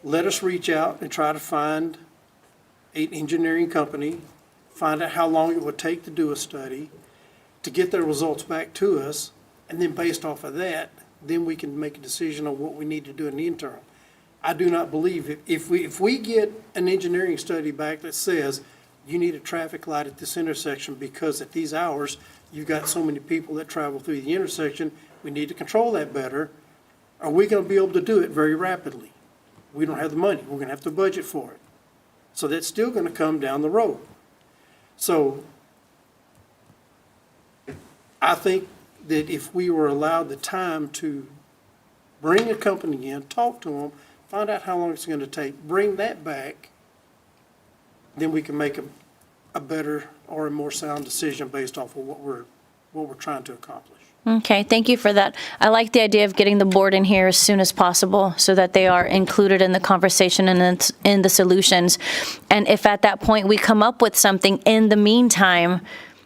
let us reach out and try to find an engineering company, find out how long it would take to do a study, to get their results back to us, and then based off of that, then we can make a decision on what we need to do in the interim. I do not believe if we get an engineering study back that says you need a traffic light at this intersection because at these hours, you've got so many people that travel through the intersection, we need to control that better. Are we going to be able to do it very rapidly? We don't have the money. We're going to have to budget for it. So that's still going to come down the road. So I think that if we were allowed the time to bring a company in, talk to them, find out how long it's going to take, bring that back, then we can make a better or a more sound decision based off of what we're trying to accomplish. Okay, thank you for that. I like the idea of getting the board in here as soon as possible so that they are included in the conversation and in the solutions. And if at that point we come up with something in the meantime,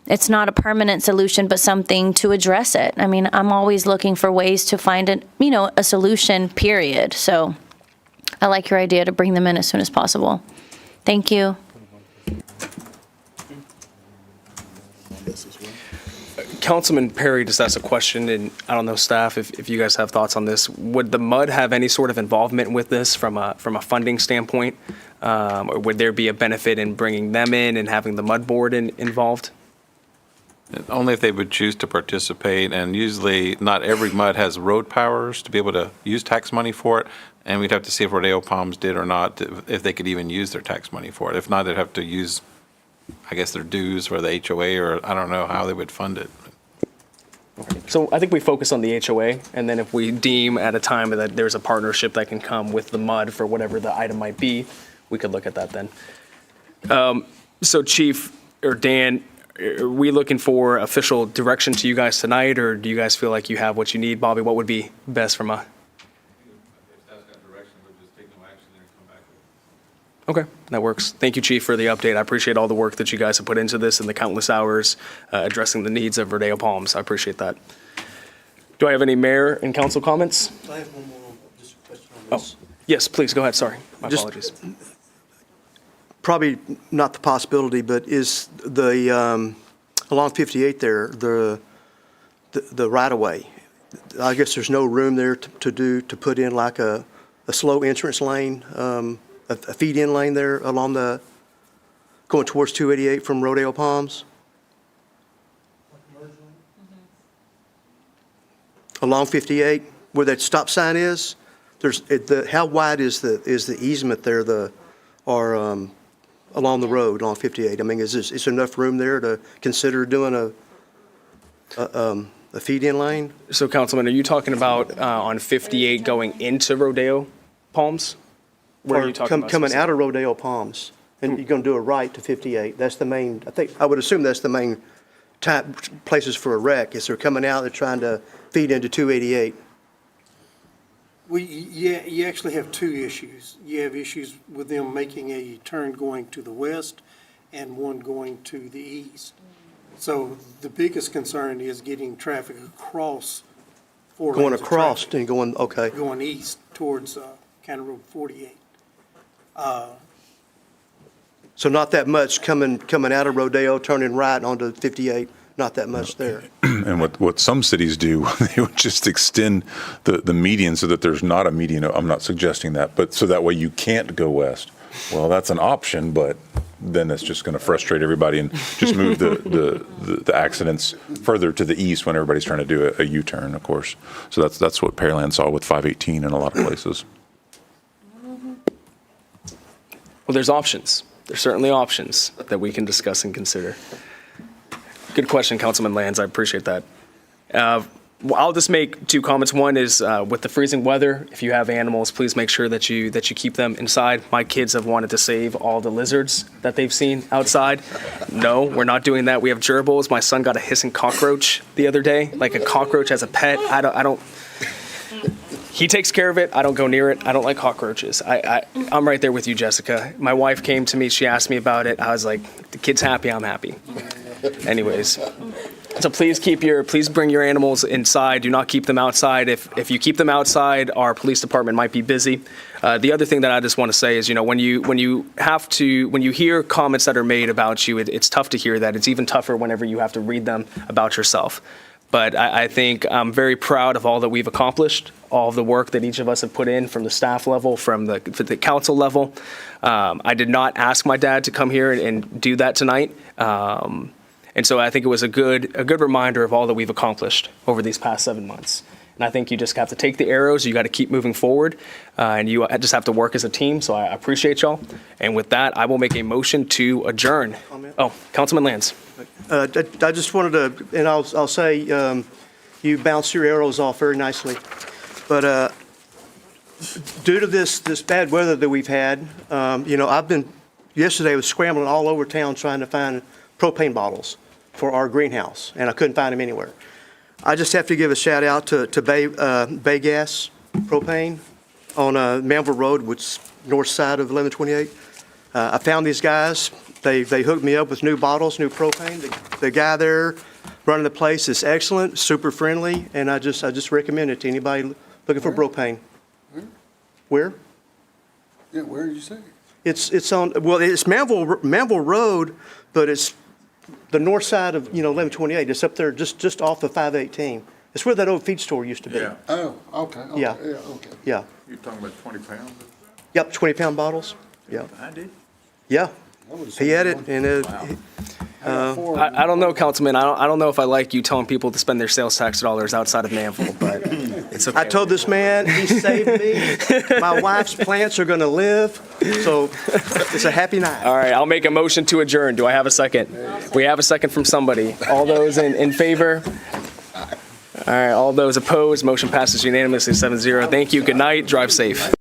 it's not a permanent solution, but something to address it. I mean, I'm always looking for ways to find a solution, period. So I like your idea to bring them in as soon as possible. Thank you. Councilman Perry just asked a question, and I don't know, staff, if you guys have thoughts on this. Would the MUD have any sort of involvement with this from a funding standpoint? Or would there be a benefit in bringing them in and having the MUD board involved? Only if they would choose to participate, and usually not every MUD has road powers to be able to use tax money for it, and we'd have to see if Rodeo Palms did or not, if they could even use their tax money for it. If not, they'd have to use, I guess, their dues or the HOA, or I don't know how they would fund it. So I think we focus on the HOA, and then if we deem at a time that there's a partnership that can come with the MUD for whatever the item might be, we could look at that then. So Chief, or Dan, are we looking for official direction to you guys tonight, or do you guys feel like you have what you need? Bobby, what would be best from a? Okay, that works. Thank you, Chief, for the update. I appreciate all the work that you guys have put into this and the countless hours addressing the needs of Rodeo Palms. I appreciate that. Do I have any mayor and council comments? I have one more, just a question on this. Oh, yes, please, go ahead. Sorry, my apologies. Probably not the possibility, but is the, along 58 there, the right-of-way, I guess there's no room there to put in like a slow entrance lane, a feed-in lane there along going towards 288 from Rodeo Palms? Along 58, where that stop sign is, how wide is the easement there, along the road, along 58? I mean, is there enough room there to consider doing a feed-in lane? So, Councilman, are you talking about on 58 going into Rodeo Palms? Where are you talking about? Coming out of Rodeo Palms, and you're going to do a right to 58. That's the main, I would assume that's the main places for a wreck. Is they're coming out, they're trying to feed into 288. You actually have two issues. You have issues with them making a turn going to the west and one going to the east. So the biggest concern is getting traffic across four lanes Going of across traffic, and going, okay. going east towards County Road 48. So not that much coming out of Rodeo, turning right onto 58, not that much there. And what some cities do, they would just extend the median so that there's not a median. I'm not suggesting that, but so that way you can't go west. Well, that's an option, but then that's just going to frustrate everybody and just move the accidents further to the east when everybody's trying to do a U-turn, of course. So that's what Pearland saw with 518 in a lot of places. Well, there's options. There's certainly options that we can discuss and consider. Good question, Councilman Lands. I appreciate that. I'll just make two comments. One is with the freezing weather, if you have animals, please make sure that you keep them inside. My kids have wanted to save all the lizards that they've seen outside. No, we're not doing that. We have gerbils. My son got a hissing cockroach the other day, like a cockroach as a pet. I don't. He takes care of it. I don't go near it. I don't like cockroaches. I'm right there with you, Jessica. My wife came to me. She asked me about it. I was like, the kid's happy. I'm happy. Anyways. So please bring your animals inside. Do not keep them outside. If you keep them outside, our police department might be busy. The other thing that I just want to say is, when you hear comments that are made about you, it's tough to hear that. It's even tougher whenever you have to read them about yourself. But I think I'm very proud of all that we've accomplished, all of the work that each of us have put in from the staff level, from the council level. I did not ask my dad to come here and do that tonight. And so I think it was a good reminder of all that we've accomplished over these past 7 months. And I think you just have to take the arrows, you got to keep moving forward, and you just have to work as a team. So I appreciate y'all. And with that, I will make a motion to adjourn. Oh, Councilman Lands. I just wanted to, and I'll say, you bounced your arrows off very nicely. But due to this bad weather that we've had, yesterday I was scrambling all over town trying to find propane bottles for our greenhouse, and I couldn't find them anywhere. I just have to give a shout out to Bay Gas Propane on Manvel Road, which is north side of 1128. I found these guys. They hooked me up with new bottles, new propane. The guy there running the place is excellent, super friendly, and I just recommend it to anybody looking for propane. Where? Yeah, where did you say? It's Manvel Road, but it's the north side of 1128. It's up there just off of 518. It's where that old feed store used to be. Yeah. Oh, okay. Yeah. Okay. Yeah. You're talking about 20 pounds? Yep, 20-pound bottles. Yeah. I did. Yeah. He had it, and I don't know, Councilman. I don't know if I like you telling people to spend their sales tax dollars outside of Manvel, but it's okay. I told this man, he saved me. My wife's plants are going to live, so it's a happy night. All right, I'll make a motion to adjourn. Do I have a second? We have a second from somebody. All those in favor? All right, all those opposed, motion passes unanimously 7-0. Thank you, good night, drive safe.